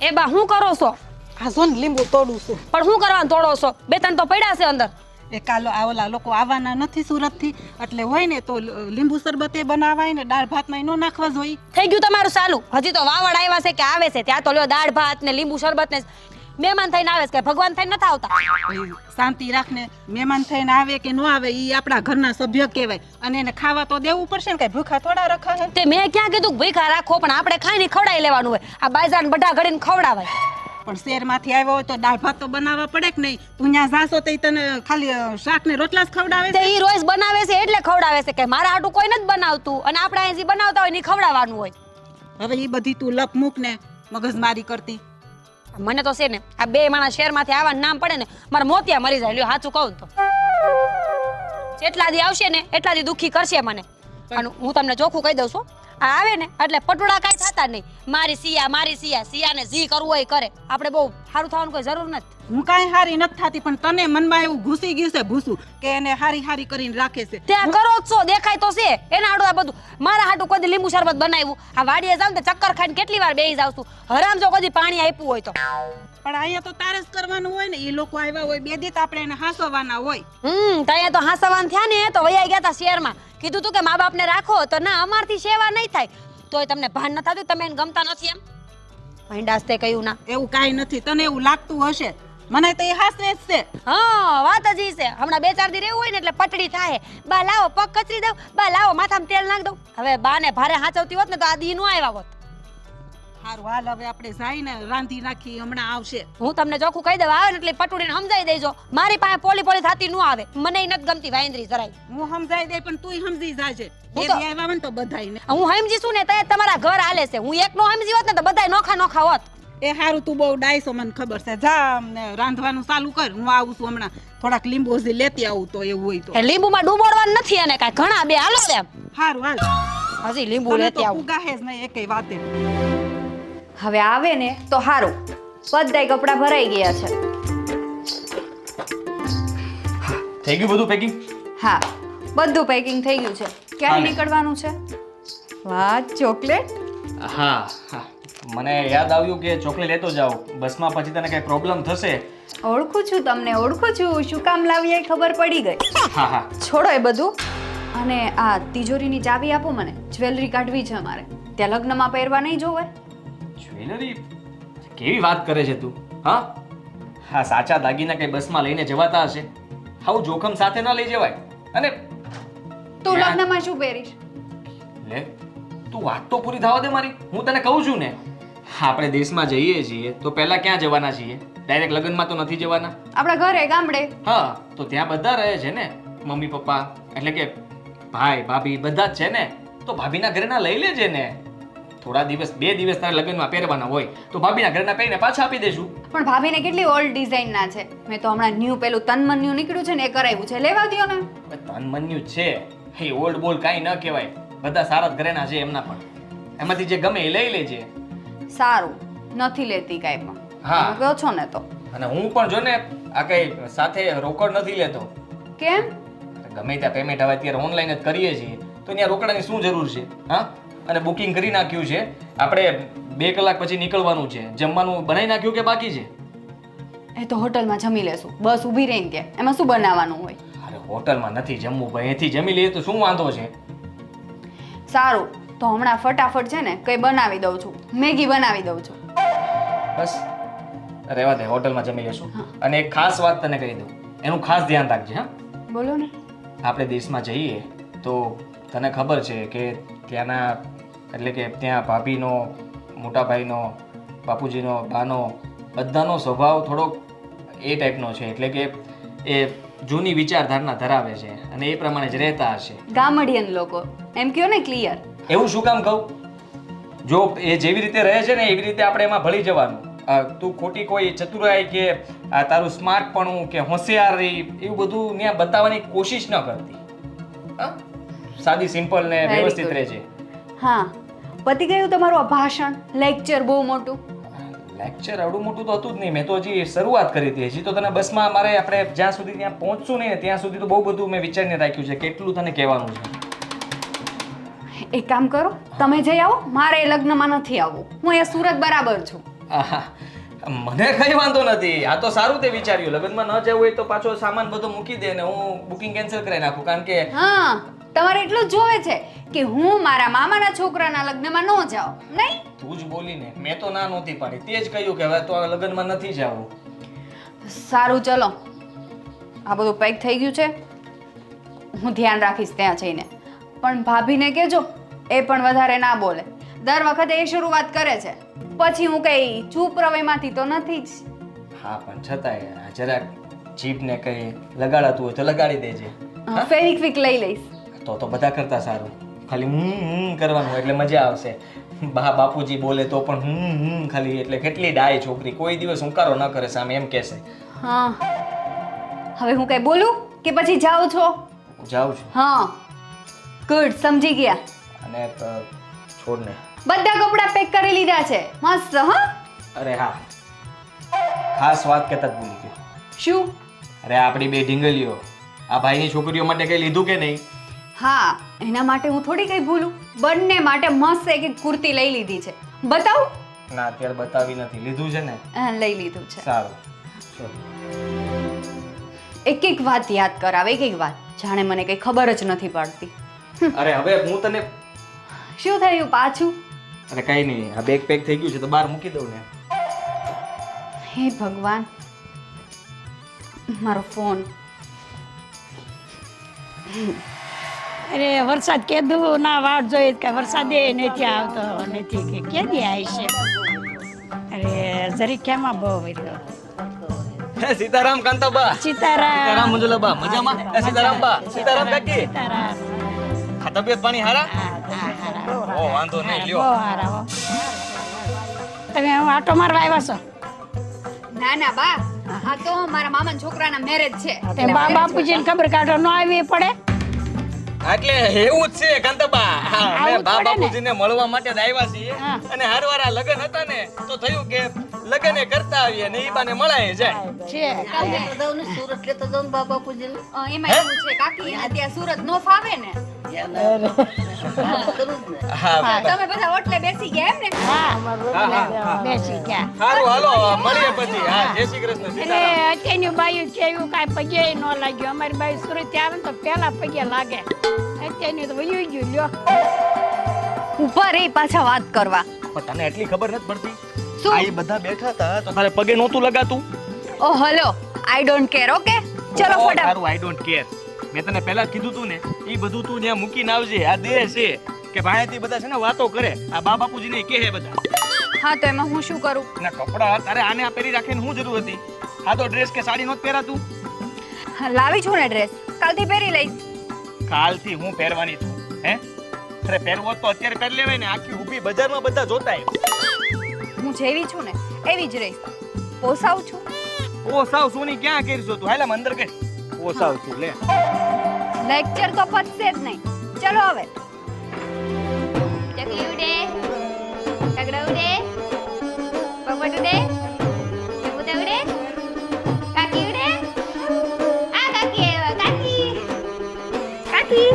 એ બા હું કરો છો? આ જો ને લીંબુ તોડું છું. પણ હું કરવાનું તોડો છો? બે ત્રણ તો પડ્યા છે અંદર. એ કાલો આ ઓલા લોકો આવવાના નથી સુરતથી, એટલે હોય ને તો લીંબુ શરબત એ બનાવાય ને દાળ ભાતમાં નો નાખવા જોઈએ. થઈ ગયું તમારું ચાલુ? હજી તો વાવડ આવ્યા છે કે આવે છે? ત્યાં તો લ્યો દાળ ભાત ને લીંબુ શરબત ને મહેમાન થઈને આવે છે કે ભગવાન થઈને નથી આવતા? શાંતિ રાખને, મહેમાન થઈને આવે કે ન આવે ઈ આપણા ઘરના સભ્ય કહેવાય, અને એને ખાવા તો દેવું પડશે ને, કઈ ભૂખા થોડા રખા હે. તે મેં ક્યાં કીધું ભૂખા રાખો, પણ આપણે ખાઈને ખવડાવી લેવાનું હોય. આ બાયજાન બધા ઘડીને ખવડાવાય. પણ શહેરમાંથી આવ્યો હોય તો દાળ ભાત તો બનાવવા પડે કે નહીં? તું ત્યાં જાશો તો તને ખાલી શાક ને રોટલા જ ખવડાવે તે છે? ઈ રોજ બનાવે છે એટલે ખવડાવે છે કે મારા હાટું કોઈ નથી બનાવતું, અને આપણે અહીં જે બનાવતા હોય ને ઈ ખવડાવવાનું હોય. હવે ઈ બધી તું લપ મૂક ને મગજમારી કરતી. મને તો છે ને આ બે માણસ શહેરમાંથી આવવાનું નામ પડે ને મારા મોતિયા મરી જાય. લ્યો સાચું કહું તો જેટલા દી આવશે ને એટલા દી દુખી કરશે મને. અને હું તમને ચોખ્ખું કહી દઉં છું, આ આવે ને એટલે પટોળા કાંઈ થતા નહીં. મારી સિયા સિયાને જી કરવું હોય એ કરે. આપણે બહુ સારું થવાનું કોઈ જરૂર નથી. હું કાંઈ હારી નથી થતી, પણ તને મનમાં એવું ઘૂસી ગયું છે ભૂસું કે એને હારી કરીને રાખે છે. ત્યાં કરો જ છો, દેખાય તો છે એના હાડું. આ બધું મારા હાટું કોઈ દી લીંબુ શરબત બનાવ્યું? આ વાડીએ જાવ ને ચક્કર ખાઈને કેટલી વાર બેસી જાવ છું. હરામ જો કોઈ પાણી આપ્યું હોય તો. પણ અહીંયા તો તારે જ કરવાનું હોય ને. એ લોકો આવ્યા હોય બે દીત આપણે એને હાંસવાના હોય. ત્યાં તો હાંસવાન થયા ને તો વૈયા ગયા હતા શહેરમાં. કીધું તું કે મા બાપને રાખો તો ના, અમારથી સેવા નહીં થાય. તોય તમને ભાન ન થતું? તમે એને ગમતા નથી એમ? ભંડાસ્તે કહ્યું ના. એવું કાંઈ નથી, તને એવું લાગતું હશે, મને તો એ હાસે જ છે. હા, વાત જ ઈ છે. હમણાં 2-4 દી રહેવું હોય ને એટલે પટડી થાય. બા લાવો પગ કચરી દઉં, બા લાવો માથામાં તેલ નાખ દઉં. હવે બા ને ભારે હાચવતી હોત ને તો આ દી નો આવ્યા હોત. હારું હાલ, હવે આપણે જઈને રાંધી નાખી, હમણાં આવશે. હું તમને ચોખ્ખું કહી દઉં, આવે ને એટલે પટુડીને સમજાઈ દેજો. મારી પાસે પોલી થતી ન આવે. મને નથી ગમતી વાંદરી જરાય. હું સમજાઈ દે, પણ તુંય સમજી જાજે. હું તો- એ આવ્યા ને તો બધાયને. હું સમજી છું ને તો તમારા ઘર હાલે છે. હું એકનો સમજી હોત ને તો બધાય નોખા હોત. એ હારું, તું બહુ ડાયસો, મને ખબર છે. જા રાંધવાનું ચાલુ કર, હું આવું છું હમણાં. થોડાક લીંબુ હજી લેતી આવું તો એવું હોય તો. એ લીંબુમાં ડૂબોડવાનું નથી અને કાંઈ ઘણા બે હાલો એમ. હારું હાલ, હજી લીંબુ તને લેતી તો આવું. પુગાહે જ નહીં એકેય વાતે. હવે આવે ને તો સારું. બધાય કપડાં ભરાઈ ગયા છે. થઈ ગયું બધું પેકિંગ? હા, બધું પેકિંગ થઈ ગયું છે. ક્યારે નીકળવાનું છે? વાહ, ચોકલેટ. હા હા, મને યાદ આવ્યું કે ચોકલેટ લેતો જાઉં. બસમાં પછી તને કઈ પ્રોબ્લેમ થશે. ઓળખું છું તમને, ઓળખું છું. શું કામ લાવી એ ખબર પડી ગઈ. હા હા, છોડો એ બધું. અને આ તિજોરીની ચાવી આપો મને. જ્વેલરી કાઢવી છે મારે. ત્યાં લગ્નમાં પહેરવા નહીં જોવે. જ્વેલરી? કેવી વાત કરે છે તું? હા હા, સાચા દાગીના કઈ બસમાં લઈને જવાતા હશે? આવું જોખમ સાથે ન લઈ જવાય. અને તું યાર. લગ્નમાં શું પહેરીશ? લે, તું વાત તો પૂરી થવા દે મારી. હું તને કહું છું ને, આપણે દેશમાં જઈએ છીએ તો પહેલા ક્યાં જવાના છીએ? ડાયરેક્ટ લગ્નમાં તો નથી જવાના. આપણા ઘરે, ગામડે. હા, તો ત્યાં બધા રહે છે ને, મમ્મી પપ્પા, એટલે કે ભાઈ ભાભી બધા જ છે ને. તો ભાભીના ઘરેના લઈ લેજે ને. થોડા દિવસ 2 દિવસ તારે લગ્નમાં પહેરવાના હોય તો ભાભીના ઘરેના પહેરીને પાછા આપી દેશું. પણ ભાભીને કેટલી ઓલ્ડ ડિઝાઇન ના છે. મેં તો હમણાં ન્યુ પેલું તનમન્યુ નીકળ્યું છે ને એ કરાવ્યું છે. લેવા દ્યો ને. હવે તનમન્યુ છે એ ઓલ્ડ બોલ કાંઈ ન કહેવાય. બધા સારા જ ઘરેના છે એમના પણ. એમાંથી જે ગમે એ લઈ લેજે. સારું, નથી લેતી કાંઈ પણ. હા. તમે કહો છો ને તો. અને હું પણ જો ને આ કઈ સાથે રોકડ નથી લેતો. કેમ? ગમે ત્યાં પેમેન્ટ હવે અત્યારે ઓનલાઈન જ કરીએ છીએ તો ત્યાં રોકડાની શું જરૂર છે? હા, અને બુકિંગ કરી નાખ્યું છે. આપણે 2 કલાક પછી નીકળવાનું છે. જમવાનું બનાવી નાખ્યું કે બાકી છે? એ તો હોટલમાં જમી લેશું. બસ ઊભી રહીને કે એમાં શું બનાવવાનું હોય? અરે હોટલમાં નથી જમવું ભાઈ, અહીંથી જમી લઈએ તો શું વાંધો છે? સારું, તો હમણાં ફટાફટ છે ને કંઈ બનાવી દઉં છું. મેગી બનાવી દઉં છું. બસ રહેવા દે, હોટલમાં જમી લેશું. અને એક ખાસ વાત તને કહી દઉં, એનું ખાસ ધ્યાન રાખજે. હા, બોલો ને. આપણે દેશમાં જઈએ તો તને ખબર છે કે ત્યાંના, એટલે કે ત્યાં ભાભીનો, મોટા ભાઈનો, બાપુજીનો, બાનો, બધાનો સ્વભાવ થોડોક એ ટાઈપનો છે. એટલે કે એ જૂની વિચારધારણા ધરાવે છે અને એ પ્રમાણે જ રહેતા હશે. ગામડિયન લોકો એમ કયો ને, ક્લિયર. એવું શું કામ કહું? જો એ જેવી રીતે રહે છે ને એવી રીતે આપણે એમાં ભળી જવાનું. તું ખોટી કોઈ ચતુરાઈ કે તારું સ્માર્ટપણું કે હોશિયારી એવું બધું ત્યાં બતાવવાની કોશિશ ન કરતી. હા, સાદી સિમ્પલ ને Very વ્યવસ્થિત good. રહેજે. હા, પતી ગયું તમારું આ ભાષણ, લેક્ચર બહુ મોટું. લેક્ચર આવડું મોટું તો હતું જ નહીં. મેં તો હજી શરૂઆત કરી હતી. હજી તો તને બસમાં મારે આપણે જ્યાં સુધી ત્યાં પહોંચશું નહીં ને ત્યાં સુધી તો બહુ બધું મેં વિચારીને રાખ્યું છે કેટલું તને કહેવાનું છે. એક કામ કરો, તમે જઈ આવો. મારે એ લગ્નમાં નથી આવવું. હું અહીંયા સુરત બરાબર છું. આહા, મને કઈ વાંધો નથી. આ તો સારું તે વિચાર્યું. લગ્નમાં ન જવું હોય તો પાછો સામાન બધો મૂકી દે ને હું બુકિંગ કેન્સલ કરી નાખું. કારણ કે હા તમારે એટલું જ જોવે છે કે હું મારા મામાના છોકરાના લગ્નમાં ન જાઉં નહીં. તું જ બોલીને મેં તો ના નહોતી પાડી. તે જ કહ્યું કે હવે તો આ લગ્નમાં નથી જવું. સારું ચલો આ બધું પેક થઈ ગયું છે, હું ધ્યાન રાખીશ ત્યાં જઈને. પણ ભાભીને કહેજો એ પણ વધારે ના બોલે. દર વખતે એ શરૂઆત કરે છે, પછી હું કઈ ચૂપ રવેમાંથી તો નથી જ. હા પણ છતાંય જરાક જીભને કઈ લગાડાતું હોય તો લગાડી દેજે. ફેવિક્વિક લઈ લઈશ. તો બધા કરતા સારું. ખાલી કરવાનું એટલે મજા આવશે. બાપુજી બોલે તો પણ ખાલી. એટલે કેટલી ડાય છોકરી, કોઈ દિવસ હુંકારો ન કરે સામે, એમ કહેશે. હા હવે હું કઈ બોલું કે પછી જાઉં છો? જાઉં છું. હા ગુડ, સમજી ગયા. અને છોડને બધા કપડાં પેક કરી લીધા છે મસ્ત. હા અરે હા, ખાસ વાત કહેતા જ ભૂલી ગયો. શું? અરે આપણી બે ઢીંગલીઓ આ ભાઈની છોકરીઓ માટે કઈ લીધું કે નહીં? હા એના માટે હું થોડી કઈ ભૂલું. બંને માટે મસ્ત એક એક કુર્તી લઈ લીધી છે. બતાવું? ના અત્યારે બતાવી નથી. લીધું છે ને? લઈ લીધું છે. સારું. ચલ. એક એક વાત યાદ કરાવે, એક એક વાત, જાણે મને કઈ ખબર જ નથી પડતી. અરે હવે હું તને શું થયું પાછું? અરે કઈ નહીં, આ બેગ પેક થઈ ગયું છે તો બહાર મૂકી દઉં ને. હે ભગવાન, મારો ફોન. અરે વરસાદ કીધું ના વાટ જોઈ કે વરસાદે નથી આવતો નથી કે કેદી આવશે. અરે જરી કેમાં બહુ વર્યો. હે સીતારામ કાંતાબા. સીતારામ મંજુલાબા. મજામાં? હે સીતારામ બા. સીતારામ કાકી. સીતારામ. હા તબિયત પાણી હારા? હા હારા. ઓ વાંધો નહીં બહુ લ્યો. હારા હો. તમે હું આટો મારવા આવ્યા છો? ના ના બા, આ તો મારા મામાના છોકરાના મેરેજ છે. તે બાપુજીને ખબર કાઢો ન આવી પડે. એટલે એવું જ છે કાંતાબા. હા આવું અમે જ પડે ને. બાપુજીને મળવા માટે જ આવ્યા છીએ. હા. અને હારવાર આ લગન હતા ને તો થયું કે લગન એ કરતા આવીએ ને ઈ બાને મળાય જાય. છે એમાં એવું છે કાકી, એને ત્યાં સુરત નો ફાવે ને. હા તમે બધા ઓટલે બેસી ગયા એમ ને? હા બેસી ગયા. સારું હાલો મળીએ પછી. હા જય શ્રી કૃષ્ણ. એટલે સીતારામ. અત્યારની બાયું છે એવું કાંઈ પગે ન લાગ્યું. અમારી બાઈ સુરત થી આવે ને તો પેલા પગે લાગે. અત્યારની તો વયું ગયું લ્યો. ઉપર એ પાછા વાત કરવા. પણ તને એટલી ખબર નથી પડતી? શું? આ ઈ બધા બેઠા હતા તો તારે પગે નહોતું લગાતું? Oh hello, I don't care. Okay ચલો ઓ, ફટાફટ. તારું આઈ ડોન્ટ કેર. મેં તને પહેલા જ કીધું તું ને, ઈ બધું તું ત્યાં મૂકીને આવજે. આ દેહ છે કે ભાઈથી બધા છે ને વાતો કરે. આ બાપુજીને કહે બધા. હા તો એમાં હું શું કરું? ના કપડા તારે આને આ પહેરી રાખીને શું જરૂર હતી? આ તો ડ્રેસ કે સાડી નહોત પહેરાતું? લાવી છું ને ડ્રેસ, કાલથી પહેરી લઈશ. કાલથી હું પહેરવાની છું હે? અરે પહેરવો હોત તો અત્યારે પહેરી લેવાય ને. આખી ઊભી બજારમાં બધા જોતાય. હું જેવી છું ને એવી જ રહીશ. પોસાવું છું. ઓ સાવ સોની ક્યાં કરશો તું? હાલે અંદર કે ઓ સાવ છું લે. લેક્ચર તો પતશે જ નહીં. ચલો હવે. ચકલી ઉડે, કાગડા ઉડે, પોપટ ઉડે, કબૂતર ઉડે, કાકી ઉડે. આ કાકી આવ્યા, કાકી. કાકી.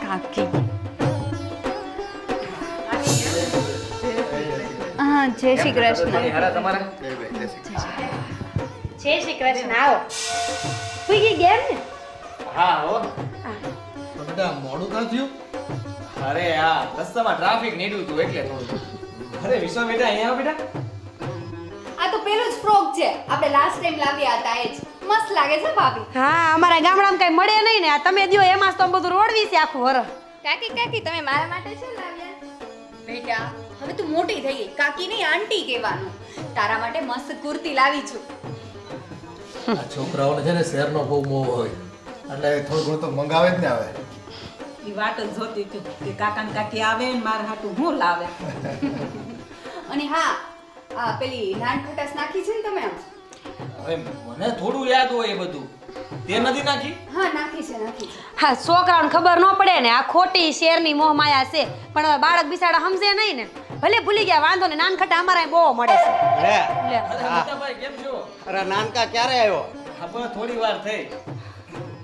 કાકી. હા જય શ્રી કૃષ્ણ. હારા તમારા? જય શ્રી કૃષ્ણ. આવો પૂગી ગયા ને? હા હો. તો બેટા મોડું કાં થયું? અરે આ રસ્તામાં ટ્રાફિક નીડ્યું હતું એટલે થોડું. અરે વિશ્વા બેટા અહીંયા આવો બેટા. આ તો પેલું જ ફ્રોક છે આપણે લાસ્ટ ટાઈમ લાવ્યા હતા એ જ. મસ્ત લાગે છે ભાભી. હા અમારા ગામડામાં કઈ મળે નહીં ને. આ તમે દ્યો એમાં જ તો બધું રોડવી છે આખું વરસ. કાકી કાકી તમે મારા માટે શું લાવ્યા? બેટા હવે તું મોટી થઈ ગઈ, કાકી નહીં આંટી કહેવાનું. તારા માટે મસ્ત કુર્તી લાવી છું. આ છોકરાઓને છે ને શહેરનો બહુ મોહ હોય એટલે થોડું ઘણું તો મંગાવે જ ને હવે. ઈ વાટ જ જોતી હતી કે કાકા ને કાકી આવે ને મારા હાટું હું લાવે. અને હા આ પેલી નાન ખટાસ નાખી છે ને તમે આમ? હવે મને થોડું યાદ હોય એ બધું. તે નથી નાખી? હા નાખી છે નાખી છે. હા છોકરાઓને ખબર ન પડે ને. આ ખોટી શેરની મોહ માયા છે. પણ હવે બાળક બિચારા સમજે નહીં ને. ભલે ભૂલી ગયા વાંધો ને. નાનખટા અમારા અહીં બહુ મળે છે. લે લે. અરે મોટાભાઈ કેમ છો? અરે નાનકા ક્યારે આવ્યો? હા પણ થોડી વાર થઈ.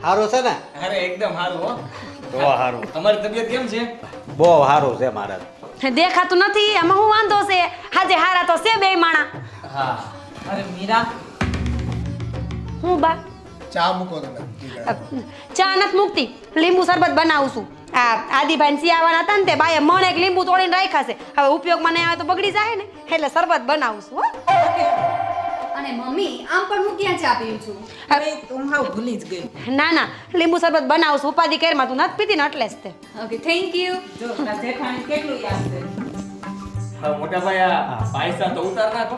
સારું છે ને? અરે એકદમ સારું હો. તો સારું. તમારી તબિયત કેમ છે? બહુ સારું છે મારે. દેખાતું નથી આમાં હું વાંધો છે હાજે હારા તો છે બે માણા. હા. અરે મીરા હું બા ચા મૂકો તમે ચા નથી મૂકતી, લીંબુ શરબત બનાવું છું. આ આદિભાઈ સિયાવાના હતા ને તે બાએ મણ એક લીંબુ તોડીને રાખ્યા છે, હવે ઉપયોગમાં નહીં આવે તો બગડી જાય ને, એટલે શરબત બનાવું છું હો. અને મમ્મી આમ પણ હું ક્યાં ચા પીઉં છું? હવે તું હાવ ભૂલી જ ગઈ. ના ના લીંબુ શરબત બનાવું છું, ઉપાધિ કેરમાં તું નથી પીતી ને એટલે જ તે. Okay thank you. જો તારા જેઠાણી કેટલું યાદ છે. હવે મોટા ભાઈ આ પૈસા તો ઉતાર નાખો.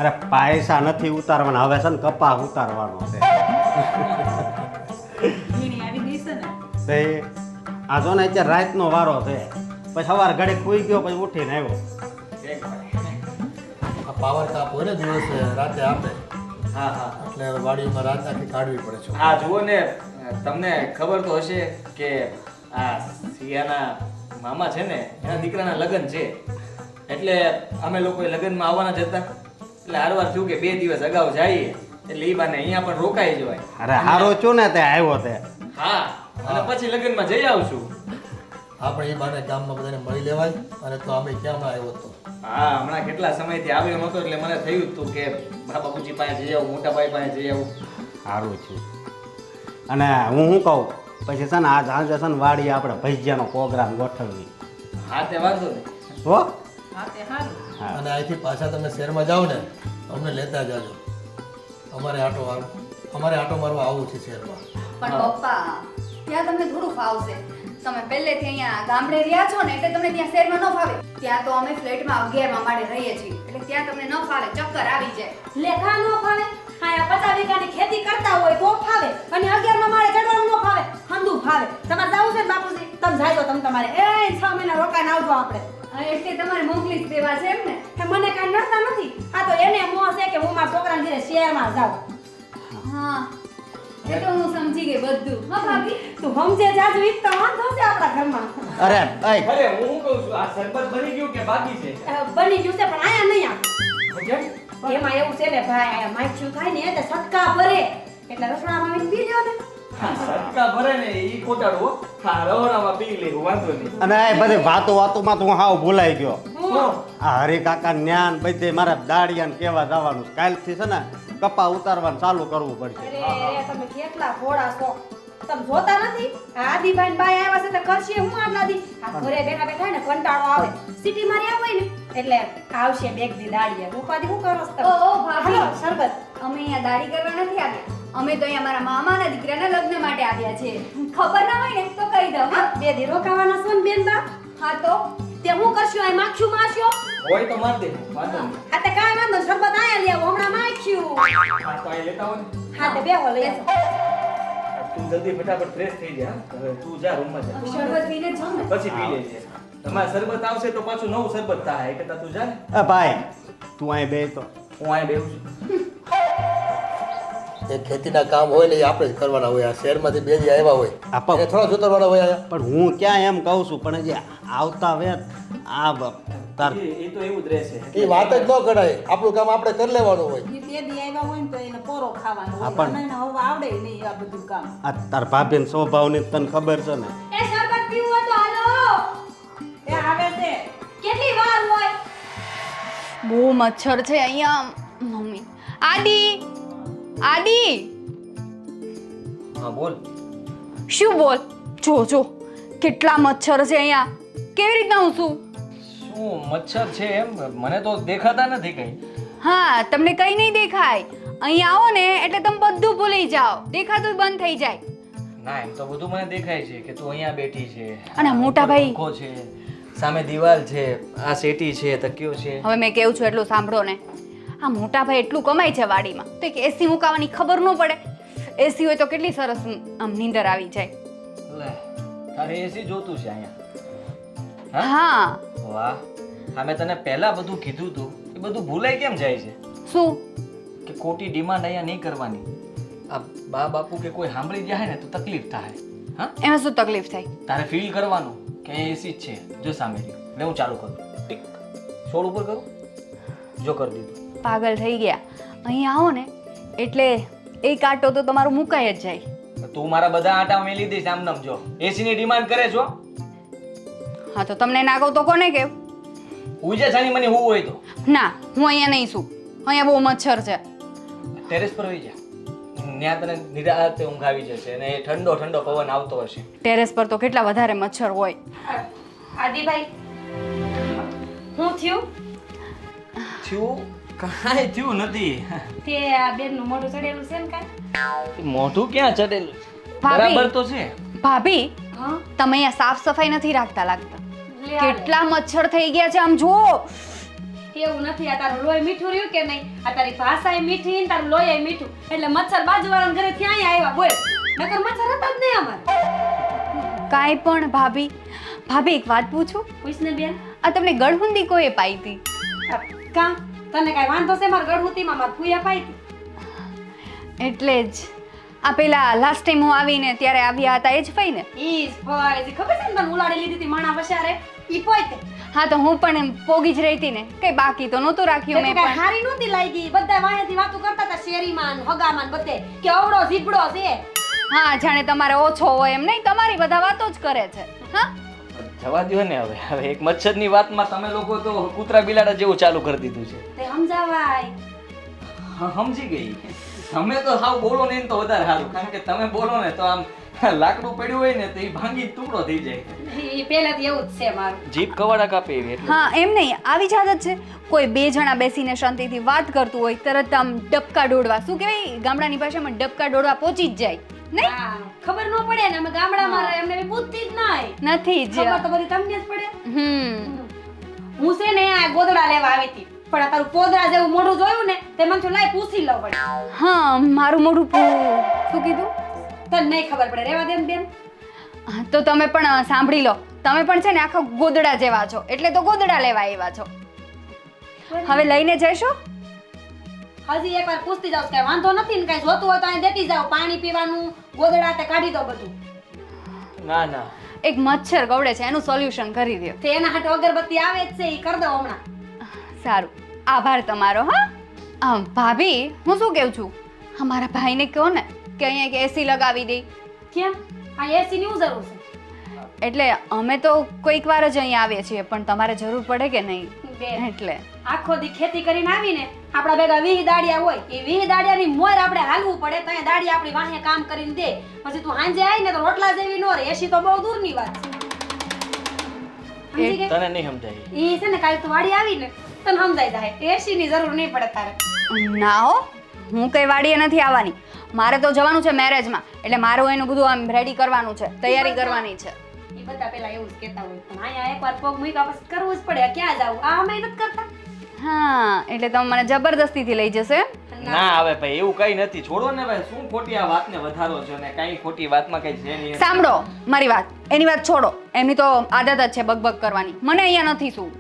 અરે પૈસા નથી ઉતારવાના, હવે છે ને કપા ઉતારવાનો છે. વીણી આવી ગઈ છે ને. તે આ જો ને અત્યારે રાતનો વારો છે, પછી સવાર ઘડી સૂઈ ગયો પછી ઉઠીને આવ્યો. આ પાવર કાપ હોય ને દિવસે રાતે આપે હા હા. એટલે હવે વાડીમાં રાત આખી કાઢવી પડે છે. હા જુઓ ને, તમને ખબર તો હશે કે આ સિયાના મામા છે ને એના દીકરાના લગ્ન છે, એટલે અમે લોકો લગ્નમાં આવવાના જ હતા, એટલે હારવાર થયું કે 2 દિવસ અગાઉ જઈએ એટલે ઈ બાને અહીંયા પણ રોકાઈ જવાય. અરે હારો છું ને તે આવ્યો તે. હા, અને પછી લગ્નમાં જઈ આવશું. આપણે એ બાને ગામમાં બધાને મળી લેવાય, અને તો અમે ક્યાં આવ્યો હતો. હા, હમણાં કેટલા સમયથી આવ્યો નહોતો એટલે મને થયું હતું કે બાપુજી પાસે જઈ આવું, મોટા ભાઈ પાસે જઈ આવું. સારું છું. અને હું શું કહું, પછી છે ને આજ સાંજે છે ને વાડી આપણે ભજીયાનો પ્રોગ્રામ ગોઠવવી. હા તે વાંધો નહીં. હો હા તે સારું. હા. અને અહીંથી પાછા તમે શહેરમાં જાઓ ને તો અમને લેતા જાજો. અમારે આટો મારવા આવવું છે શહેરમાં. પણ પપ્પા ત્યાં તમને થોડું ફાવશે. તમે પહેલેથી અહીંયા ગામડે રહ્યા છો ને એટલે તમને ત્યાં શહેરમાં ન ફાવે. ત્યાં તો અમે ફ્લેટમાં 11મા માળે રહીએ છીએ એટલે ત્યાં તમને ન ફાવે, ચક્કર આવી જાય. લેખા નો ફાવે, આયા 50 વીઘાની ખેતી કરતા હોય તો ફાવે, અને 11મા માળે ચડવાનું નો ફાવે, હંધું ફાવે. તમારે જાવું છે ને બાપુજી, તમે જાજો, તમે તમારે 6 મહિના રોકાઈને આવજો આપણે. એટલે તમારે મોકલી જ દેવા છે એમ ને? હે, મને કાંઈ નડતા નથી, આ તો એને મોહ છે કે હું મારા છોકરાને ઘરે શહેરમાં જાઉં. હા એ તો હું સમજી ગઈ બધું. હા ભાભી તું સમજે જાજ વીક તો વાંધો છે આપણા ઘરમાં. અરે અય અરે હું શું કહું છું, આ શરબત બની ગયું કે બાકી છે? બની ગયું છે પણ આયા નહીં કેમ? આવે. એમાં એવું છે ને ભાઈ, આયા માખ્યું થાય ને એટલે સટકા ભરે એટલે રસોડામાં આવીને પી લ્યો ને. હા, સટકા ભરે ને ઈ કોટાડો. હા, રવડામાં પી લેવું, વાંધો નહીં. અને આ બધી વાતોમાં તો હું હાવ ભૂલાઈ ગયો. હું આ હરિકાકા જ્ઞાન બધે મારા દાડિયાને કેવા જવાનું છે. કાલથી છે ને કપા ઉતારવાનું ચાલુ કરવું પડશે. અરે તમે કેટલા ભોળા છો, તમે જોતા નથી આ આદિભાઈ બાઈ આવ્યા છે તો કરશે હું આટલા દી. આ ઘરે બેઠા બેઠા ને કંટાળો આવે, સિટી માં રહ્યા હોય ને એટલે આવશે બેગ દી દાડીએ. ઉપાધિ હું કરો છો તમે? ઓ ભાભી હાલો, શરબત. અમે અહીંયા દાઢી કરવા નથી આવ્યા. અમે તો અહીંયા મારા મામાના દીકરાના લગ્ન માટે આવ્યા છે. ખબર ના હોય ને તો કહી દઉં. હા 2 દી રોકાવાના છો ને બેન બા? હા તો તે હું કરશું આ માખ્યું મારશો? હોય તો માર દે, વાંધો નહીં. આ તે કાંઈ વાંધો નહીં, શરબત આયા લેવો, હમણાં માખ્યું. હા, તો અહીં લેતા આવો ને. હા તે બેહો લઈ આવો. તું જલ્દી ફટાફટ ફ્રેશ થઈ જા. હવે તું જા રૂમમાં જા. શરબત પીને જ જાઉં ને. પછી પી લેજે. તમારે શરબત આવશે તો પાછું નવું શરબત થાય, એ કરતાં તું જા ને. એ ભાઈ તું અહીં બે તો હું અહીં બેહું છું. એ ખેતીના કામ હોય ને એ આપણે જ કરવાના હોય. આ શહેરમાંથી બે જે આવ્યા હોય આપા. એ થોડા જોતરવાના હોય આયા. પણ હું ક્યાં એમ કહું છું, પણ હજી આવતા વેત આ તાર એ તો એવું જ રહેશે. એ વાત જ ન કરાય. આપણું કામ આપણે કરી લેવાનું હોય. એ 2 દી આવ્યા હોય ને તો એને પોરો ખાવાનો હા, હોય. પણ- અને એને હવે આવડે નહીં આ બધું કામ. આ તાર ભાભીનો સ્વભાવની તને ખબર છે ને. એ શરબત પીવું હોય તો હાલો. એ આવે છે. કેટલી વાર હોય? બહુ મચ્છર છે અહીંયા મમ્મી. આદી આદી હા બોલ. શું બોલ? જો જો કેટલા મચ્છર છે અહીંયા. કેવી રીતના હું શું? શું મચ્છર છે એમ? મને તો દેખાતા નથી કઈ. હા તમને કઈ નહીં દેખાય. અહીંયા આવો ને એટલે તમે બધું ભૂલી જાઓ, દેખાતું બંધ થઈ જાય. ના, એમ તો બધું મને દેખાય છે કે તું અહીંયા બેઠી છે. અને આ મોટા ભાઈ? પંખો છે, સામે દિવાલ છે, આ સેટી છે, તકિયો છે. હવે મેં કેવું છું એટલું સાંભળો ને. આ મોટા ભાઈ એટલું કમાય છે વાડીમાં તો એક એસી મુકાવાની ખબર ન પડે. એસી હોય તો કેટલી સરસ આમ નીંદર આવી જાય. લે, તારે એસી જોતું છે અહીંયા? હા વાહ. હા, મેં તને પહેલા બધું કીધું તું, એ બધું ભૂલાઈ કેમ જાય છે? શું? કે ખોટી ડિમાન્ડ અહીંયા નહીં કરવાની. આ બા બાપુ કે કોઈ સાંભળી જાય ને તો તકલીફ થાય. હા, એમાં શું તકલીફ થાય? તારે ફીલ કરવાનું કે એસી જ છે. જો સામે રહ્યું. એટલે હું ચાલુ કરું. ટીક. છોડ ઉપર કરું. જો કરી દીધું. પાગલ થઈ ગયા. અહીં આવો ને એટલે એક આટો તો તમારો મુકાઈ જ જાય. તું મારા બધા આટા મેલી દઈશ આમ નામ જો એસીની ડિમાન્ડ કરે છો હા તો તમને ના કહું તો કોને કેવ? ઉજે છાની મને હું હોય તો ના, હું અહીંયા નહીં છું. અહીંયા બહુ મચ્છર છે. ટેરેસ પર હોઈ જા ત્યાં તને નિરાતે ઊંઘ આવી જશે અને એ ઠંડો ઠંડો પવન આવતો હશે. ટેરેસ પર તો કેટલા વધારે મચ્છર હોય. આદિભાઈ હું થયું થયું કાંઈ થયું નથી તે આ બેનનું મોઢું ચડેલું છે ને કાંઈ? મોઢું ક્યાં ચડેલું ભાભી. બરાબર તો છે. ભાભી, હા તમે અહીંયા સાફ સફાઈ નથી રાખતા લાગતા. લે આ કેટલા મચ્છર થઈ ગયા છે આમ જુઓ. એવું નથી. આ તારું લોહી મીઠું રહ્યું કે નહીં? આ તારી ભાષા મીઠી ને તારું લોહી મીઠું એટલે મચ્છર બાજુવાળાના ઘરે ત્યાં આવ્યા બોલ નકર મચ્છર હતા જ નહીં અમારે. કાંઈ પણ ભાભી. ભાભી એક વાત પૂછું? પૂછને બેન. આ તમને ગળહુંદી કોઈએ પાઈ હતી? કાં તને કાંઈ વાંધો છે મારા ગળહુતીમાં? મારા ફૂયા પાઈ હતી. એટલે જ આ પેલા લાસ્ટ ટાઈમ હું આવીને ત્યારે આવ્યા હતા એ જ ફઈ ને? ઈ ફોય જે ખબર છે ને તને ઉલાડી લીધી હતી માણા વસારે ઈ પોઈતે. હા તો હું પણ એમ પોગી જ રહી હતી ને, કઈ બાકી તો નહોતું રાખ્યું મેં કાંઈ પણ. હારી નહોતી લાગી. બધા વાણેથી વાતો કરતા હતા શેરીમાં ને હગામાં ને બધે કે અવળો ઝીબડો છે. હા, જાણે તમારે ઓછો હોય એમ નહીં, તમારી બધા વાતો જ કરે છે. હા, જવા દ્યો ને હવે હવે એક મચ્છરની વાતમાં તમે લોકો તો કૂતરા બિલાડા જેવું ચાલુ કરી દીધું છે. તે સમજાવાય. સમજી ગઈ. તમે તો હાવ બોલો ને તો વધારે સારું કારણ કે તમે બોલો ને તો આમ લાકડું પડ્યું હોય ને તો એ ભાંગી ટુકડો થઈ જાય. ઈ પહેલાથી એવું જ છે મારું. જીભ કવાડા કાપે એવી એટલે. હા એમ નહીં, આવી જ આદત છે. કોઈ બે જણા બેસીને શાંતિથી વાત કરતું હોય તરત આમ ડબકા દોડવા, શું કહેવાય ગામડાની ભાષામાં, ડબકા દોડવા પહોંચી જ જાય નહીં? હા, ખબર ન પડે ને અમે ગામડામાં રહે એમને બુદ્ધિ જ નહીં. નથી જ. ખબર તો બધી તમને જ પડે. હમ હું છે ને આ ગોદડા લેવા આવી હતી પણ આ તારું પોદરા જેવું મોઢું જોયું ને તે મને થયું લાય પૂછી લઉં પડે. હા, મારું મોઢું શું કીધું? તને નહીં ખબર પડે રેવા દે ને બેન. હા, તો તમે પણ સાંભળી લો. તમે પણ છે ને આખા ગોદડા જેવા છો એટલે તો ગોદડા લેવા આવ્યા છો. હવે લઈને જશો? હજી એકવાર પૂછતી જાવ કે વાંધો નથી ને કઈ જોતું હોય તો અહીં દેતી જાવ પાણી પીવાનું ગોદડા તે કાઢી દો બધું. ના ના એક મચ્છર ગવડે છે એનું સોલ્યુશન કરી દો. તે એના હાટુ અગરબત્તી આવે જ છે ઈ કરી દો હમણાં. સારું, આભાર તમારો. હા ભાભી, હું શું કહું છું, અમારા ભાઈને કહો ને કે અહીંયા એક એસી લગાવી દે. કેમ આ એસી ની હું જરૂર છે? એટલે અમે તો કોઈક વાર જ અહીંયા આવીએ છીએ પણ તમારે જરૂર પડે કે નહીં બેન એટલે. આખો દી ખેતી કરીને આવીને આપણા ભેગા 20 દાડિયા હોય એ 20 દાડિયાની મોર આપણે હાલવું પડે તો એ દાડિયા આપણી વાહે કામ કરીને દે પછી તું હાંજે આવી ને તો રોટલા જેવી નો રહે. એસી તો બહુ દૂરની વાત છે. સમજી ગઈ? તને નહીં સમજાય. ઈ છે ને કાલ તું વાડી આવી ને તને સમજાઈ જાય એસી ની જરૂર નહીં પડે તારે. ના હો, હું કઈ વાડીએ નથી આવવાની. મારે તો જવાનું છે મેરેજમાં એટલે મારું એનું બધું આમ રેડી કરવાનું છે, તૈયારી કરવાની છે. ઈ બધા પેલા એવું જ કહેતા હોય પણ અહીંયા એકવાર પગ મૂક્યા પછી કરવું જ પડે. ક્યાં જાવું? આ અમે નથી કરતા. હા, એટલે તમે મને જબરદસ્તીથી લઈ જશે એમ? ના હવે ભાઈ એવું કઈ નથી. છોડો ને ભાઈ શું ખોટી આ વાતને વધારો છો ને કઈ ખોટી વાતમાં કઈ છે નહીં. સાંભળો મારી વાત, એની વાત છોડો. એમની તો આદત જ છે બકબક કરવાની. મને અહીંયા નથી શું.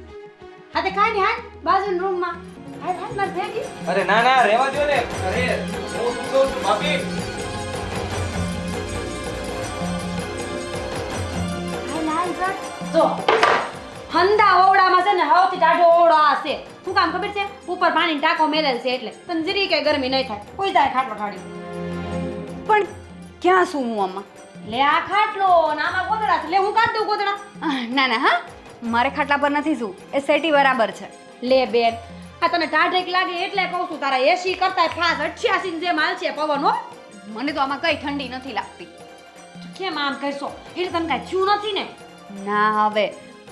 હા તે કાંઈ નહીં હાલ બાજુના રૂમમાં હાલ હાલ માર ભેગી. અરે ના ના રહેવા દો ને. અરે હું શું કહું છું ભાભી. હાલ હાલ જા. જો હંદા ઓવડામાં છે ને સૌથી ટાઢો ઓવડો આ છે. શું કામ ખબર છે? ઉપર પાણી ટાંકો મેલેલ છે એટલે તને જરી કે ગરમી નહીં થાય. કોઈ જાય ખાટલો ઠાડી. પણ ક્યાં શું હું આમાં? લે આ ખાટલો ને આમાં ગોદડા છે. લે હું કાઢ દઉં ગોદડા. ના ના, હા મારે ખાટલા પર નથી શું, એ સેટી બરાબર છે. લે બેન આ તને ટાઢેક લાગે એટલે કહું છું તારા એસી કરતા ફાસ 88 જે માલ છે પવન હો. મને તો આમાં કઈ ઠંડી નથી લાગતી. કેમ આમ કહેશો? એટલે તને કાંઈ થયું નથી ને? ના હવે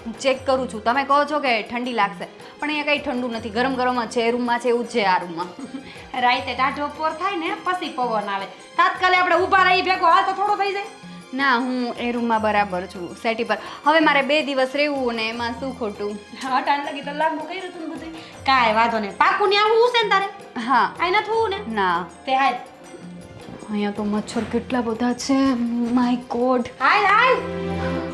હું ચેક કરું છું. તમે કહો છો કે ઠંડી લાગશે પણ અહીંયા કઈ ઠંડુ નથી, ગરમ ગરમ જ છે. એ રૂમમાં છે એવું જ છે આ રૂમમાં. રાઈતે ટાઢો પોર થાય ને પછી પવન આવે. તાત્કાલિક આપણે ઊભા રહી ભેગો હાલ તો થોડો થઈ જાય. ના, હું એ રૂમમાં બરાબર છું સેટી પર. હવે મારે 2 દિવસ રહેવું ને એમાં શું ખોટું. હટાણ લગી તો લાગુ કર્યું તું બધું. કાંઈ વાંધો નહીં. પાકું ને આવું છે ને તારે? હા. આઈ ન થવું ને? ના, તે હાલ અહીંયા તો મચ્છર કેટલા બધા છે. My God. હાલ હાલ.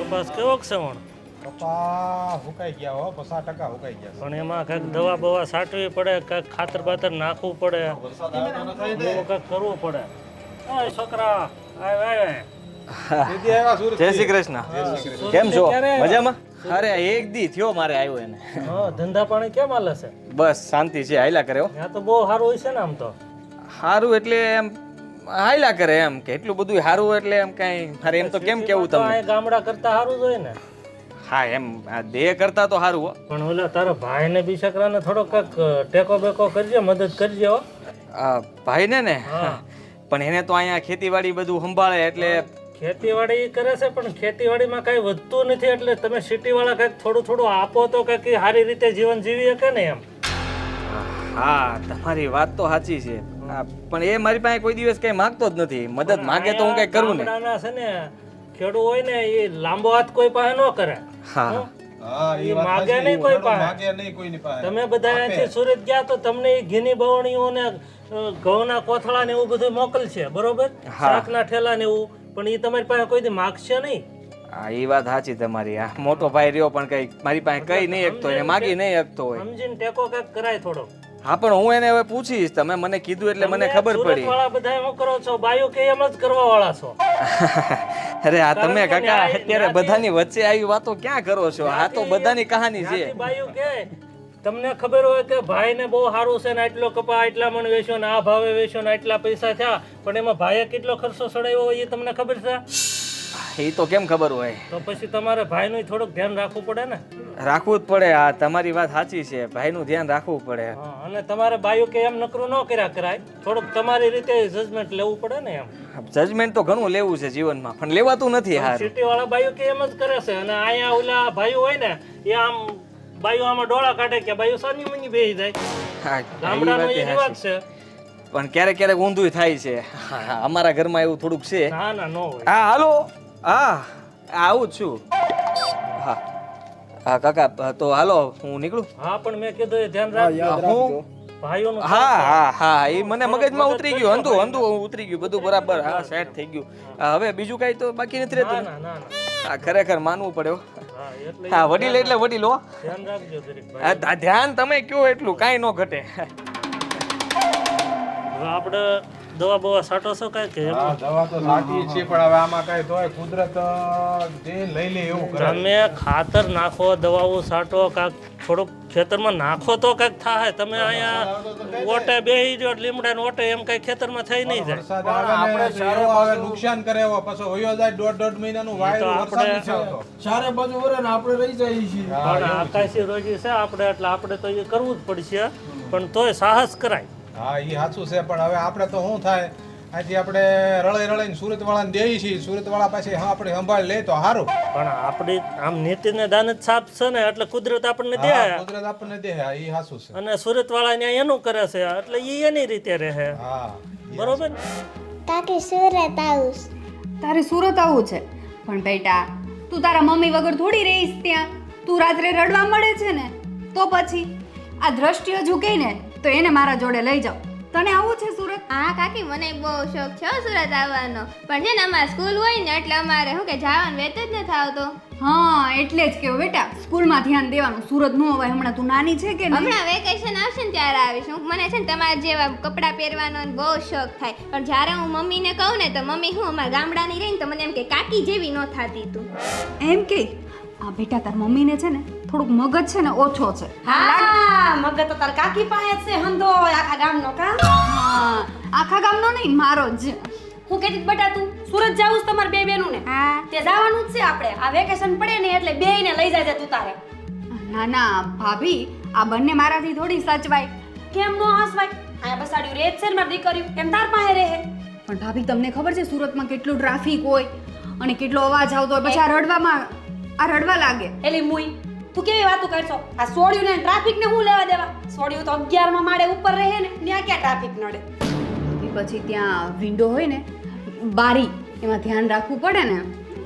કપાસ કેવો છે વણ? કપા હુકાઈ ગયા હો, 50% હુકાઈ ગયા. પણ એમાં કંઈક દવા બવા છાંટવી પડે, કંઈક ખાતર બાતર નાખવું પડે, એવું કંઈક કરવું પડે. ઓય છોકરા આય જય શ્રી કૃષ્ણ. કેમ છો? મજામાં? અરે એક દી થયો મારે આવ્યો એને. હા, ધંધા પાણી કેમ હાલે છે? બસ શાંતિ છે, હાલ્યા કરે હો. ત્યાં તો બહુ સારું હોય છે ને આમ તો. સારું એટલે એમ હાયલા કરે એમ કે એટલું બધું સારું એટલે એમ કાંઈ મારે એમ તો કેમ કેવું તો તમને આ ગામડા કરતા સારું જોઈએ ને. હા એમ આ દેહ કરતા તો સારું હો. પણ ઓલા તારા ભાઈને બી છોકરાને થોડો કાંઈક ટેકો બેકો કરજે, મદદ કરજે હો. આ ભાઈને ને હા. પણ એને તો અહીંયા ખેતીવાડી બધું સંભાળે એટલે ખેતીવાડી ઈ કરે છે પણ ખેતીવાડીમાં કાંઈ વધતું નથી એટલે તમે સિટીવાળા કાંઈક થોડું થોડું આપો તો કાંઈક ઈ સારી રીતે જીવન જીવી શકે ને એમ. હા તમારી વાત તો સાચી છે. હા, પણ એ મારી પાસે કોઈ દિવસ કઈ માંગતો જ નથી. મદદ માંગે તો હું કઈ કરું ને. ગામડાના છે ને ખેડૂ હોય ને એ લાંબો હાથ કોઈ પાસે ન કરે. હા ઈ માગે નહીં કોઈ પાસે. તમે બધા અહીંથી સુરત ગયા તો તમને ઈ ઘીની બવણીઓ ને ઘઉંના કોથળા ને એવું બધું મોકલશે, બરોબર? શાકના ઠેલા ને એવું, પણ ઈ તમારી પાસે કોઈ દી માગશે નહીં. હા એ વાત સાચી તમારી. આ મોટો ભાઈ રહ્યો પણ કઈ મારી પાસે કઈ નહીં શકતો એને માગી નહીં શકતો હોય. સમજીને ટેકો કાંઈક કરાય થોડો. હા પણ હું એને હવે પૂછીશ. તમે મને કીધું એટલે મને ખબર પડી. સુરતવાળા બધા એમ કરો છો, બાયો કે એમ જ કરવા વાળા છો. અરે આ તમે કાકા અત્યારે બધાની વચ્ચે આવી વાતો ક્યાં કરો છો? આ તો બધાની કહાની છે. જ્યાંથી બાયું કે તમને ખબર હોય કે ભાઈને બહુ સારું છે ને આટલો કપા આટલા મણ વેચ્યો ને આ ભાવે વેચ્યો ને આટલા પૈસા થયા, પણ એમાં ભાઈએ કેટલો ખર્ચો સડાવ્યો હોય એ તમને ખબર છે? એ તો કેમ ખબર હોય? તો પછી તમારે ભાઈનું થોડુંક ધ્યાન રાખવું પડે ને. રાખવું જ પડે. આ તમારી વાત સાચી છે. ભાઈનું ધ્યાન રાખવું પડે. હા, અને તમારે બાયું કે એમ નકરું ન કર્યા કરાય, થોડુંક તમારી રીતે જજમેન્ટ લેવું પડે ને એમ. જજમેન્ટ તો ઘણું લેવું છે જીવનમાં પણ લેવાતું નથી. હાર સિટી વાળા બાયું કે એમ જ કરે છે, અને અહીંયા ઓલા ભાઈઓ હોય ને એ આમ બાયું આમાં ડોળા કાઢે કે બાયું સાની મની બેસી જાય. હા, ગામડાનો એ એ વાત રિવાજ છે. પણ ક્યારેક ક્યારેક ઊંધું થાય છે. હા, અમારા ઘરમાં એવું થોડુંક છે. ના ના ન હોય. હા હાલો. હા આવું જ છું. હા હા કાકા તો હાલો હું નીકળું. હા પણ મેં કીધું એ ધ્યાન રાખજો. હું ભાઈઓનું હા હા હા એ મને મગજમાં ઉતરી ગયું. હંધું ઉતરી ગયું બધું બરાબર. હા સેટ થઈ ગયું. હવે બીજું કઈ તો બાકી નથી રહેતું. ના ના ના. હા ખરેખર માનવું પડ્યો. હા એટલે હા વડીલ એટલે વડીલ હો. ધ્યાન રાખજો દરેક ભાઈ. હા, ધ્યાન તમે કયો એટલું કાંઈ ન ઘટે. હવે આપણે દવા બવા છાંટો છો કાંઈ કે એમ? દવા તો સાચી છે પણ હવે આમાં કઈ તોય કુદરત જે લઈ લે એવું કરે. તમે ખાતર નાખો, દવાઓ છાંટો, કાંઈક થોડુંક ખેતરમાં નાખો તો કાંઈક થાય. તમે અહીંયા ઓટે બેસી જો લીમડા ને ઓટે એમ કઈ ખેતરમાં થઈ નહીં જાય. વરસાદ આવે ને સારો આવે નુકસાન કરે એવો પછી વયો જાય દોઢ મહિનાનું વાયુ વરસાદ નથી આવતો. ચારે બાજુ વરે ને આપણે રહી જઈએ છીએ. પણ આકાશી રોજી છે આપણે, એટલે આપણે તો એ કરવું જ પડશે, પણ તોય સાહસ કરાય. હા એ સાચું છે પણ હવે આપણે તો શું થાય આજે આપણે રળીને સુરત વાળાને દેવી છીએ. સુરત વાળા પાસે આપણે સંભાળ લે તો સારું. પણ આપણી આમ નીતિને દાન જ સાપ છે ને એટલે કુદરત આપણને દે, હા, કુદરત આપણને દે. હા એ સાચું છે. અને સુરત વાળા ત્યાં એનું કરે છે એટલે એ એની રીતે રહે. હા બરોબર. કાકી સુરત આવું તારે સુરત આવવું છે પણ બેટા તું તારા મમ્મી વગર થોડી રહીશ ત્યાં. તું રાત્રે રડવા મળે છે ને તો પછી આ દ્રષ્ટિઓ ઝૂકે ને તો એને મારા જોડે લઈ જાઓ. તને આવું છે સુરત? હા કાકી મને બહુ શોખ છે હો સુરત આવવાનો, પણ છે ને અમારે સ્કૂલ હોય ને એટલે અમારે શું કે જવાનું વેત જ નથી આવતો. હા એટલે જ કેવું બેટા સ્કૂલમાં ધ્યાન દેવાનું. સુરત ન હોય હમણાં તું નાની છે કે નહીં? હમણાં વેકેશન આવશે ને ત્યારે આવીશ હું. મને છે ને તમારા જેવા કપડાં પહેરવાનો બહુ શોખ થાય, પણ જ્યારે હું મમ્મીને કહું ને તો મમ્મી હું અમારા ગામડાની રહીને તો મને એમ કે કાકી જેવી ન થતી તું. એમ કે આ બેટા તાર મમ્મીને છે ને થોડુંક મગજ છે ને ઓછો છે. હા મગજ તો તાર કાકી પાસે જ છે હંધો આખા ગામનો. કા હા આખા ગામનો નહીં મારો જ. હું કહેતી હતી, બેટા તું સુરત જાવું છે તમારે બે બેનું ને? હા તે જવાનું જ છે આપણે. આ વેકેશન પડે ને એટલે બેયને લઈ જાય તું તારે. ના ના ભાભી આ બંને મારાથી થોડી સચવાય. કેમ નો હસવાય? આ બસાડ્યું રેત છે ને મારી દીકરીઓ એમ તાર પાસે રહે. પણ ભાભી તમને ખબર છે સુરતમાં કેટલું ટ્રાફિક હોય અને કેટલો અવાજ આવતો હોય, પછી આ રડવા લાગે. એલી મુઈ તું કેવી વાતો કરશો? આ સોડ્યું ને ટ્રાફિક ને હું લેવા દેવા? સોડ્યું તો 11 માળે ઉપર રહે ને, ત્યાં ક્યાં ટ્રાફિક નડે? પછી ત્યાં વિન્ડો હોય ને બારી, એમાં ધ્યાન રાખવું પડે ને.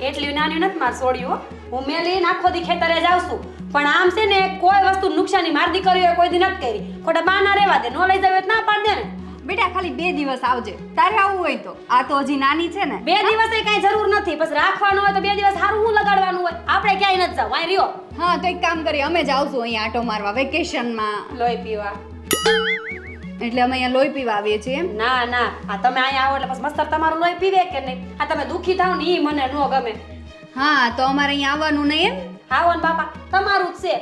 એટલી નાની નથી માર સોડ્યું હો. હું મેલી આખો દી ખેતરે જાઉં છું, પણ આમ છે ને કોઈ વસ્તુ નુકસાની મારી દીકરીઓએ કોઈ દી નથી કરી. ખોટા બાના રહેવા દે, નો લઈ જાવ ના પાડ દે ને. બેટા ખાલી 2 દિવસ આવજે તારે આવવું હોય તો. આ તો હજી નાની છે ને. 2 દિવસે કઈ જરૂર નથી, બસ રાખવાનું હોય તો 2 દિવસ સારું હું લગાડવાનું હોય. આપણે ક્યાંય નથી જાવ, અહીં રહ્યો. હા તો એક કામ કરીએ, અમે જ આવશું અહીંયા આટો મારવા વેકેશનમાં. લોહી પીવા. એટલે અમે અહીંયા લોહી પીવા આવીએ છીએ એમ? ના ના, આ તમે અહીંયા આવો એટલે પછી મસ્તર તમારું લોહી પીવે કે નહીં? આ તમે દુખી થાવ ને ઈ મને નો ગમે. હા તો અમારે અહીંયા આવવાનું નહીં એમ? આવો ને બાપા, તમારું જ છે.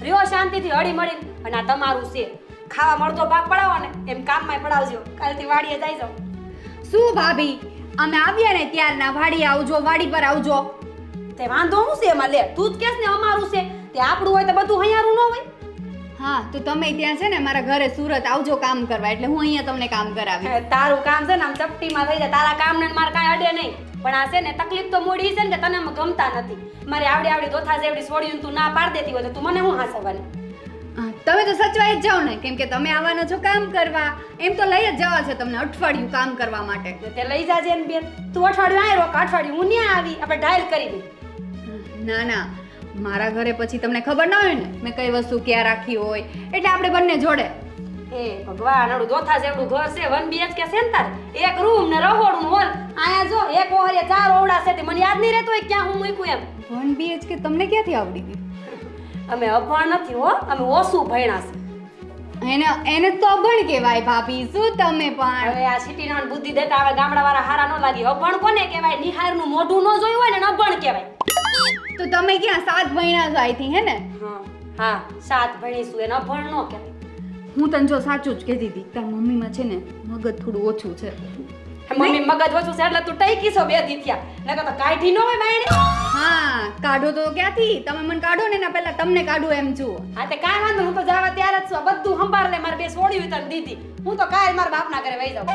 રહ્યો શાંતિથી હળી મળીને, અને આ તમારું છે. ખાવા મળતો ભાગ પડાવો ને એમ કામમાં પડાવજો. કાલથી વાડીએ જાય જાવ. શું ભાભી, અમે આવ્યા ને ત્યારના વાડી આવજો, વાડી પર આવજો. તે વાંધો શું છે એમાં? લે તું જ કેસ ને અમારું છે તે આપણું હોય તો બધું હૈયારું ન હોય. હા તો તમે ત્યાં છે ને મારા ઘરે સુરત આવજો કામ કરવા, એટલે હું અહીંયા તમને કામ કરાવી. તારું કામ છે ને આમ ચપટીમાં થઈ જાય, તારા કામ ને મારે કાંઈ અડે નહીં. પણ આ છે ને તકલીફ તો મોડી છે ને કે તને આમ ગમતા નથી. મારી આવડી દોથા જેવડી છોડ્યું તું ના પાડ દેતી હોય તો તું મને હું હાસવાની? તમે તો સચવાઈ જ જાઓ ને, કેમ કે તમે આવવાના છો કામ કરવા. એમ તો લઈ જ જવા છે તમને અઠવાડિયું કામ કરવા માટે. તે લઈ જાજે ને બેન, તું અઠવાડિયું આય રોક, અઠવાડિયું હું ન્યા આવી, આપણે ડાયલ કરી દઈ. ના ના, મારા ઘરે પછી તમને ખબર ના હોય ને મેં કઈ વસ્તુ ક્યાં રાખી હોય, એટલે આપણે બંને જોડે. એ ભગવાન, આડું દોથા જેવડું ઘર છે, 1 BHK છે ને તારે, એક રૂમ ને રહોડું હોલ. આયા જો એક ઓહરીએ 4 ઓરડા છે, તે મને યાદ નહીં રહેતું હોય ક્યાં હું મૂક્યું એમ. 1 BHK તમને ક્યાંથી આવડી ગયું? અમે અભણ નથી હો, અમે ઓછું ભણ્યા છે. એને તો અભણ કહેવાય ભાભી, શું તમે પણ. હવે આ સિટીના બુદ્ધિ દેતા હવે ગામડા વાળા હારા ન લાગી. અભણ કોને કહેવાય? નિહારનું મોઢું ન જોયું હોય ને અભણ કહેવાય. તો તમે ક્યાં 7 ભણ્યા છો આઈ થિંક, હે ને? હા 7 ભણીશું એને અભણ ન કહેવાય. હું તને જો સાચું જ કહેતી હતી, તાર મમ્મીમાં છે ને મગજ થોડું ઓછું છે. મમ્મી મગજ ઓછું છે એટલે તું ટઈકી છો 2 દીથિયા, નકર તો કાઢી ન હોય બાયણે. હા કાઢો તો ક્યાંથી, તમે મને કાઢો ને એના પહેલા તમને કાઢું એમ છું. હા તે કાંઈ વાંધો, હું તો જાવા તૈયાર જ છું. બધું સંભાળ લે, મારે 2 છોડ્યું તને દીધી. હું તો કાલ મારા બાપના ઘરે વઈ જાઉં.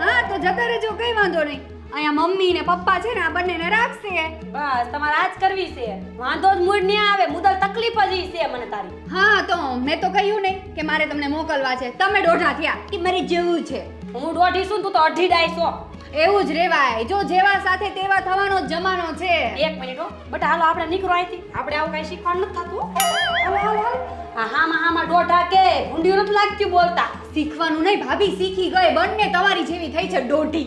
હા તો જતા રહેજો, કઈ વાંધો નહીં. અહીંયા મમ્મી ને પપ્પા છે ને આ બંનેને રાખશે. બસ તમારે આજ કરવી છે. વાંધો જ મૂડ નહીં આવે, મુદલ તકલીફ જ ઈ છે મને તારી. હા તો મેં તો કહ્યું નહીં કે મારે તમને મોકલવા છે, તમે દોઢા થયા કે મારે જેવું છે. હું દોઢી છું, તું તો અઢી ડાય છો. એવું જ રેવાય, જો જેવા સાથે તેવા થવાનો જ જમાનો છે. 1 મિનિટ હો બટા, હાલો આપણે નીકળો અહીંથી. આપણે આવું કઈ શીખવાનું નથી થતું. હાલો હાલો હાલો. આ હામાં દોઢા કે ભૂંડિયું નથી લાગતું બોલતા. શીખવાનું નહીં ભાભી, શીખી ગઈ. બંને તમારી જેવી થઈ છે દોઢી.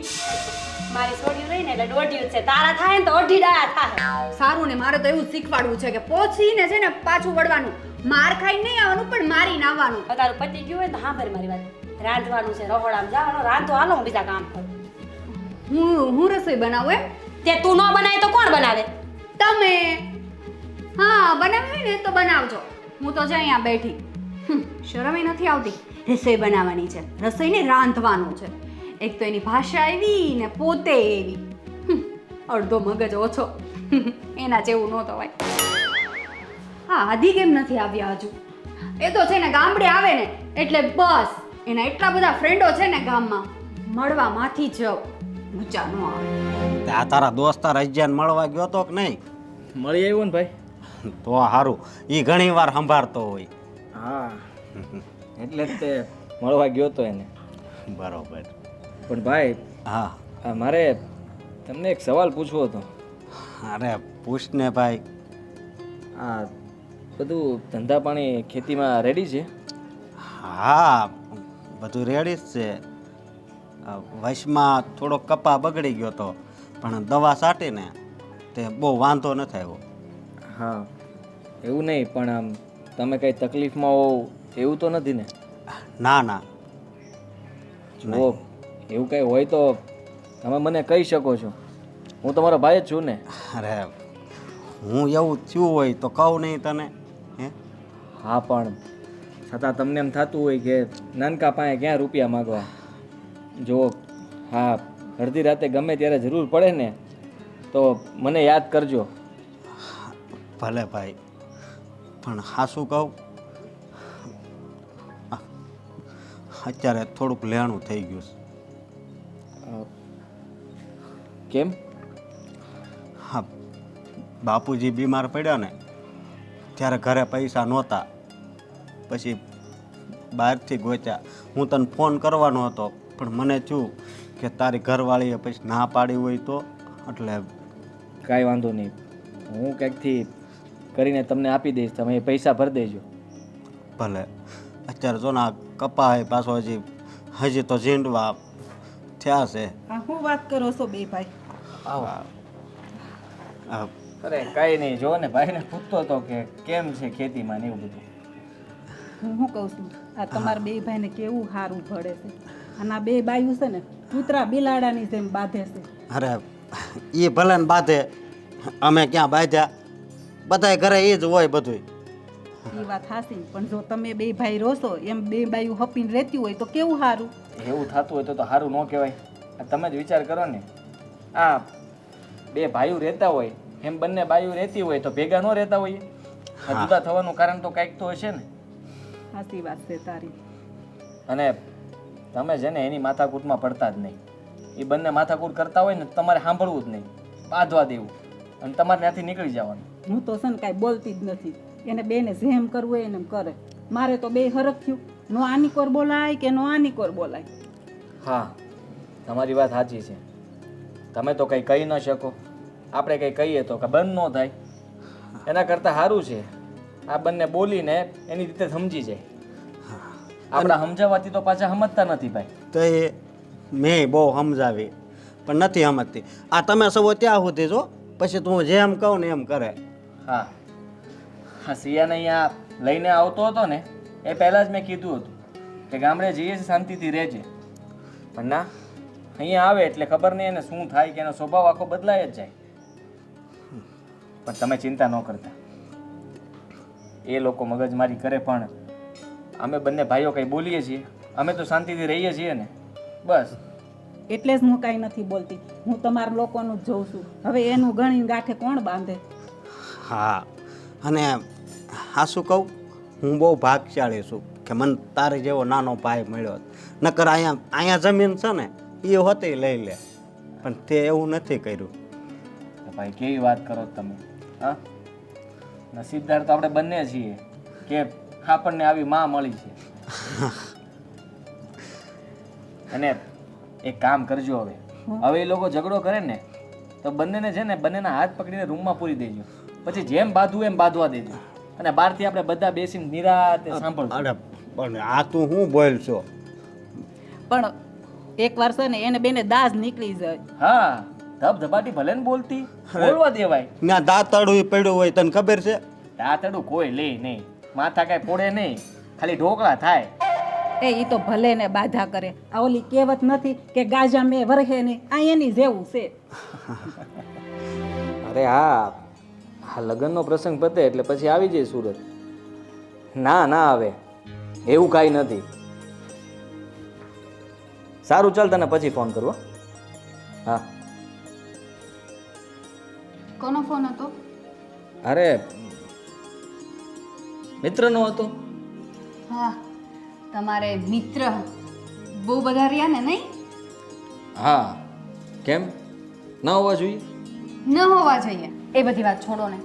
મારી છોડ્યું રહી ને એટલે દોઢિયું છે, તારા થાય ને તો અઢી ડાયા થાય. સારું ને, મારે તો એવું જ શીખવાડવું છે કે પોછીને છે ને પાછું વળવાનું, માર ખાઈ નહીં આવવાનું પણ મારીને આવવાનું. તારું પતિ ગયું હોય તો હા ભરી મારી વાત. રાંધવાનું છે, રહોડામાં જવાનું, રાંધો હાલો હું બીજા કામ કરું. હું રસોઈ બનાવું એમ? તે તું ન બનાવે તો કોણ બનાવે? તમે. હા બનાવી હોય ને તો બનાવજો, હું તો જ અહીંયા બેઠી. શરમે નથી આવતી. રસોઈ બનાવવાની છે, રસોઈને રાંધવાનું છે. એક તો એની ભાષા એવી ને પોતે એવી. અડધો મગજ ઓછો. એના જેવું ન થવાય. હા આદિ કેમ નથી આવ્યા હજુ? એ તો છે ને ગામડે આવે ને એટલે બસ એના એટલા બધા ફ્રેન્ડો છે ને ગામમાં, મળવા માંથી જ ઊંચા ન આવે. આ તારા દોસ્તાર અજ્જાને મળવા ગયો તો કે નહીં? મળી આવ્યો ને ભાઈ. તો સારું, એ ઘણી વાર સંભાળતો હોય. હા એટલે જ તે મળવા ગયો તો એને. બરોબર. પણ ભાઈ હા મારે તમને એક સવાલ પૂછવો હતો. અરે પૂછ ને ભાઈ. આ બધું ધંધા પાણી ખેતીમાં રેડી છે? હા બધું રેડી જ છે. વચમાં થોડો કપા બગડી ગયો તો, પણ દવા છાંટીને તે બહુ વાંધો ન થયો. હા એવું નહીં, પણ આમ તમે કંઈ તકલીફમાં હો એવું તો નથી ને? ના ના. જો એવું કંઈ હોય તો તમે મને કહી શકો છો, હું તમારો ભાઈ જ છું ને. અરે હું એવું થયું હોય તો કહું નહીં તને? હે હા પણ છતાં તમને એમ થતું હોય કે નાનકા પાસે ક્યાં રૂપિયા માગવા. જો હા અડધી રાતે ગમે ત્યારે જરૂર પડે ને તો મને યાદ કરજો. ભલે ભાઈ, પણ હા શું કહું, અત્યારે થોડુંક લેણું થઈ ગયું છે. કેમ? હા બાપુજી બીમાર પડ્યા ને ત્યારે ઘરે પૈસા નહોતા, પછી બહારથી ગોત્યા. હું તને ફોન કરવાનો હતો પણ મને થયું કે તારી ઘરવાળીએ પછી ના પાડી હોય તો, એટલે કાંઈ વાંધો નહીં, હું કંઈકથી કરીને તમને આપી દઈશ, તમે એ પૈસા ભરી દેજો. ભલે. અત્યારે જો ને આ કપા પાછો હજી તો ઝીંડવા થયા છે. આ શું વાત કરો છો બે ભાઈ? અરે કાંઈ નહીં, જો ને ભાઈને પૂછતો હતો કે કેમ છે ખેતીમાં ને એવું બધું. હું શું કહું છું, આ તમારા બે ભાઈને કેવું સારું ભળે છે. અને આ બે બાયું છે ને કૂતરા બિલાડાની જેમ બાંધે છે. અરે એ ભલે ને બાંધે, અમે ક્યાં બાંધ્યા, બધાય ઘરે એ જ હોય બધું. એ વાત હાસી, પણ જો તમે બે ભાઈ રોશો એમ બે બાયું હપીને રહેતી હોય તો કેવું સારું. એવું થતું હોય તો સારું ન કહેવાય. તમે જ વિચાર કરો ને, આ બે ભાઈઓ રહેતા હોય એમ બંને બાઈઓ રહેતી હોય તો ભેગા ન રહેતા હોઈએ? આ જુદા થવાનું કારણ તો કંઈક તો હશે ને. સાચી વાત છે તારી. અને તમે છે ને એની માથાકૂટમાં પડતા જ નહીં. એ બંને માથાકૂટ કરતા હોય ને તમારે સાંભળવું જ નહીં, બાંધવા દેવું અને તમારે ત્યાંથી નીકળી જવાનું. હું તો છે ને કાંઈ બોલતી જ નથી. એને બેને જેમ કરવું હોય એને એમ કરે. મારે તો બે હરખ થયું. નો આની કોર બોલાય કે નો આની કોર બોલાય. હા, તમારી વાત સાચી છે. તમે તો કંઈ કહી ન શકો, આપણે કંઈ કહીએ તો કે બંધ ન થાય. એના કરતાં સારું છે આ બંને બોલીને એની રીતે સમજી જાય. આપણા સમજાવવાથી તો પાછા સમજતા નથી ભાઈ. તો એ મેં બહુ સમજાવી પણ નથી સમજતી. આ તમે સૌ ત્યાં સુધી જો, પછી તું જેમ કહું ને એમ કરે. હા હા, સિયાને અહીંયા લઈને આવતો હતો ને એ પહેલાં જ મેં કીધું હતું કે ગામડે જઈએ છીએ શાંતિથી રહેજે. પણ ના, અહીંયા આવે એટલે ખબર નહીં એને શું થાય કે એનો સ્વભાવ આખો બદલાય જ જાય. પણ તમે ચિંતા ન કરતા, એ લોકો મગજમારી કરે પણ અમે બંને ભાઈઓ કંઈ બોલીએ છીએ, અમે તો શાંતિથી રહીએ છીએ ને બસ. એટલે જ હું કાંઈ નથી બોલતી. હું તમારા લોકોનું જ જોઉં છું. હવે એનું ગણી ગાંઠે કોણ બાંધે? હા, અને હા શું કહું, હું બહુ ભાગશાળી છું કે મને તારે જેવો નાનો ભાઈ મળ્યો. નકર અહીંયા જમીન છે ને એ હોતી લઈ લે, પણ તે એવું નથી કર્યું. ભાઈ કેવી વાત કરો તમે? હા, નસીબદાર તો આપણે બંને છીએ કે આપણને આવી માં મળી છે. અને એક કામ કરજો, હવે એ લોકો ઝઘડો કરે ને તો બંનેને છે ને બંનેના હાથ પકડીને રૂમમાં પૂરી દેજો. પછી જેમ બાંધવું એમ બાંધવા દેજો અને બહારથી આપણે બધા બેસીને નિરાતે સાંભળજો. અરે પણ આ તું હું બોલશો? પણ એક વાર છે ને એને બેને દાજ નીકળી જાય. હા, ધબધબાટી ભલે ને બોલતી, બોલવા દેવાય. ના દાંતડું પડ્યું હોય તને ખબર છે? દાંતડું કોઈ લે નહીં, માથા કાંઈ ફોડે નહીં, ખાલી ઢોકળા થાય. એ તો ભલે ને બાધા કરે. આ ઓલી કહેવત નથી કે ગાજા મેં વરહે નહીં, આ એની જેવું છે. અરે હા, હા લગ્નનો પ્રસંગ પતે એટલે પછી આવી જાય સુરત. ના ના આવે એવું કાંઈ નથી. સારું ચાલ, તને પછી ફોન કરવો. હા. કોનો ફોન હતો? અરે મિત્રનો હતો. હા, તમારે મિત્ર બહુ બધા રહ્યા ને, નહીં? હા, કેમ ન હોવા જોઈએ? ન હોવા જોઈએ એ બધી વાત છોડો ને.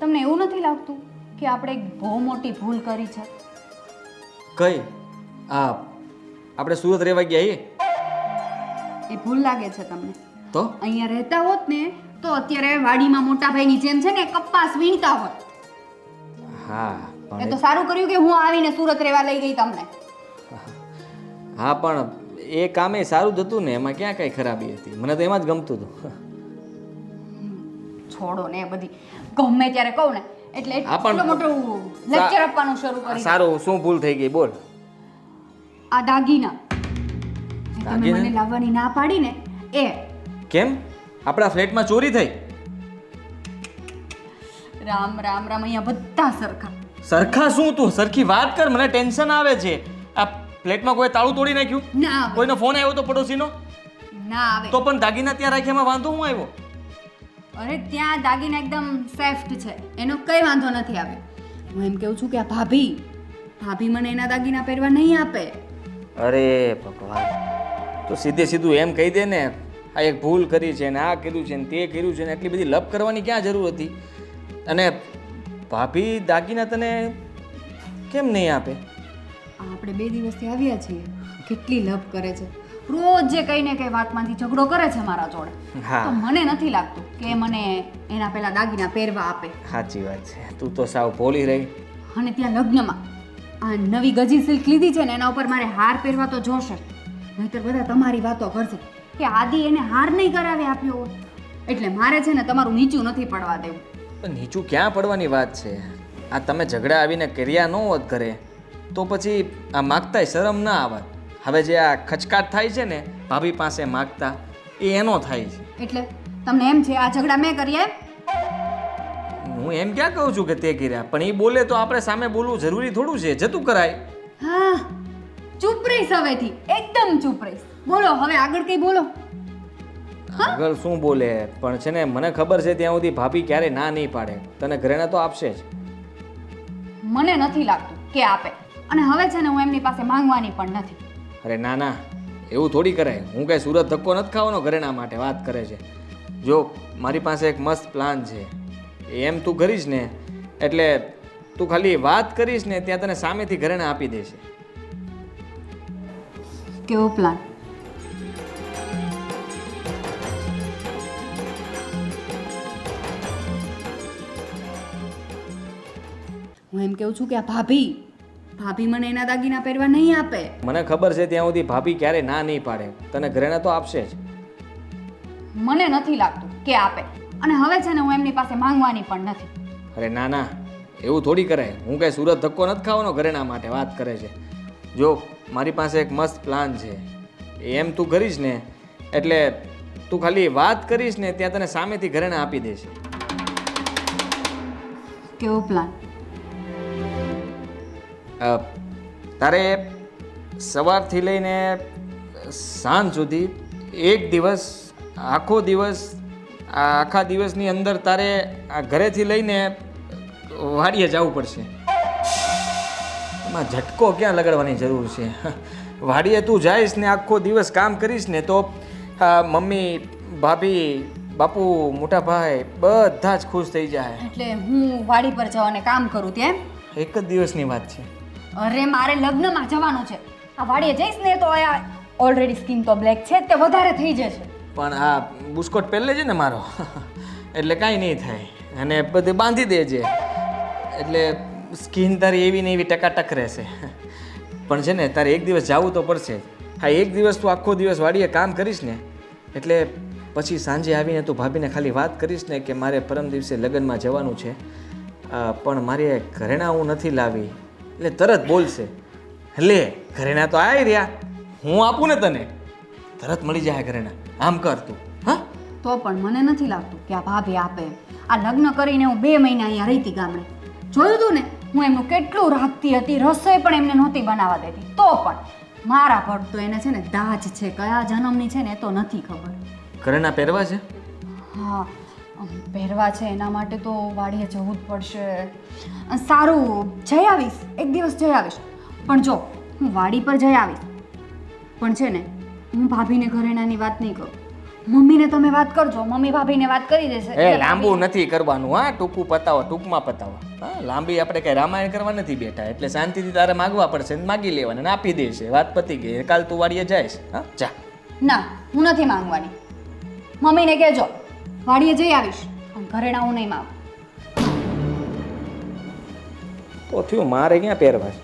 તમને એવું નથી લાગતું કે આપણે એક બહુ મોટી ભૂલ કરી છે? કઈ? આ આપણે સુરત રહેવા ગયા એ ભૂલ લાગે છે તમને? તો અહીંયા રહેતા હોત ને તો અત્યારે વાડીમાં મોટા ભાઈની જેમ છે ને કપાસ વીણતા હોત. હા એ પણ તો સારું કર્યું કે હું આવીને સુરત રહેવા લઈ ગઈ તમને. હા પણ એ કામે સારું જ હતું ને, એમાં ક્યાં કઈ ખરાબી હતી? મને તો એમાં જ ગમતું હતું. છોડો ને એ બધી, ગમે ત્યારે કહું ને એટલે હા, પણ એટલું મોટું લેક્ચર આપવાનું શરૂ કરી. સારું, શું ભૂલ થઈ ગઈ બોલ. આ દાગીના જે તમે દાગીના? મને લાવવાની ના પાડી ને એ. કેમ? આપણા ફ્લેટમાં ચોરી થઈ? રામ રામ રામ, અહીંયા બધા સરખા. સરખા શું? તું સરખી વાત કર, મને ટેન્શન આવે છે. આ ફ્લેટમાં કોઈ તાળું તોડી નાખ્યું? ના આવે. કોઈનો ફોન આવ્યો તો પડોશીનો? ના આવે. તો પણ દાગીના ત્યાં રાખ્યામાં વાંધો હું આવ્યો? અરે ત્યાં દાગીના એકદમ સેફ્ટ છે, એનો કઈ વાંધો નથી આવે. હું એમ કહું છું કે આ ભાભી મને એના દાગીના પહેરવા નહીં આપે. અરે ભગવાન, તો સીધે સીધું એમ કહી દે ને, આ એક ભૂલ કરી છે ને આ કર્યું છે ને તે કર્યું છે ને, એટલી બધી લપ કરવાની ક્યાં જરૂર હતી? અને ભાભી દાગીના તને કેમ નહીં આપે? આપણે 2 દિવસથી આવ્યા છીએ, કેટલી લપ કરે છે. રોજ જે કઈ ને કઈ વાતમાંથી ઝઘડો કરે છે મારા જોડે. હા. તો મને નથી લાગતું કે મને એના પહેલા દાગીના પહેરવા આપે. સાચી વાત છે, તું તો સાવ ભોળી રહી. અને ત્યાં લગ્નમાં આ નવી ગજી સિલ્ક લીધી છે ને એના ઉપર મારે હાર પહેરવા તો જોશે, નહીતર બધા તમારી વાતો કરશે કે આદિ એને હાર નહીં કરાવી આપ્યો હોય. એટલે મારે છે ને તમારું નીચું નથી પડવા દેવું. પણ નીચું ક્યાં પડવાની વાત છે? આ તમે ઝઘડા આવીને કર્યા ન હોત ઘરે તો પછી આ માગતાય શરમ ના આવત. હવે જે આ ખચકાટ થાય છે ને ભાભી પાસે માગતા, એ એનો થાય છે. એટલે તમને એમ છે આ ઝઘડા મેં કરીએ? હું એમ ક્યાં કહું છું કે તે કર્યા, પણ એ બોલે તો આપણે સામે બોલવું જરૂરી થોડું છે? જતું કરાય. હા, ચૂપ રહીશ હવેથી, એકદમ ચૂપ રહીશ. બોલો હવે આગળ કઈ બોલો. આગળ શું બોલે? પણ છે ને મને ખબર છે ત્યાં સુધી ભાભી ક્યારે ના નહીં પાડે. તને ઘરેણા તો આપશે જ. મને નથી લાગતું કે આપે, અને હવે છે ને હું એમની પાસે માંગવાની પણ નથી. અરે ના ના, એવું થોડી કરાય. હું કઈ સુરત ધક્કો નથી ખાવાનો ઘરેણા માટે વાત કરે છે. જો મારી પાસે એક મસ્ત પ્લાન છે. એમ તું કરીશ ને એટલે તું ખાલી વાત કરીશ ને ત્યાં તને સામેથી ઘરેણા આપી દેશે. કેવો પ્લાન? હું એમ કહું છું કે આ ભાભી મને એના દાગીના પહેરવા નહીં આપે. મને ખબર છે ત્યાં સુધી ભાભી ક્યારે ના નહીં પાડે. તને ઘરેણા તો આપશે જ. મને નથી લાગતું કે આપે, અને હવે છે ને હું એમની પાસે માંગવાની પણ નથી. અરે ના ના, એવું થોડી કરાય. હું કઈ સુરત ધક્કો નથી ખાવાનો ઘરેણા માટે વાત કરે છે. જો મારી પાસે એક મસ્ત પ્લાન છે. એમ તું કરીશ ને એટલે તું ખાલી વાત કરીશ ને ત્યાં તને સામેથી ઘરેણા આપી દેશે. કેવો પ્લાન? તારે સવારથી લઈને સાંજ સુધી એક દિવસ, આખો દિવસ, આખા દિવસની અંદર તારે આ ઘરેથી લઈને વાડીએ જવું પડશે. એમાં ઝટકો ક્યાં લગાડવાની જરૂર છે? વાડીએ તું જઈશ ને આખો દિવસ કામ કરીશ ને તો મમ્મી, ભાભી, બાપુ, મોટા ભાઈ બધા જ ખુશ થઈ જાય. એટલે હું વાડી પર જવાને કામ કરું ત્યાં? એક જ દિવસની વાત છે. અરે મારે લગ્નમાં જવાનું છે. આ વાડીએ જઈશ ને તો ઓલરેડી સ્કિન તો બ્લેક છે, તે વધારે થઈ જશે. પણ આ બુસ્કોટ પહેલે છે ને મારો, એટલે કાંઈ નહીં થાય. અને બધે બાંધી દેજે એટલે સ્કિન તારી એવી ને એવી ટકાટક રહેશે. પણ છે ને તારે એક દિવસ જવું તો પડશે જ. હા, એક દિવસ તું આખો દિવસ વાડીએ કામ કરીશ ને એટલે પછી સાંજે આવીને તું ભાભીને ખાલી વાત કરીશ ને કે મારે પરમ દિવસે લગ્નમાં જવાનું છે, પણ મારે ઘરેણા હું નથી લાવી. એટલે તરત બોલશે, લે ઘરેણા તો આવી રહ્યા, હું આપું ને તને, તરત મળી જાય ઘરેણા. આમ કર તું. હા, તો પણ મને નથી લાગતું કે આ ભાભી આપે. આ લગ્ન કરીને હું 2 મહિના અહીંયા રહી હતી ગામડે. જોયું તું ને હું એમનું કેટલું રાખતી હતી, રસોઈ પણ એમને નહોતી બનાવવા દેતી. તો પણ મારા પર તો એને છે ને દાજ છે, કયા જન્મની છે ને એ તો નથી ખબર. ઘરેણા પહેરવા છે? હા, પહેરવા છે, એના માટે તો વાડીએ જવું જ પડશે. સારું, જઈ આવીશ, એક દિવસ જઈ આવીશ. પણ જો હું વાડી પર જઈ આવીશ પણ છે ને હું ભાભીને ઘરેણાની વાત નહીં કરું. મમ્મીને તમે વાત કરજો, મમ્મી ભાભીને વાત કરી દેશે. એ લાંબુ નથી કરવાનું. હા, ટૂંકું પતાવો, ટૂંકમાં પતાવો. હા, લાંબી આપણે કઈ રામાયણ કરવા નથી બેઠા. એટલે શાંતિથી તારે માગવા પડશે, માગી લેવાના અને આપી દેશે. વાત પતી ગઈ. કાલ તું વાડીએ જઈશ. હા, જા. ના, હું નથી માંગવાની. મમ્મીને કહેજો વાડીએ જઈ આવીશ, પણ ઘરેણા હું નહીં માંગુ. તો થયું, મારે ક્યાં પહેરવા છે?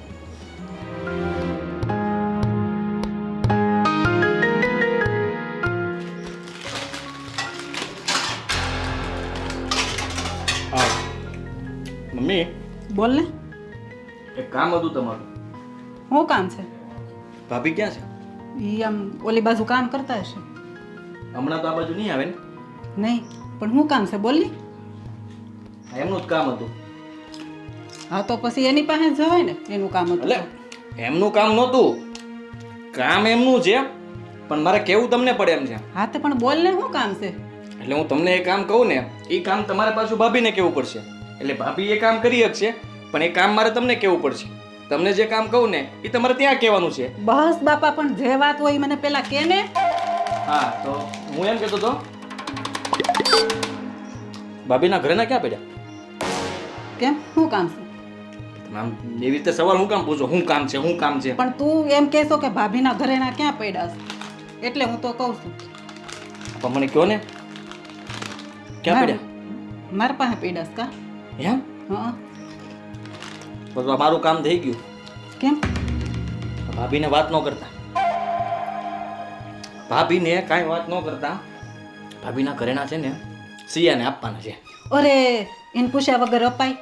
મમ્મી, બોલ ને, એક કામ હતું તમારું. શું કામ છે? ભાભી ક્યાં છે? ઈ આમ ઓલી બાજુ કામ કરતા હશે. હમણાં તો આ બાજુ નહીં આવે ને? નહીં, પણ શું કામ છે બોલ ને. એમનું જ કામ હતું. હા, તો પછી એની પાસે જ જવાય ને, એનું કામ હતું. એટલે એમનું કામ નહોતું, કામ એમનું છે, પણ મારે કેવું તમને પડે એમ છે. હા, તો પણ બોલ ને, શું કામ છે? એટલે હું તમને એ કામ કહું ને, એ કામ તમારે પાછું ભાભીને કેવું પડશે. એટલે ભાભી એ કામ કરી શકશે, પણ એ કામ મારે તમને કેવું પડશે. તમને જે કામ કહું ને એ તમારે ત્યાં કહેવાનું છે. બસ બાપા, પણ જે વાત હોય મને પેલા કે ને. હા, તો હું એમ કહેતો હતો, ભાભીના ઘરેના ક્યાં પડ્યા? કેમ, શું કામ છે? આમ એવી રીતે સવાલ હું કામ પૂછો, શું કામ છે, શું કામ છે? પણ તું એમ કહેશો કે ભાભીના ઘરેના ક્યાં પડ્યા છે, એટલે હું તો કહું છું. પણ મને કહો ને, ક્યાં પડ્યા? મારા પાસે પડ્યા છે કા? એમ? હા. તો મારું કામ થઈ ગયું. કેમ? ભાભીને વાત ન કરતા, ભાભીને કાંઈ વાત ન કરતા. ભાભીના ઘરેણા છે ને સિયાને આપવાના છે. અરે, એને પૂછ્યા વગર અપાય?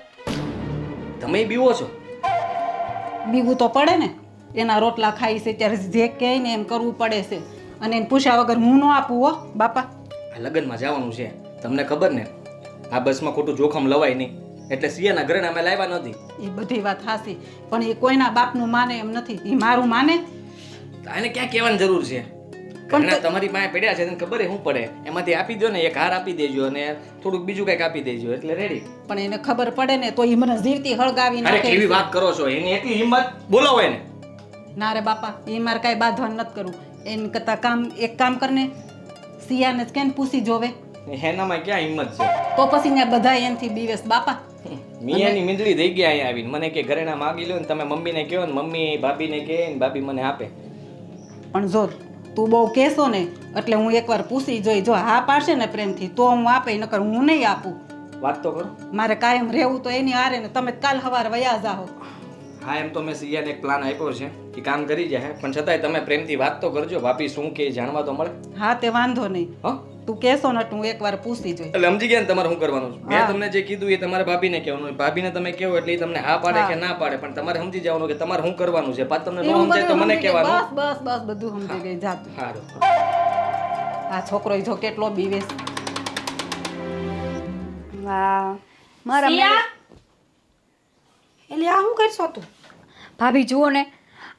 તમે બીવો છો? બીવું તો પડે ને, એના રોટલા ખાઈ છે ત્યારે જે કહે ને એમ કરવું પડે છે. અને એને પૂછ્યા વગર હું ન આપું હો બાપા. આ લગ્નમાં જવાનું છે, તમને ખબર ને, આ બસમાં ખોટું જોખમ લવાય નહીં, એટલે સિયાના ઘરેણા અમે લાવ્યા નથી. એ બધી વાત હાસી, પણ એ કોઈના બાપનું માને એમ નથી. એ મારું માને આને ક્યાં કહેવાની જરૂર છે ઘરના તમારી પાસે પડ્યા છે તને ખબર શું પડે એમાંથી આપી દો ને એક હાર આપી દેજો અને થોડુંક બીજું કંઈક આપી દેજો એટલે રેડી. પણ એને ખબર પડે ને તો એ મને જીવતી હળગાવી અરે નાખે કેવી છે. વાત કરો છો એની એટલી હિંમત બોલાવો એને. ના રે બાપા એ મારે કાંઈ બાંધવાનું નથી કરવું. એને કરતાં એક કામ કરને સિયાને જ કેમ પૂછી જોવે એનામાં ક્યાં હિંમત છે. તો પછી ને બધા એનથી બીવેસ બાપા. મિયાની મીંદડી થઈ ગયા અહીંયા આવીને મને કે ઘરેણા માગી લો ને તમે મમ્મીને કહો ને મમ્મી ભાભીને કહે ને ભાભી મને આપે. પણ જો તું બહુ કહેશો ને એટલે હું એકવાર પૂછી જોઈ જો હા પાડશે ને પ્રેમથી તો હું આપે નકર હું નહીં આપું. વાત તો કરો. મારે કાયમ રહેવું તો એની હારે ને તમે કાલ સવારે વયા જાઓ. હા એમ તો મેં સિયાને એક પ્લાન આપ્યો છે એ કામ કરી જાય પણ છતાંય તમે પ્રેમથી વાત તો કરજો ભાભી શું કે જાણવા તો મળે. હા તે વાંધો નહીં. હા તું કહેશો ને એટલે હું એકવાર પૂછી જોઈ. એટલે સમજી ગયા ને તમારે શું કરવાનું છે. મેં તમને જે કીધું એ તમારે ભાભીને કહેવાનું હોય. ભાભીને તમે કહો એટલે ઈ તમને હા પાડે કે ના પાડે પણ તમારે સમજી જવાનું કે તમારે શું કરવાનું છે. પાછું તમને ન એવું સમજાય તો બધું મને સમજી ગઈ. કહેવાનું. બસ બસ બસ બધું સમજી ગઈ જાતું. સારું. આ છોકરો જો કેટલો બીવેસ. વાહ મારા સિયા એટલે આ શું કરશો તું? ભાભી જુઓ ને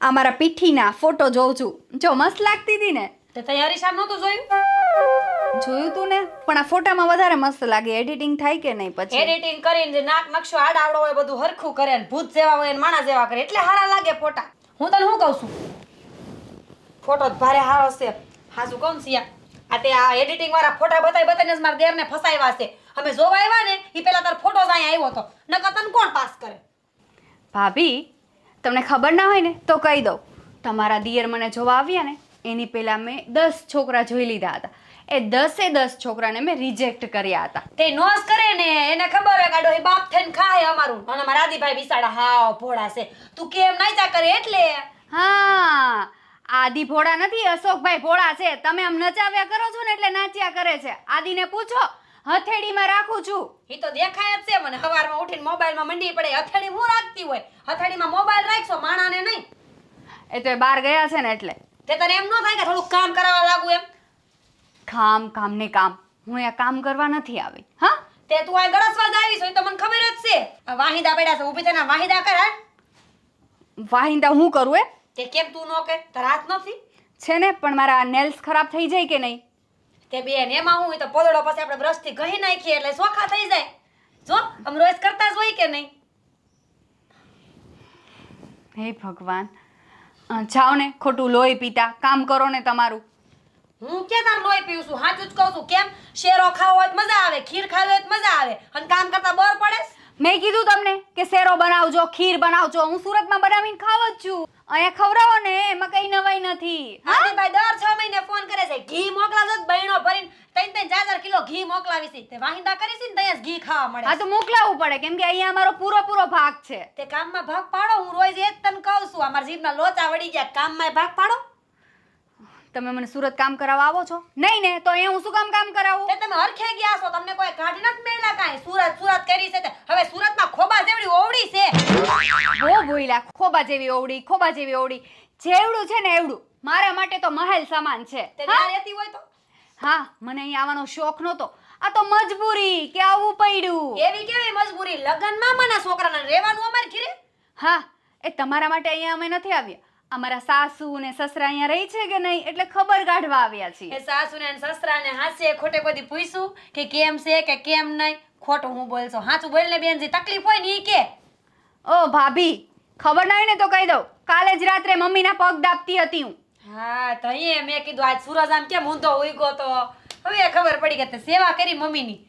આ મારા પીઠીના ફોટો જોઉં છું. જો મસ્ત લાગતી હતી ને. તે તૈયારી શામ નહોતું જોયું? જોયું તું ને પણ આ ફોટામાં વધારે મસ્ત લાગે. એડિટિંગ થાય કે નહીં પછી? એડિટિંગ કરીને જે નાક નકશો આડાવડો હોય બધું હરખું કરે ને ભૂત જેવા હોય ને માણસ જેવા કરે એટલે હારા લાગે ફોટા. હું તને શું કહું છું ફોટો જ ભારે હારો છે. હાસું કહું ને સિયા આ તે આ એડિટિંગ વાળા ફોટા બતાવીને જ મારા દેરને ફસાવ્યા છે. અમે જોવા આવ્યા ને એ પેલા તાર ફોટો જ અહીંયા આવ્યો હતો નકર તને કોણ પાસ કરે? ભાભી તમને ખબર ના હોય ને તો કહી દઉં. તમારા દિયર મને જોવા આવ્યા ને એની પહેલા મેં 10 છોકરા જોઈ લીધા હતા. એ 10 છોકરાને મેં રિજેક્ટ કર્યા હતા. તે નોસ કરે ને એને ખબર હોય ગાડો એ બાપ થઈને ખાય અમારું અને અમારા આદિભાઈ બિસાડા હાવ ભોળા છે. તું કેમ નાચા કરે એટલે હા આદિ ભોળા નથી અશોકભાઈ ભોળા છે. તમે આમ નચાવ્યા કરો છો ને એટલે નાચ્યા કરે છે. આદિને પૂછો હથેળીમાં રાખું છું. ઈ તો દેખાય જ છે મને સવારમાં ઉઠીને મોબાઈલમાં મંડી પડે હથેળી હું રાખતી હોય હથેળીમાં મોબાઈલ રાખશો માણાને નહીં. એ તો એ બહાર ગયા છે ને એટલે. તે તને એમ ન થાય કે થોડુંક કામ કરાવવા લાગુ એમ? કામ ને કામ. હું અહીંયા કામ કરવા નથી આવી. હા તે તું આ ગળસવા જ આવી છો ઈ તો મને ખબર જ છે. આ વાહિદા પડ્યા છે ઊભી થઈને આ વાહિદા કર હાલ. વાહિંદા હું કરું એ તે કેમ તું ન કર? તારા હાથ નથી? છે ને પણ મારા નેલ્સ ખરાબ થઈ જાય કે નહીં? તે બેન એમાં હું તો પોદળો પછી આપણે બ્રશથી ઘહી નાખીએ એટલે સોખા થઈ જાય. જો આમ રોજ કરતા જ હોય કે નહીં? હે ભગવાન જાઓ ને ખોટું લોહી પીતા કામ કરો ને તમારું. હું ક્યાં તાર લોહી પીવું છું? સાચું જ કહું છું. કેમ શેરો ખાવો હોય તો મજા આવે ખીર ખાવી હોય તો મજા આવે અને કામ કરતા બર પડે? મેં કીધું તમને કે શેરો બનાવજો ખીર બનાવજો. હું સુરતમાં બનાવીને ખાવ જ છું. અહીંયા ખવડાવો ને એમાં કઈ નવાઈ નથી. આદિભાઈ દર 6 મહિને ફોન કરે છે ઘી મોકલાવજો જ બહેણો ભરીને 3-4 કિલો ઘી મોકલાવી છે. તે વાહિંદા કરી છે ને ત્યાં ઘી ખાવા મળે. હા તો મોકલાવવું પડે કેમ કે અહીંયા અમારો પૂરો ભાગ છે. તે કામમાં ભાગ પાડો. હું રોજ એ જ તને કહું છું. અમારા જીભના લોચા વળી ગયા કામમાં ભાગ પાડો. તમે મને સુરત કામ કરાવવા આવો છો? નહીં ને તો અહીંયા હું શું કામ કરાવું? તે તમે હરખે ગયા છો તમને કોઈ કાઢી નથી મેળા કાંઈ. સુરત કરી છે તે હવે સુરતમાં ખોબા જેવડી ઓવડી છે. બહુ બોલ્યા. ખોબા જેવી ઓવડી જેવડું છે ને એવડું મારા માટે તો મહેલ સમાન છે. તે ત્યાં રહેતી હોય તો હા મને અહીંયા આવવાનો શોખ નહોતો. આ તો મજબૂરી કે આવવું પડ્યું. એવી કેવી મજબૂરી? લગનમાં માના છોકરાને રહેવાનું અમાર ઘરે. હા એ તમારા માટે અહીંયા અમે નથી આવ્યા. અમારા સાસુ ને સસરા અહીંયા રહી છે કે નહીં એટલે ખબર કાઢવા આવ્યા છીએ. એ સાસુને ને સસરાને હાસે ખોટે બધી પૂછ્યું કે કેમ છે કે કેમ નહીં? ખોટું હું બોલছো? સાચું બોલને બેન જે તકલીફ હોય ને ઈ કે. ઓ ભાભી ખબર નહીં ને તો કહી દઉં. કાલે જ રાત્રે મમ્મીના પગ દાબતી હતી હું. હા તો અહીંયા મેં કીધું આજ સૂરજ આમ કેમ ઊંધો ઉગ્યો તો હવે ખબર પડી કે તે સેવા કરી મમ્મીની.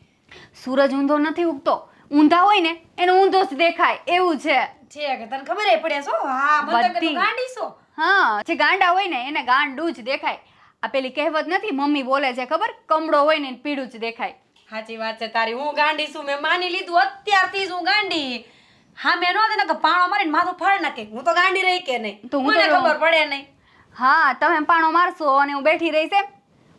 સૂરજ ઊંધો નથી ઉગતો. ઊંધા હોય ને એનો ઊંધો જ દેખાય એવું છે. છે કે તને ખબર પડે છો? હા મને તો બધી. તું ગાંડી છો. હા જે ગાંડા હોય ને એને ગાંડું જ દેખાય. આ પેલી કહેવત નથી મમ્મી બોલે છે ખબર? કમળો હોય ને પીળું જ દેખાય. સાચી વાત છે તારી. હું ગાંડી છું મેં માની લીધું અત્યારથી જ હું ગાંડી. હા મેં નો દે કે પાણો મારીને માથું ફાડી નાખે. હું તો ગાંડી રહી કે નહીં? તો હું મને તો- ખબર પડે નહીં. હા તમે પાણો મારશો અને હું બેઠી રહીશ એમ?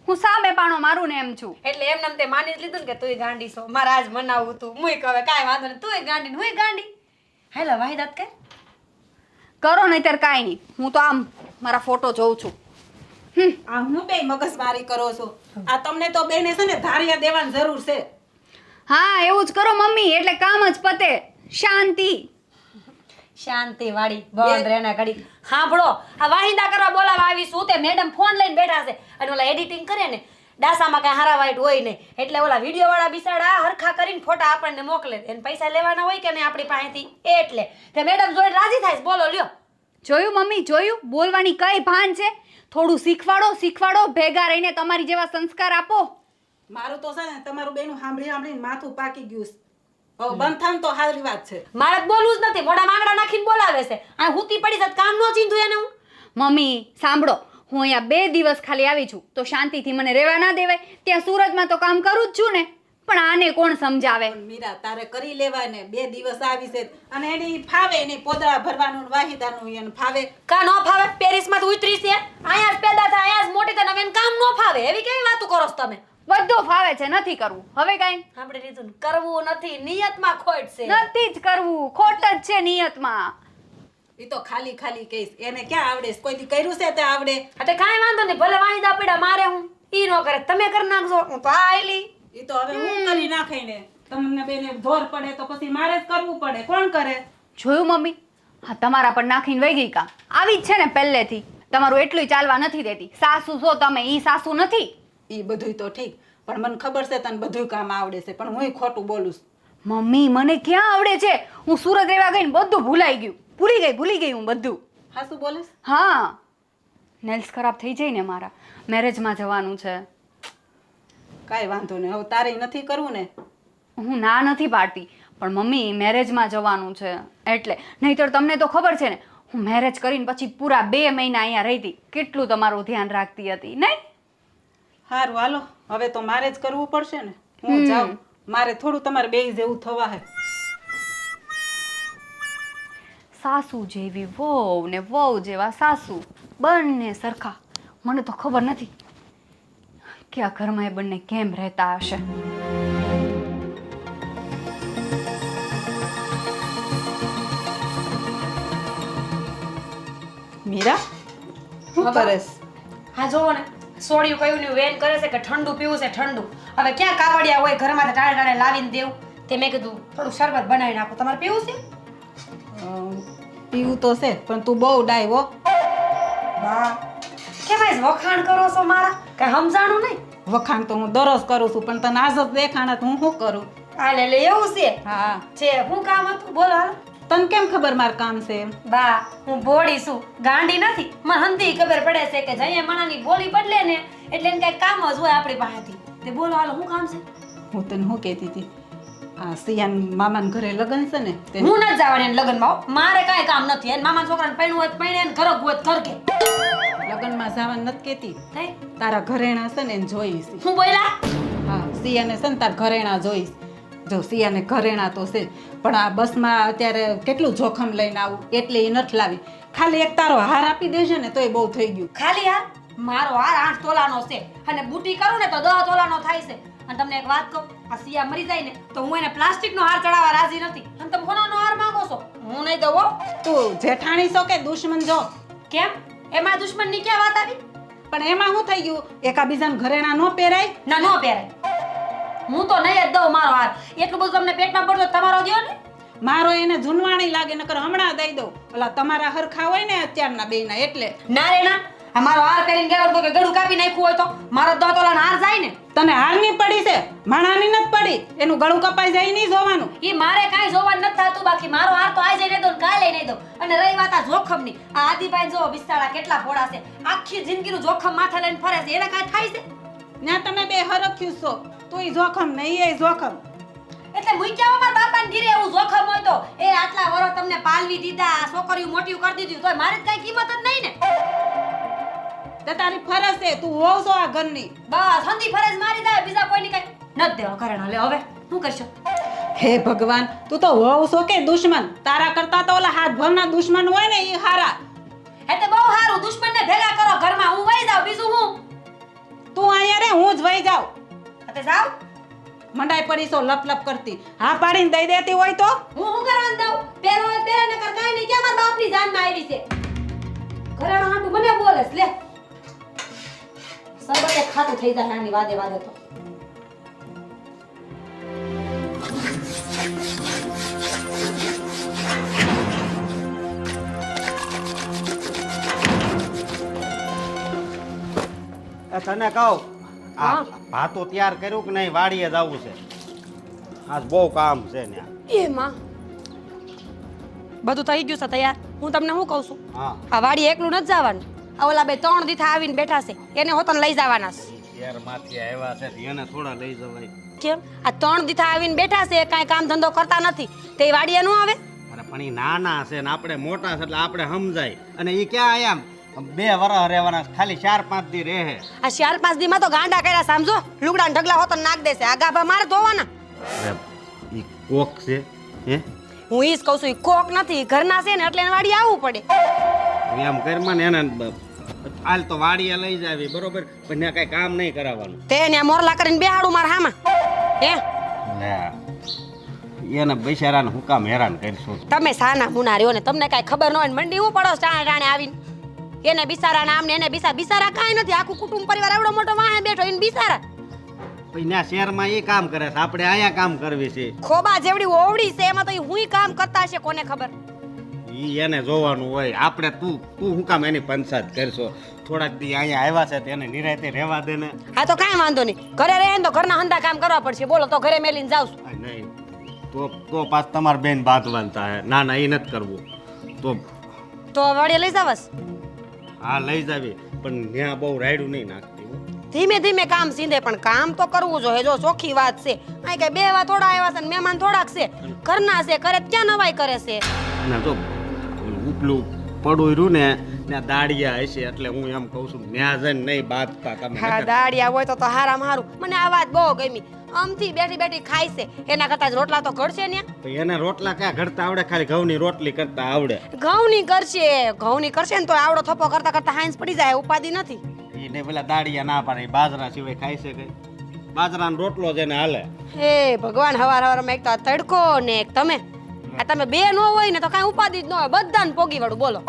હું સામે પાણો મારું ને એમ છું. એટલે એમ તે માની જ લીધું ને કે તુંય ગાંડી છો. મારે આજ મનાવું તું મુય કહે કાંઈ વાંધો નહીં તુંય ગાંડી ને હુંય ગાંડી. હેલો વાહિદાત કે કરો નહીતર કાંઈ નહીં. હું તો આમ મારા ફોટો જોઉં છું. આ હું બે મગજમારી કરો છો? આ તમને તો બેને છે ને ધારિયા દેવાની જરૂર છે. હા એવું જ કરો મમ્મી એટલે કામ જ પતે. શાંતિ. શાંતિ વાળી બોલ રેના ઘડી સાંભળો આ વાહિંદા કરવા બોલાવા આવીશું તે મેડમ ફોન લઈને બેઠા છે અને ઓલા એડિટિંગ કરે ને ડાસામાં કઈ હારા વાઈટ હોય નહીં એટલે ઓલા વિડીયો વાળા બિસાડા હરખા કરીને ફોટા આપણને મોકલે એને પૈસા લેવાના હોય કે નહીં આપણી પાસેથી એટલે તે મેડમ જોઈને રાજી થાય બોલો લ્યો જોયું મમ્મી જોયું બોલવાની કઈ ભાન છે થોડું શીખવાડો ભેગા રહીને તમારી જેવા સંસ્કાર આપો મારું તો છે ને તમારું બેનું સાંભળીને માથું પાકી ગયું છે. હવે બંધ થાય ને તો સારી વાત છે. મારે બોલવું જ નથી મોઢા માંગડા નાખીને બોલાવે છે આ હુતી પડી છે કામ નો ચીંધું એને હું મમ્મી સાંભળો હું અહીંયા 2 દિવસ ખાલી આવી છું તો શાંતિથી મને રહેવા ના દેવાય ત્યાં સુરતમાં તો કામ કરું જ છું ને પણ આને કોણ સમજાવે પણ મીરા તારે કરી લેવાય ને 2 દિવસ આવી છે અને એની ફાવે નહીં પોદળા ભરવાનું ને વાહિદાનું એને ફાવે કા નો ફાવે પેરિસમાં તો ઉતરી છે અહીંયા જ પેદા થાય અહીંયા જ મોટી થાય હવે એને કામ નો ફાવે એવી કેવી વાતો કરો છો તમે બધું ફાવે છે નથી કરવું હવે કાંઈ આપણે રીતું કરવું નથી નિયતમાં ખોટ છે નથી જ કરવું ખોટ જ છે નિયતમાં એ તો ખાલી કહીશ એને ક્યાં આવડે છે? કોઈ દી કર્યું છે તે આવડે એટલે કાંઈ વાંધો નહીં ભલે વાહિદા પડ્યા મારે હું ઈ નો કરે તમે કરી નાખજો હું તો આયલી એ તો હવે હું કરી નાખાય ને તમને બેને જોર પડે તો પછી મારે જ કરવું પડે કોણ કરે જોયું મમ્મી હા તમારા પર નાખીને વહી ગઈ કા આવી જ છે ને પહેલેથી તમારું એટલું ચાલવા નથી દેતી સાસુ છો તમે ઈ સાસુ નથી એ બધુંય તો ઠીક પણ મને ખબર છે તને બધું કામ આવડે છે પણ હું ખોટું બોલું છું. મમ્મી મને ક્યાં આવડે છે હું સુરત રહેવા ગઈ ને બધું ભૂલાઈ ગયું ભૂલી ગઈ હું બધું હા શું બોલે હા નેલ્સ ખરાબ થઈ જાય ને મારા મેરેજમાં જવાનું છે કાંઈ વાંધો નહીં હવે તારે નથી કરવું ને હું ના નથી પાડતી પણ મમ્મી મેરેજમાં જવાનું છે એટલે નહીંતર તમને તો ખબર છે ને હું મેરેજ કરીને પછી પૂરા 2 મહિના અહીંયા રહી હતી કેટલું તમારું ધ્યાન રાખતી હતી નહીં સારું હાલો હવે તો મારે જ કરવું પડશે ને હું જાઉં મારે થોડું તમારે બે જેવું થવા હે સાસુ જેવી વહુ ને વહુ જેવા સાસુ બંને સરખા મને તો ખબર નથી કે આ ઘરમાં એ બંને કેમ રહેતા હશે મીરા શું કરેશ હા જોવો ને સોડિયું કયું ને વેન કરે છે કે ઠંડુ પીવું છે ઠંડુ હવે ક્યાં કાવડિયા હોય ઘરમાં ટાળે ટાળે લાવીને દેવું તે મેં કીધું થોડું શરબત બનાવી નાખો તમારે પીવું છે પીવું તો છે પણ તું બહુ ડાય હો વાહ કે ભાઈ વખાણ કરો છો મારા કઈ સમજાણું નહીં વખાણ તો હું દરરોજ કરું છું પણ તને આજ જ દેખાણા તો હું શું કરું હાલે લે એવું છે હા છે હું કામ હતું બોલો હાલો તને કેમ ખબર માર કામ છે એમ બા હું ભોળી છું ગાંડી નથી મને હંધી ખબર પડે છે કે જઈએ મણાની બોલી બદલે ને એટલે એને કઈ કામ જ હોય આપણી પાસેથી તે બોલો હાલો શું કામ છે હું તને શું કહેતી હતી આ સિયાન મામાના ઘરે લગ્ન છે ને તે હું નથી જવાની એને લગ્નમાં હો. મારે કાંઈ કામ નથી એને મામા છોકરાને પૈણું હોય તો પૈણે એને ઘર હોય તો ઘર કે લગ્નમાં જવાનું નથી કહેતી થઈ તારા ઘરેણા છે ને એને જોઈશ હું બોલ્યા હા સિયાને છે ને તાર ઘરેણા જોઈશ જો સિયાને ઘરેણા તો છે પણ આ બસમાં અત્યારે કેટલું જોખમ લઈને આવું એટલે એ નથી લાવી ખાલી એક તારો હાર આપી દેશે ને તોય બહુ થઈ ગયું ખાલી હાર મારો હાર 8 તોલાનો છે અને બુટી કરું ને તો 10 તોલાનો થાય છે અને તમને એક વાત કહું આ સિયા મરી જાય ને તો હું એને પ્લાસ્ટિકનો હાર ચડાવવા રાજી નથી અને તમે સોનાનો હાર માંગો છો હું નહીં દઉં હો. તું જેઠાણી છો કે દુશ્મન જો કેમ એમાં દુશ્મનની ક્યાં વાત આવી પણ એમાં શું થઈ ગયું એકાબીજાને ઘરેણા ન પહેરાય ના નો પહેરાય હું તો નહીં જ દઉં મારો હાર એટલું બધું તમને પેટમાં પડતો તમારો દ્યો ને મારો એને જૂનવાણી લાગે નકર હમણાં દઈ દઉં ઓલા તમારા હરખા હોય ને અત્યારના બેયના એટલે ના રે ના આ મારો હાર પહેરીને ગયો તો કે ગળું કાપી નાખ્યું હોય તો મારો 10 તોલાનો હાર જાય ને તને હારની પડી છે માણાની નથી પડી એનું ગળું કપાઈ જાય નહીં જોવાનું ઈ મારે કાંઈ જોવાનું નથી થતું બાકી મારો હાર તો આજે નહીં દઉં ને કાલે નહીં દઉં અને રહી વાત આ જોખમની આ આદિભાઈ જો બિસ્તાળા કેટલા ભોળા છે આખી જિંદગીનું જોખમ માથે લઈને ફરે છે એને કાંઈ થાય છે ત્યાં તમે બે હરખ્યું છો તું જોખમ નહીં એ જોખમ એટલે મૂક્યા મારા બાપાને ઘીરે એવું જોખમ હોય તો એ આટલા વર્ષ તમને પાલવી દીધા છોકરીઓ મોટી કરી દીધી તોય મારે કાંઈ કિંમત જ નહીં ને તે તારી ફરજ છે તું હોવ છો આ ઘરની બસ હંધી ફરજ મારી જાય બીજા કોઈની કાંઈ નથી દેવા ઘરેણા લે હવે શું કરશો હે ભગવાન તું તો હોવ છો કે દુશ્મન તારા કરતા તો ઓલા હાથ ભરના દુશ્મન હોય ને એ હારા એટલે બહુ સારું દુશ્મનને ભેગા કરો ઘરમાં હું વહી જાઉં બીજું હું તું અહીંયા રે હું જ વહી જાઉં એટલે જાવ મંડાઈ પડી છો લપ લપ કરતી હા પાડીને દઈ દેતી હોય તો હું કરવાનું દઉં પેલો પેલા ને કર કાઈ નહીં કે મારા બાપની જાનમાં આવી છે ઘરેણા હાટુ મને બોલેસ લે સરબતે ખાતું થઈ જાય નાની વાદે વાદે તો તને કહું આ ભાતો તૈયાર કર્યું કે નહીં? વાડીએ જવું છે, આજ બહુ કામ છે ને. એમાં બધું થઈ ગયું છે તૈયાર. હું તમને શું કહું છું, હા, આ વાડી એકલું નથી જવાનું. આ ઓલા બે 3 દીથા આવીને બેઠા છે, એને હોતન લઈ જવાના છે. શહેરમાંથી આવ્યા છે એને થોડા લઈ જવાય. કેમ? આ 3 દીથા આવીને બેઠા છે, કાંઈ કામ ધંધો કરતા નથી, તે વાડીએ ન આવે? અરે પણ એ નાના છે ને આપણે મોટા છે એટલે આપણે સમજાય. અને એ ક્યાં આયા 2 વર્ષ રહેવાના છે, ખાલી 4-5 દી રહે. આ 4-5 દીમાં તો ગાંડા કર્યા સમજો. લુગડા ઢગલા હોતન નાખ દેશે, આ ગાભા મારે ધોવાના. અરે ઈ કોક છે હે? હું ઈ જ કહું છું, ઈ કોક નથી, ઘરના છે ને એટલે એને વાડીએ આવવું પડે. એમ કરમાં ને એને હાલ તો વાડીએ લઈ જાવી બરોબર, પણ ત્યાં કઈ કામ નહીં કરાવવાનું. તે ને મોરલા કરીને બેહાડું મારા હામાં હે? એને બિચારાને હું કામ હેરાન કરશું? તમે સાના મુના રહ્યો ને તમને કાંઈ ખબર ન હોય ને મંડી હું પડો ટાણે ટાણે આવીને. એને બિસારા નામ ને એને બિસારા કાંઈ નથી, આખું કુટુંબ પરિવાર એવડો મોટો વાહે બેઠો એને બિસારા. પછી ત્યાં શહેરમાં એ કામ કરે છે, આપણે અહીંયા કામ કરવી છે. ખોબા જેવડી ઓવડી છે એમાં તો ઈ હુંય કામ કરતા હશે, કોને ખબર. ઈ એને જોવાનું હોય. આપણે તું હું કામ એની પંચાયત કરશો? થોડાક દી અહીંયા આવ્યા છે તેને નિરાયતે રહેવા દે ને. હા તો કાંઈ વાંધો નહીં, ઘરે રહે ને તો ઘરના હંધા કામ કરવા પડશે. બોલો તો ઘરે મેલીને જાવ છું. આ નહીં તો પાછ તમારે બેન બાંધવાન થાય. ના ના એ નથી કરવું. તો વાડીએ લઈ જાવસ. હા લઈ જાવી, પણ ત્યાં બહુ રાયડું નહીં નાખતી હો. ધીમે ધીમે કામ સીંધે, પણ કામ તો કરવું જોઈએ. જો ચોખ્ખી વાત છે, અહીં કઈ બેવા થોડા આવ્યા છે ને મહેમાન થોડાક છે, ઘરના છે, કરે ક્યાં નવાઈ કરે છે. અને જો ઉપલું પડું રહ્યું ને ત્યાં દાડિયા હશે એટલે હું એમ કહું છું ત્યાં જઈને નહીં બાંધતા તમે. હા દાડિયા હોય તો હારામાં હારું. મને આ વાત બહુ ગમી. આમથી બેઠી બેઠી ખાય છે, એના કરતા જ રોટલા તો ઘડશે ને. એને રોટલા ક્યાં ઘડતા આવડે? ખાલી ઘઉંની રોટલી કરતા આવડે. ઘઉંની કરશે ને તો આવડો થપ્પો કરતા કરતા હાંસ પડી જાય, ઉપાધિ નથી. એને પેલા દાડિયા ના પાડે, બાજરા સિવાય ખાય છે કઈ? બાજરાનો રોટલો જ એને હાલે. હે ભગવાન, હવારમાં એક તો આ તડકો ને એક તમે. આ તમે બે નો હોય ને તો કાંઈ ઉપાધિ જ ન હોય, બધાને પોગી વાળું. બોલો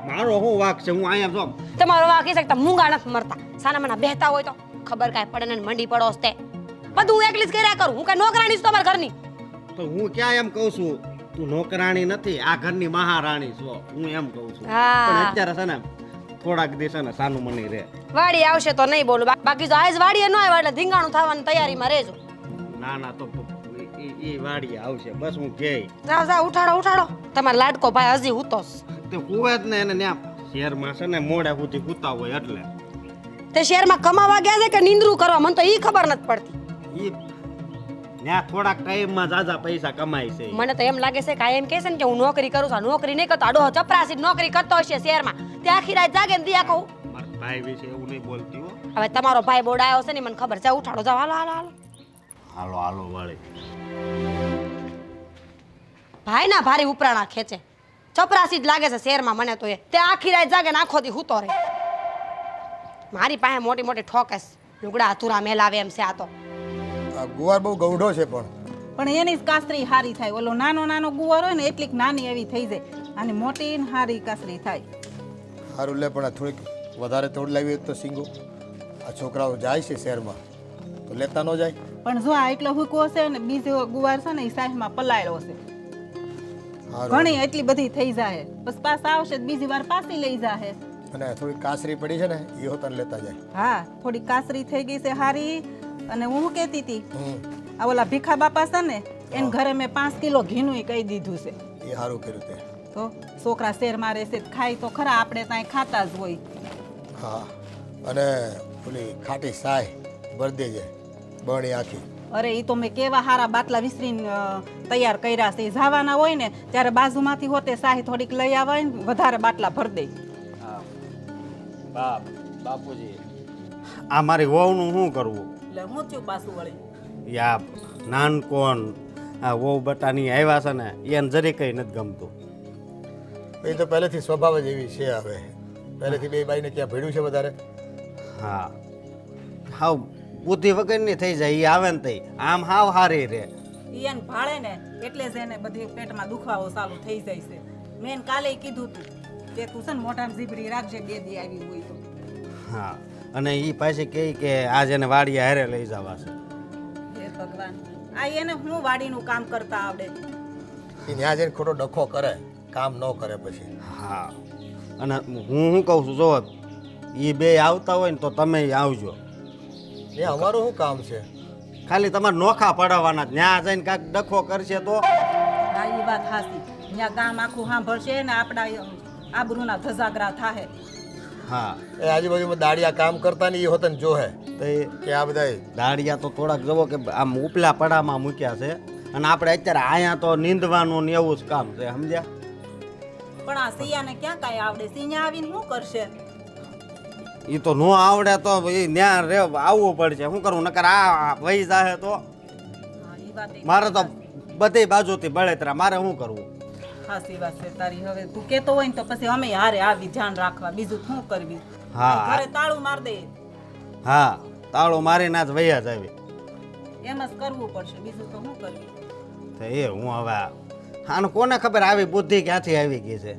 મારો શું વાક છે? હું અહીંયા જો તમારો વાક એ છે કે મૂંગા નથી મરતા. સાના મના બેહતા હોય તો ખબર કાંઈ પડે ને મંડી પડોસ તે બધું હું એકલી જ કર્યા કરું. હું કઈ નોકરાણી છું તમારા ઘરની? તો હું ક્યાં એમ કહું છું તું નોકરાણી નથી, આ ઘરની મહારાણી છો. હું એમ કહું છું. હા. પણ અત્યારે છે ને થોડાક દિવસ છે ને સાનું મની રે. વાડી આવશે તો નહીં બોલું, બાકી જો આજ વાડીએ ન આવે એટલે ધીંગાણું થવાની તૈયારીમાં રહેજો. ના ના તો ઈ વાડી આવશે બસ. હું કે જાઓ ઉઠાડો. તમારો લાડકો ભાઈ હજી હુતોસ. તે હુવે જ ને એને ત્યાં શહેરમાં છે ને મોડે સુધી હુતા હોય એટલે. તે શહેરમાં કમાવા ગયા છે કે નિંદ્રું કરવા? મને તો ઈ ખબર નથી પડતી. ઈ ત્યાં થોડાક ટાઈમમાં જાજા પૈસા કમાય છે. મને તો એમ લાગે છે કે એમ કહે છે ને કે હું નોકરી કરું છું. નોકરી નહીં કરતો, આડો ચપરાસી નોકરી કરતો હશે શહેરમાં. તે આખી રાત જાગે ને દિયા કહું. મારા ભાઈ વિશે એવું નહીં બોલતી હો. હવે તમારો ભાઈ બોડાયો છે ને મને ખબર છે. ઉઠાડો, જાઓ. હાલો વાળી. ભાઈ ના ભારી ઉપરાણા ખેંચે, ચપરાસી જ લાગે છે શહેરમાં મને તો. એ તે આખી રાત જાગે ને આખો દી હુતો રહે. મારી પાસે મોટી મોટી ઠોકેસ લુગડા અધૂરા મેલાવે એમ છે આ તો. આ ગુવાર બહુ ગૌઢો છે પણ એની જ કાસરી હારી થાય. ઓલો નાનો ગુવાર હોય ને એટલીક નાની એવી થઈ જાય, અને મોટી ને હારી કાસરી થાય. સારું લે, પણ આ થોડીક વધારે તોડ લાવી તો સિંગો. આ છોકરાઓ જાય છે શહેરમાં તો લેતા ન જાય. પણ જો આ એટલો હુકો છે ને બીજો ગુવાર છે ને એ સાહેબમાં પલાળ્યો છે. ઘણી એટલી બધી થઈ જાય, બસ પાછા આવશે બીજી વાર પાછી લઈ જાય. અને થોડી કાસરી પડી છે ને એ હોતન લેતા જાય. હા થોડી કાસરી થઈ ગઈ છે હારી. અને હું શું કહેતી હતી, આ ઓલા ભીખા બાપા છે ને એને ઘરે મેં 5 કિલો ઘીનું કહી દીધું છે. એ સારું કર્યું તે. તો છોકરા શહેરમાં રહેશે ખાય તો ખરા, આપણે ત્યાં ખાતા જ હોય. હા, અને ઓલી ખાટી સાય ભરી દેજે બણી આખી. અરે એ તો મેં કેવા હારા બાટલા વિસરીને તૈયાર કર્યા છે. જવાના હોય ને ત્યારે બાજુમાંથી હોતે સાહી થોડીક લઈ આવે ને વધારે બાટલા ભરી દે. બાપુજી આ મારી વહુનું શું કરવું? એટલે હું થયું પાછું વળી? યા નાનકોણ આ વહુ બટાની આવ્યા છે ને એને જરી કઈ નથી ગમતું. એ તો પહેલેથી સ્વભાવ જ એવી છે. હવે પહેલેથી બે બાઈને ક્યાં ભેડ્યું છે વધારે. હા હાવ બુદ્ધિ વગરની થઈ જાય. એ આવે ને તઈ આમ હાવ હારી રે. ઈ એને ભાળે ને એટલે જ એને બધી પેટમાં દુખાવો ચાલુ થઈ જાય છે. મેં કાલે કીધું તું કે તું છે ને મોઢામાં જીભડી રાખજે, બે દી આવી હોય તો. હા, અને એ પાછી કહે કે આજ એને વાડીએ હારે લઈ જવા છે. હે ભગવાન, આ એને હું વાડીનું કામ કરતા આવડે? એ ત્યાં જઈને ખોટો ડખો કરે, કામ ન કરે પછી. હા, અને હું શું કહું છું જો એ બે આવતા હોય ને તો તમે આવજો. એ અમારું શું કામ છે? ખાલી તમારે નોખા પડાવવાના, ત્યાં જઈને કાંઈક ડખો કરશે તો. હા એ વાત હાસી. ત્યાં ગામ આખું સાંભળશે ને આપણા આબરૂના ધજાગરા થાહે. હા, એ આજુબાજુમાં દાડિયા કામ કરતા ને એ હોતન જોહે તો એ કે આ બધા દાડિયા તો થોડાક જવો કે આમ ઉપલા પડામાં મૂક્યા છે, અને આપણે અત્યારે અહીંયા તો નીંદવાનું ને એવું જ કામ છે, સમજ્યા? પણ આ સિયાને ક્યાં કાંઈ આવડે? સિયા આવીને શું કરશે? એ તો નો આવડે તો એ ત્યાં આવવું પડશે. શું કરવું? નકર આ વહી જાહે તો હા એ વાત મારે તો બધી બાજુથી બળેતરા, મારે શું કરવું? હાસી વાત છે તારી. હવે તું કેતો હોય ને તો પછી અમે હારે આવી ધ્યાન રાખવા, બીજું શું કરવી? હા. ઘરે તાળું માર દે. હા, તાળો મારીને જ વૈયા જ આવી. એમ જ કરવું પડશે, બીજું તો શું કરવી? તો એ હું હવે આને કોને ખબર આવી બુદ્ધિ ક્યાંથી આવી ગઈ છે?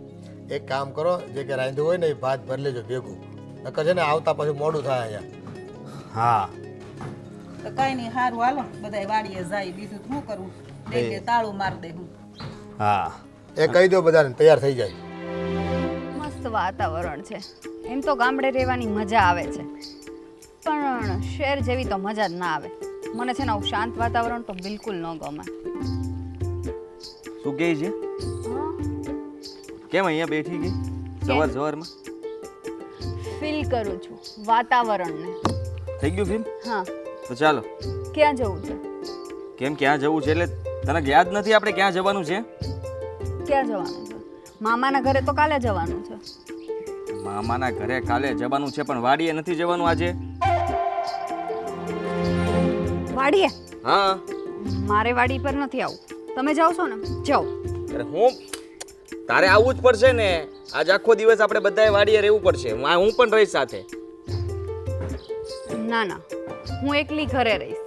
એક કામ કરો, જે કે રાંધ્યું હોય ને એ ભાત ભરી લેજો ભેગું, નકર છે ને આવતા પછી મોડું થાય અહીંયા. હા, તો કઈ નહીં, સારું હાલો બધાય વાડીએ જાય, બીજું તો શું કરવું? બે તાળું માર દે હું. હા, એ કહી દો બધાને તૈયાર થઈ જાય. મસ્ત વાતાવરણ છે. એમ તો ગામડે રહેવાની મજા આવે છે, પણ શહેર જેવી તો મજા જ ના આવે. મને છે ને આવું શાંત વાતાવરણ તો બિલકુલ ન ગમે. શું કહે છે? કેમ અહીંયા બેઠી ગઈ સવારમાં? ફીલ કરું છું વાતાવરણને. થઈ ગયું ફીલ? હા. તો ચાલો. ક્યાં જવું છે? કેમ ક્યાં જવું છે? એટલે તને યાદ નથી આપણે ક્યાં જવાનું છે? ક્યાં જવાનું છે? મામાના ઘરે તો કાલે જવાનું છે. મામાના ઘરે કાલે જવાનું છે, પણ વાડીએ નથી જવાનું આજે. વાડીએ? હા. મારે વાડી પર નથી આવું. તમે જાઓ છો ને? જાઓ. અરે તારે આવવું જ પડશે ને. આજ આખો દિવસ આપણે બધાએ વાડીએ રહેવું પડશે. હું પણ રહીશ સાથે. ના ના, હું એકલી ઘરે રહીશ.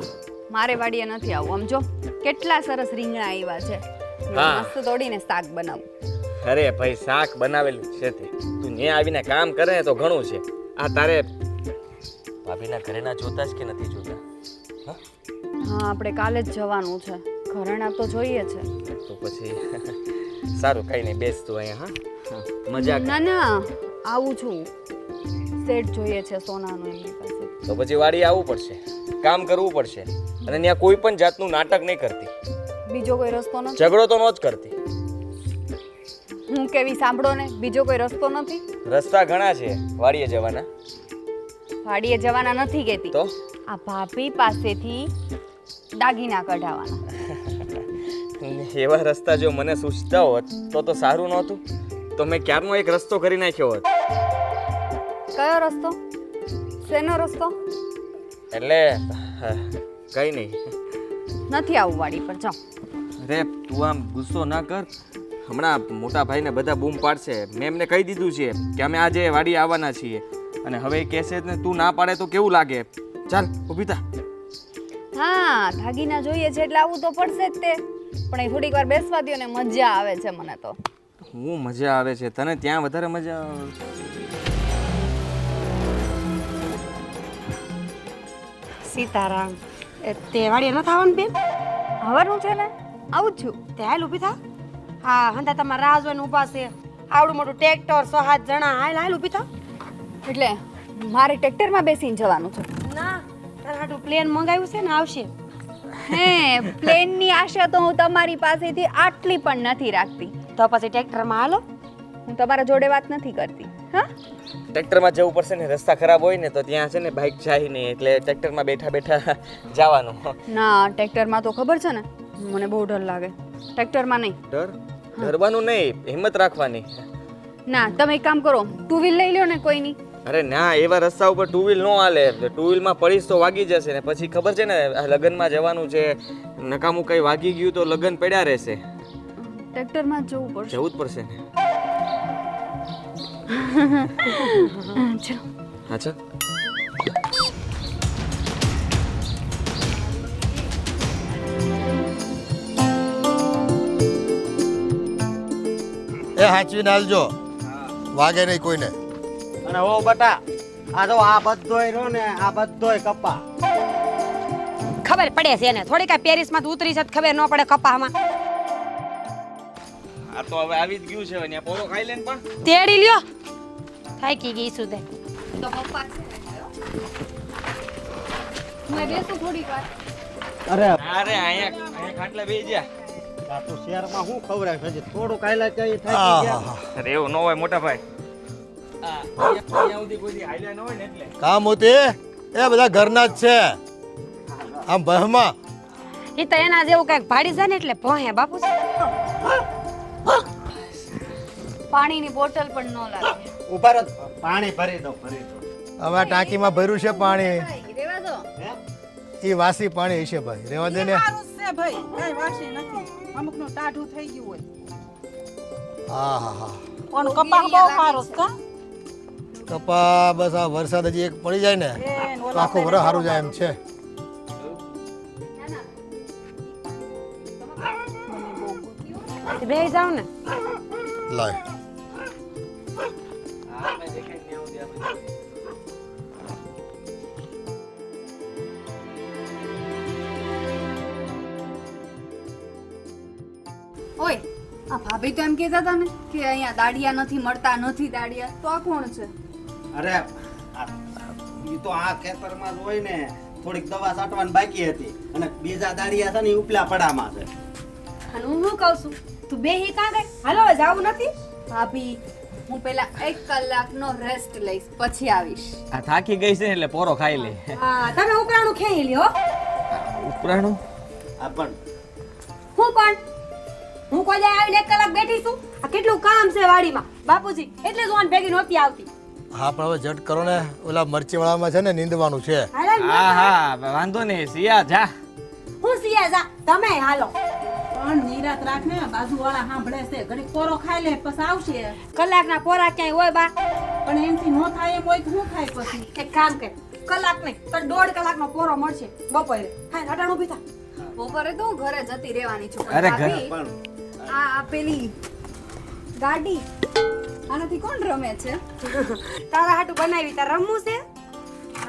મારે વાડીએ નથી આવું. આમ જો કેટલા સરસ રીંગણા આવ્યા છે. હા. મસ્ત તોડીને શાક બનાવું. અરે ભાઈ, શાક બનાવેલું છે તે. તું ત્યાં આવીને કામ કરે ને તો ઘણું છે. આ તારે ભાભીના ઘરેના જોતા જ કે નથી જોતા? હા, આપણે કાલે જ જવાનું છે. ઘરેણા તો જોઈએ છે. તો પછી સારું, કઈ નહીં, બેસ તું અહીંયા. હા, મજા કર. ના ના, આવું છું. સેટ જોઈએ છે સોનાનું એમની પાસે. તો પછી વાડી આવવું પડશે, કામ કરવું પડશે, અને ત્યાં કોઈ પણ જાતનું નાટક નહીં કરતી. બીજો કોઈ રસ્તો નથી? ઝઘડો તો ન જ કરતી. હું કેવી સાંભળો ને, બીજો કોઈ રસ્તો નથી. રસ્તા ઘણા છે વાડીએ જવાના. વાડીએ જવાના નથી કહેતી. તો આ ભાભી પાસેથી દાગીના કઢાવવાના. એવા રસ્તા જો મને સૂચતા હોત તો સારું નહોતું. તો મેં ક્યારનો એક રસ્તો કરી નાખ્યો હોત. કયો રસ્તો? શેનો રસ્તો? એટલે કઈ નહીં. નથી આવું વાડી પર, જાઓ. અરે તું આમ ગુસ્સો ના કર. હમણાં મોટા ભાઈને બધા બૂમ પાડશે. મેં એમને કહી દીધું છે કે અમે આજે વાડી આવવાના છીએ, અને હવે એ કહેશે ને તું ના પાડે તો કેવું લાગે? ચાલ ઊભી થા. હા, દાગીના જોઈએ છે એટલે આવું તો પડશે જ તે. પણ એ થોડીક વાર બેસવા દો ને, મજા આવે છે મને તો. હું મજા આવે છે? તને ત્યાં વધારે મજા આવે. સીતારામ. તે વાડીએ ન થવાનું બેન? હવાનું છે ને, આવું જ છું. તે હાલ ઊભી થા. હા, હંધા તમારા રાહ જોઈને ઊભા છે. આવડું મોટું ટ્રેક્ટર, 6-7 જણા. હાલ ઊભી થા. એટલે મારે ટ્રેક્ટરમાં બેસીને જવાનું છે? ના, તારા હાટું પ્લેન મંગાવ્યું છે ને, આવશે. હે, પ્લેનની આશા તો હું તમારી પાસેથી આટલી પણ નથી રાખતી. તો પછી ટ્રેક્ટરમાં હાલો. હું તમારા જોડે વાત નથી કરતી. હા, ટ્રેક્ટરમાં જવું પડશે ને. રસ્તા ખરાબ હોય ને તો ત્યાં છે ને બાઇક જાય નહીં, એટલે ટ્રેક્ટરમાં બેઠા બેઠા જવાનું. ના, ટ્રેક્ટરમાં તો ખબર છે ને, મને બહુ ડર લાગે. ટ્રેક્ટરમાં નહીં. ડરવાનું નહીં, હિંમત રાખવાની. ના, તમે એક કામ કરો, ટુ વ્હીલ લઈ લો ને કોઈની. અરે ના, એવા રસ્તા ઉપર ટુ વ્હીલ ન હાલે. ટુ વ્હીલમાં પડીશ તો વાગી જશે ને પછી ખબર છે ને, લગ્નમાં જવાનું છે, નકામું કઈ વાગી ગયું તો લગ્ન પડ્યા રહેશે. ટ્રેક્ટરમાં જ જવું પડશે. જવું જ પડશે ને. ચલો. હા ચાલ. એ હાચવીને હાલજો, વાગે નહીં કોઈને. અને ઓ બટા, આ જો આ બધોય રહ્યો ને, આ બધોય કપા. ખબર પડે છે એને. થોડી કાંઈ પેરિસમાં ઉતરી છે ખબર ન પડે કપામાં. આ તો હવે આવી જ ગયું છે. ત્યાં પોરો ખાઈ લે ને. પણ તેડી લ્યો. થાકી ગઈ સુધે. તો પપ્પા છે ને એટલે, હો. હું બેસું થોડીક વાર. અરે અરે અહીંયા ખાટલા બેસી જા. આ તો શહેરમાં શું ખવડાવે છે થોડું કાયલા ચાઈ હા થાય હા હા અરે એવું ન હોય મોટા ભાઈ. અહીંયા સુધી કોઈ હાલ્યા ન હોય ને એટલે. કામ હોતી એ બધા ઘરના જ છે આમ બહમાં એ તો એના જેવું કઈક ભાડી જાય ને એટલે ભોંહે બાપુજી. પાણીની બોટલ પણ ન લાગે. ઉભા રહો પાણી ભરી દો હવે આ ટાંકીમાં ભર્યું છે પાણી રેવા દો. એ વાસી પાણી હશે ભાઈ રેવા દે ને સારું જ છે ભાઈ કઈ વાસી નથી અમુકનું ટાઢું થઈ ગયું હોય હા હા હા ઓનો કપાસ બહુ સારો છે કા? કપા બસ આ વરસાદ હજી એક પડી જાય ને તો આખું વરસ સારું જાય એમ છે બે જાવ ને. લાય ઓય આ ભાભી તો એમ કહેતા હતા ને કે અહીંયા દાડિયા નથી મળતા નથી દાડિયા તો આ કોણ છે? અરે ઈ તો આ ખેતરમાં જ હોય ને થોડીક દવા છાંટવાની બાકી હતી અને બીજા દાડિયા છે ને ઈ ઉપલા પડામાં છે અને હું શું કહું છું તું બે હી કાં ગઈ હાલો હવે જાવું નથી. ભાભી હું પેલા 1 કલાકનો રેસ્ટ લઈશ પછી આવીશ. આ થાકી ગઈ છે ને એટલે પોરો ખાઈ લે. હા તમે ઉપરાણું ખેઈ લ્યો. ઉપરાણું આ પણ હું પણ હું કોઈ જાય આવીને 1 કલાક બેઠી છું. આ કેટલું કામ છે વાડીમાં બાપુજી એટલે જ ઓન ભેગી નહોતી આવતી. હા પણ હવે જટ કરો ને ઓલા મરચી વાળામાં છે ને નીંદવાનું છે હાલો ને. હા હા વાંધો નહીં સિયા જા. હું સિયા જા તમે હાલો. પણ નિરાત રાખ ને બાજુવાળા સાંભળે છે ઘડી કોરો ખાઈ લે પછી આવશે કલાકના પોરા ક્યાંય હોય બા. પણ એમથી નો થાય એમ હોય તો શું થાય પછી એક કામ કર કલાક નહીં તો 1.5 કલાકનો પોરો મળશે બપોરે. હા અટાણ ઊભી થા. બપોરે તો હું ઘરે જતી રહેવાની છું અરે પણ ઘરે ભાભી આ પેલી ગાડી આનાથી કોણ રમે છે? તારા હાટુ બનાવી તાર રમવું છે.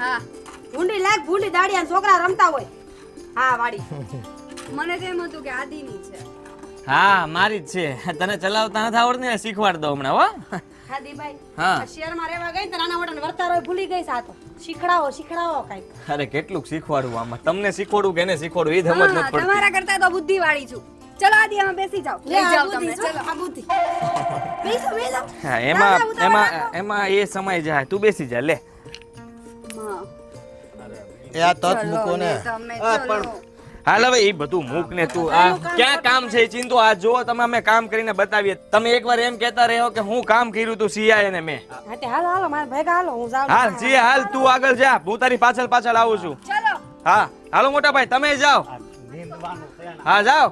હા ભૂંડી લાગ ભૂંડી દાડિયા છોકરા રમતા હોય. હા વાડી. મને તો એમ હતું કે આદિની છે. હા મારી જ છે. તને ચલાવતા નથી આવડતું ને શીખવાડ દો હમણાં હો. હા દીબાઈ. હા. આ શહેરમાં રહેવા ગઈ તો નાના મોટા વર્તારો ભૂલી ગઈ સા તો. શીખડાવો કાંઈક. અરે કેટલું શીખવાડવું આમાં તમને શીખવાડવું કે એને શીખવાડવું એ જ સમજ નથી હા, પડતી. તમારા કરતા તો બુદ્ધિવાળી છું. ચલો આદિ અમે બેસી જાઓ. લઈ જાઓ તમે ચલો. આ બુદ્ધિ. બેસો. હા એમાં એ સમય જાય તું બેસી જા લે. હા એ આ તત મૂકો ને તમે હા, ચલો. પણ હાલ હવે એ બધું મૂક ને તું આ ક્યાં કામ છે એ ચિંતો આ જો તમે અમે કામ કરીને બતાવીએ. તમે એકવાર એમ કહેતા રહ્યો કે હું કામ કર્યું તું સિયા ને મેં. હા તે હાલો મારા ભેગા હાલો હું જાઉં. હાલ સિયા હાલ તું આગળ જા હું તારી પાછળ આવું છું. ચલો હા હાલો મોટા ભાઈ તમે જાઓ. નીંદવાનું છે ને. હા જાઓ.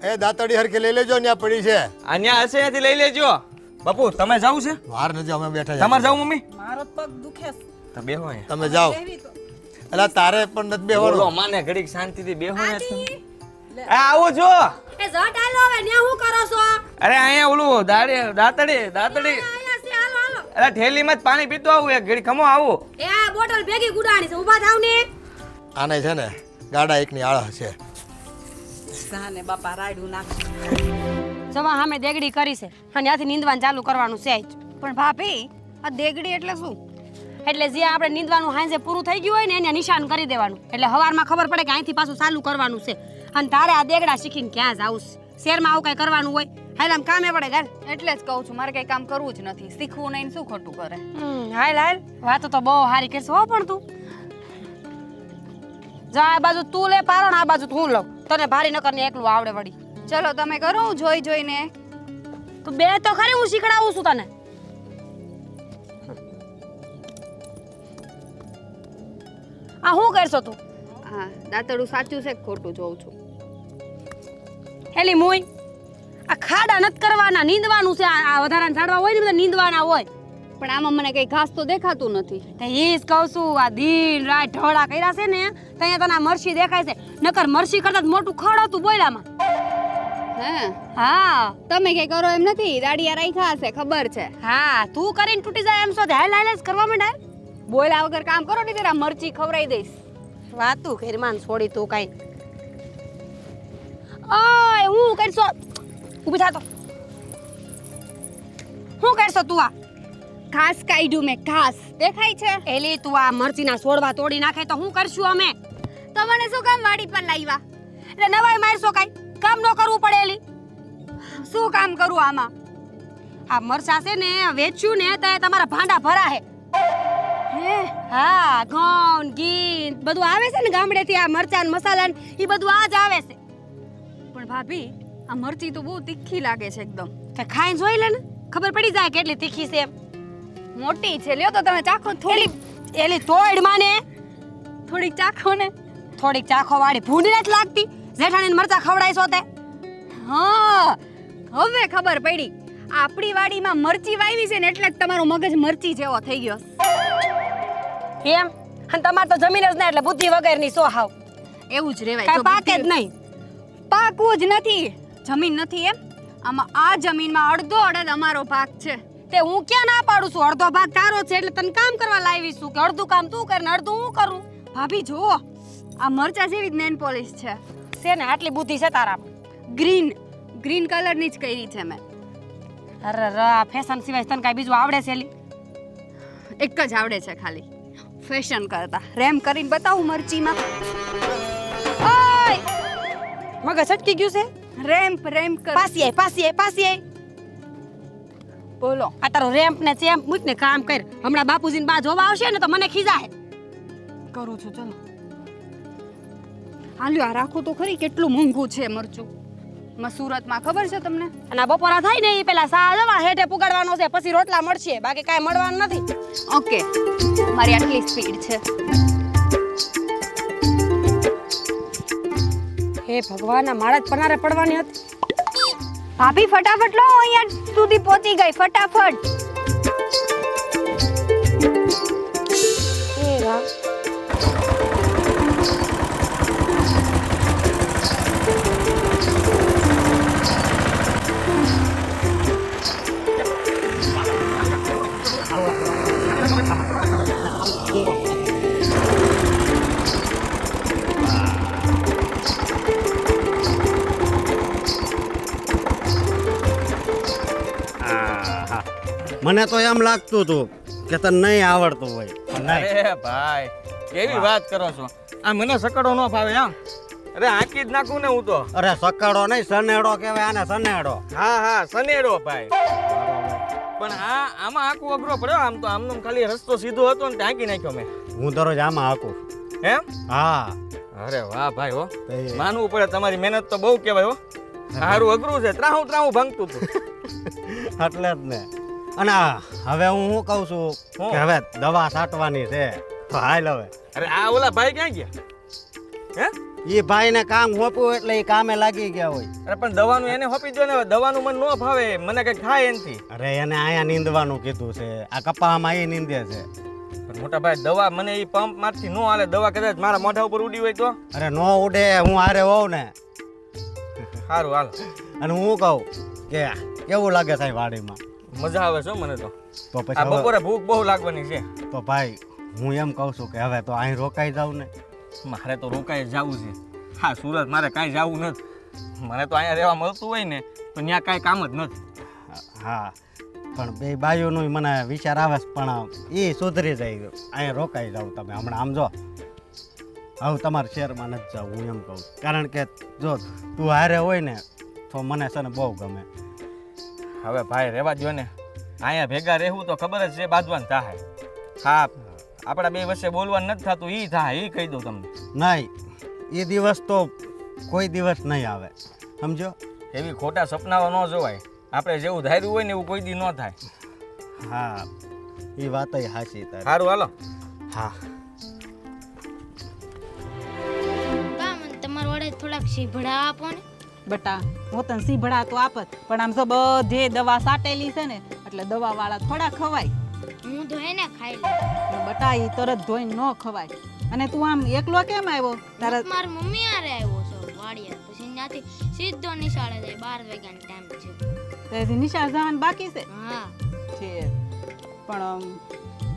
એ દાંતડી હરખી લઈ લેજો ત્યાં પડી છે અહીંયા હશે ત્યાંથી લઈ લેજો. બાપુ તમે જાવ છે વાર નથી અમે બેઠા તમારે જાવ મમ્મી મારો પગ દુખે છે. તો બેહો અહીંયા. તમે જાઓ એટલે તારે પણ નથી બેહવાનું બોલો માને ઘડીક શાંતિથી બેહો ને. આ આવો છો. એ જટ હાલો હવે ન્યા હું કરો છો? અરે અહીંયા ઓલું દાંતડી અહીંયા છે હાલો. અરે ઠેલીમાં જ પાણી પીતો આવું એક ઘડી ખમો આવું. એ આ બોટલ ભેગી ગુડાણી છે ઊભા થાવ ને. આને છે ને ગાડા એકની આળા છે સાને બાપા રાયડું નાખ જવા સામે દેગડી કરી છે અને ત્યાંથી નીંદવાનું ચાલુ કરવાનું છે જ. પણ ભાભી આ દેગડી એટલે શું? એટલે જે આપણે નીંદવાનું હાંજે પૂરું થઈ ગયું હોય ને એને નિશાન કરી દેવાનું એટલે હવારમાં ખબર પડે કે અહીંથી પાછું ચાલુ કરવાનું છે. અને તારે આ દેગડા શીખીને ક્યાં જાવું છે? શહેરમાં આવું કઈ કરવાનું હોય હાલ આમ કામે પડે ગાલ. એટલે જ કહું છું મારે કઈ કામ કરવું જ નથી. શીખવું નહીં ને શું ખોટું કરે? હાલ વાતો તો બહુ સારી કરશે હો પણ તું જા આ બાજુ તું લે પારો ને આ બાજુ હું લઉં તને ભારી નકર ને એકલું આવડે વળી. ચલો તમે કરો હું જોઈને. તું બે તો ખરી હું શીખડાવું છું તને. આ શું કરશો તું? હા દાંતડું સાચું છે કે ખોટું જોઉં છું. હેલી મુઈ આ ખાડા નત કરવાના નીંદવાનું છે. આ વધારાના ઝાડવા હોય ને બધા નીંદવાના હોય. પણ આમાં મને કઈ ખાસ તો દેખાતું નથી. તે ઈ જ કહું છું આ દિન રાત ઢોળા કર્યા છે ને ત્યાં તને આ મરસી દેખાય છે નકર મરસી કરતા જ મોટું ખડ હતું બોયલામાં. હે હા તમે કઈ કરો એમ નથી. દાડિયા રાખ્યા હશે ખબર છે. હા તું કરીને તૂટી જાય એમ છો હાલ હાલ જ કરવા માંડ. બોલા વગર કામ કરો ને તેરા મરચી ખવરાઈ દઈશ. વાતું કરમાન છોડી તું કઈ. ઓય હું કરશો ઊભી થા તો. હું કરશો તું આ ઘાસ કાઢ્યું મેં ઘાસ દેખાય છે એલી તું આ મરચીના છોડવા તોડી નાખે તો હું કરશું અમે? તો મને શું કામ વાડી પર લાવ્યા એટલે નવાઈ મારશો કાંઈ કામ ન કરવું પડે એલી. શું કામ કરું આમાં આ મરચા છે ને વેચ્યું ને તો તમારા ભાંડા ભરા હે. હા, ઘઉં ઘી બધું આવે છે ને ગામડેથી, આ મરચાં ને મસાલા ને ઈ બધું આ જ આવે છે. પણ ભાભી આ મરચી તો બહુ તીખી લાગે છે એકદમ કે ખાઈને જોઈ લે ને, ખબર પડી જાય કેટલી તીખી છે એમ. મોટી છે લ્યો તો તમે ચાખો થોડી એલી તોડ માને થોડીક ચાખો ને થોડીક ચાખો વાળી ભૂંડ નથી લાગતી. જેઠાણીને મરચા ખવડાય છો તે. હા હવે ખબર પડી આપણી વાડીમાં મરચી વાવી છે ને એટલે જ તમારો મગજ મરચી જેવો થઈ ગયો એમ. અને તમાર તો જમીન જ ના એટલે બુદ્ધિ વગરની સો હાવ. એવું જ રેવાય કાંઈ પાકે જ નહીં. પાકવું જ નથી જમીન નથી એમ આમાં આ જમીનમાં અડધો અડધ અમારો ભાગ છે તે હું ક્યાં ના પાડું છું? અડધો ભાગ તારો છે એટલે તને કામ કરવા લાવી છું કે અડધું કામ તું કર ને અડધું હું કરું? ભાભી જુઓ આ મરચા જેવી જ નેલ પોલિશ છે છે ને આટલી બુદ્ધિ છે તારામાં. ગ્રીન કલરની જ કરી છે મેં અરે રા ફેશન સિવાય તને કાંઈ બીજું આવડે છે એલી? એક જ આવડે છે ખાલી ફેશન કરતા રેમ કરીને બતાવું મરચીમાં ઓય મગજ છટકી ગયું છે. રેમ કર પાસી આય. બોલો આ તારો રેમ્પ ને ચેમ્પ મૂક ને કામ કર. હમણાં બાપુજીને બા જોવા આવશે ને તો મને ખીજાય. કરું છું ચલો હાલ્યો આ રાખો તો ખરી કેટલું મોંઘું છે મરચું સુરતમાં ખબર છે તમને અને આ બપોરા થાય ને એ પેલા સા જવા હેઠે પુગાડવાનો છે પછી રોટલા મળશે બાકી કાંઈ મળવાનું નથી. ઓકે મારી આટલી સ્પીડ છે હે ભગવાન આ મારા જ પનારે પડવાની હતી. ભાભી ફટાફટ લો અહીંયા સુધી પહોંચી ગઈ ફટાફટ એ રા મને તો એમ લાગતું હતું કે તને નહીં આવડતું હોય પણ નહીં. અરે ભાઈ કેવી વાત કરો છો? આ મને સકડો ન ફાવે આમ. અરે આંકી જ નાખું ને હું તો. અરે સકાળો નહીં સનેડો કહેવાય આને સનેડો. હા સનેડો ભાઈ. પણ આમાં આખું અઘરો પડ્યો. આમ તો આમનો ખાલી રસ્તો સીધો હતો ને ટાંકી નાખ્યો મેં. હું દરરોજ આમાં હાકું. એમ? હા. અરે વાહ ભાઈ હો, માનવું પડે તમારી મહેનત તો બહુ કહેવાય હો. સારું અઘરું છે, ત્રાહું ભાંગતું હતું. એટલે જ ને. અને હવે હું શું કહું છું કે હવે દવા છાંટવાની છે તો હાલ હવે. અરે આ ઓલા ભાઈ ક્યાં ગયા? હે? એ ભાઈને કામ હોપ્યું એટલે એ કામે લાગી ગયા હોય. અરે પણ દવાનું એને હોપી દો ને. દવાનું મને ન ભાવે, મને કઈ ખાય એનથી. અરે એને અહીંયા નીંદવાનું કીધું છે. આ કપામાં એ નીંદે છે. પણ મોટા ભાઈ દવા મને એ પંપ માંથી ન હાલે. દવા કદાચ મારા મોઢા ઉપર ઉડી હોય તો? અરે નો ઉડે, હું હારે હોઉં ને. સારું હાલ. અને હું કહું કે કેવું લાગે સાહેબ વાડીમાં? મજા આવે છે મને તો. તો આ પછી બપોરે ભૂખ બહુ લાગવાની છે. તો ભાઈ હું એમ કહું છું કે હવે તો અહીં રોકાઈ જાવ ને. મારે તો રોકાઈ જવું છે. હા સુરત મારે કાંઈ જવું નથી. મને તો અહીંયા રહેવા મળતું હોય ને તો ત્યાં કાંઈ કામ જ નથી. હા પણ બે બાયુનું મને વિચાર આવે છે પણ એ સુધરી જાય. અહીંયા રોકાઈ જાવ તમે હમણાં. આમ જો હવે તમારા શહેરમાં નથી જાવ હું એમ કહું. કારણ કે જો તું હારે હોય ને તો મને છે ને બહુ ગમે. હવે ભાઈ રહેવા દો ને. અહીંયા ભેગા રહેવું તો ખબર જ છે બાંધવાનું થાય. હા આપણા બે વચ્ચે બોલવાનું નથી થતું. એ થાય એ કહી દઉં તમને. નહીં એ દિવસ તો કોઈ દિવસ નહીં આવે સમજો. એવી ખોટા સપનાઓ ન જોવાય. આપણે જેવું ધાર્યું હોય ને એવું કોઈ દી ન થાય. હા એ વાત હાચી તારી. સારું હાલો. હા બા મને તમારા વડે થોડાક શીભડા આપો ને. બટા હું તને સીભડા તો આપત પણ આમ તો બધે દવા સાટેલી છે ને એટલે દવા વાળા થોડા ખવાય. હું તો એને ખાઈ લઉં. બટા એ તરત ધોઈને ન ખવાય. અને તું આમ એકલો કેમ આવ્યો? તારા મારી મમ્મી આરે આવ્યો છો વાડિયા પછી ત્યાંથી સીધો નિશાળે જાય. 12 વાગ્યાનો ટાઈમ છે. તેથી નિશાળ જવાનું બાકી છે હા છે પણ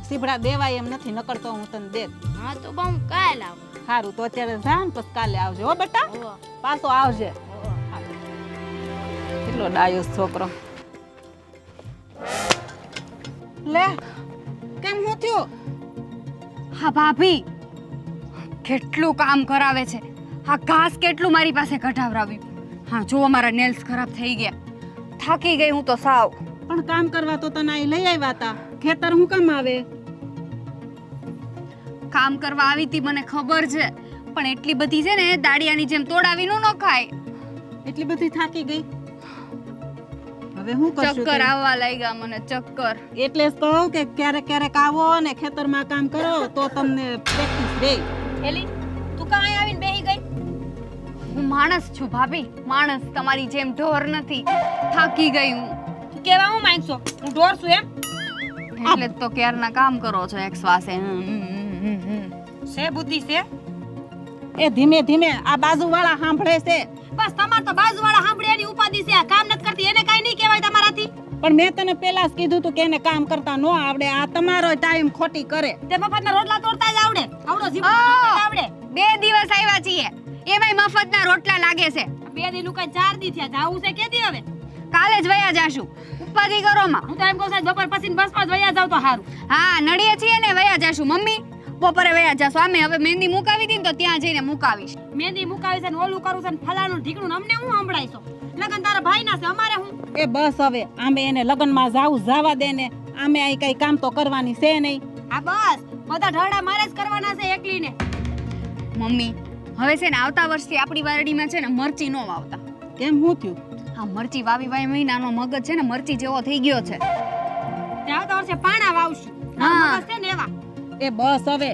સીભડા દેવાય એમ નથી નકરતો હું તને દેત. હા તો બા હું કાલ આવું. સારું તો અત્યારે જા ને પછી કાલે આવજો હો બેટા. પાછો આવજે. કેટલો ડાયો છોકરો. લે કેમ હું થયું? હા ભાભી, કેટલું કામ કરાવે છે. આ ઘાસ કેટલું મારી પાસે કઢાવરાવ્યું. હા જો મારા નેલ્સ ખરાબ થઈ ગયા. થાકી ગઈ હું તો સાવ. પણ કામ કરવા તો તને અહીં લઈ આવ્યા હતા. ખેતર હું કામ આવે? કામ કરવા આવી હતી મને ખબર છે, પણ એટલી બધી છે ને દાડિયાની જેમ તોડાવી ન ખાય. એટલી બધી થાકી ગઈ. હવે હું કરશું? ચક્કર આવવા લાગ્યા મને, ચક્કર. એટલે જ કહું કે ક્યારેક ક્યારેક આવો અને ખેતરમાં કામ કરો તો તમને પ્રેક્ટિસ રહે. એલી તું કાં અહીં આવીને બેહી ગઈ? હું માણસ છું ભાભી, માણસ. તમારી જેમ ઢોર નથી. થાકી ગઈ હું. તું કેવા હું માંગશો? હું ઢોર છું એમ? એટલે જ તો ક્યારના કામ કરો છો એક શ્વાસે. છે બુદ્ધિ છે? એ ધીમે ધીમે આ બાજુવાળા સાંભળે છે. બસ તમાર તો બાજુવાળા સાંભળે એની ઉપાધિ છે. આ કામ નથી કરતી એને કાઈ નહીં કહેવાય તમારાથી. પણ મેં તને પેલા જ કીધું તું કે એને કામ કરતા નો આવડે. આ તમારો ટાઈમ ખોટી કરે. તે મફતના રોટલા તોડતા જ આવડે. આવડો જીભ તોડતા આવડે. 2 દિવસ આવ્યા છીએ, એમાંય મફતના રોટલા લાગે છે. 2 દી નું કઈ 4 દી થયા. જાવું છે કેદી હવે? કાલે જ વયા જાશું. ઉપાધિ કરો માં. હું તો એમ કહું છું બપોર પછી બસમાં જ વયા જાવ તો સારું. હા નડીએ છીએ ને વયા જાશું. મમ્મી બપોરે વયા જાશું. આમે હવે મહેંદી મુકાવી હતી ને તો ત્યાં જઈને મુકાવીશ. મહેંદી મુકાવી છે ને ઓલું કરું છે ને ફલાણું ઢીકણું ને અમને હું સંભળાઈશો? લગન તારા ભાઈના છે, અમારે હું? એ બસ હવે આમે એને લગ્નમાં જાવું જવા દે ને. આમે અહીં કઈ કામ તો કરવાની છે નહીં. આ બસ બધા ઢળડા મારે જ કરવાના છે એકલીને. મમ્મી હવે છે ને આવતા વર્ષથી આપણી વારડીમાં છે ને મરચી નો વાવતા. કેમ હું થયું? હા મરચી વાવી મહિનાનો મગજ છે ને મરચી જેવો થઈ ગયો છે. તે આવતા વર્ષે પાણા વાવશું. હા. મગજ છે ને એવા. એ બસ હવે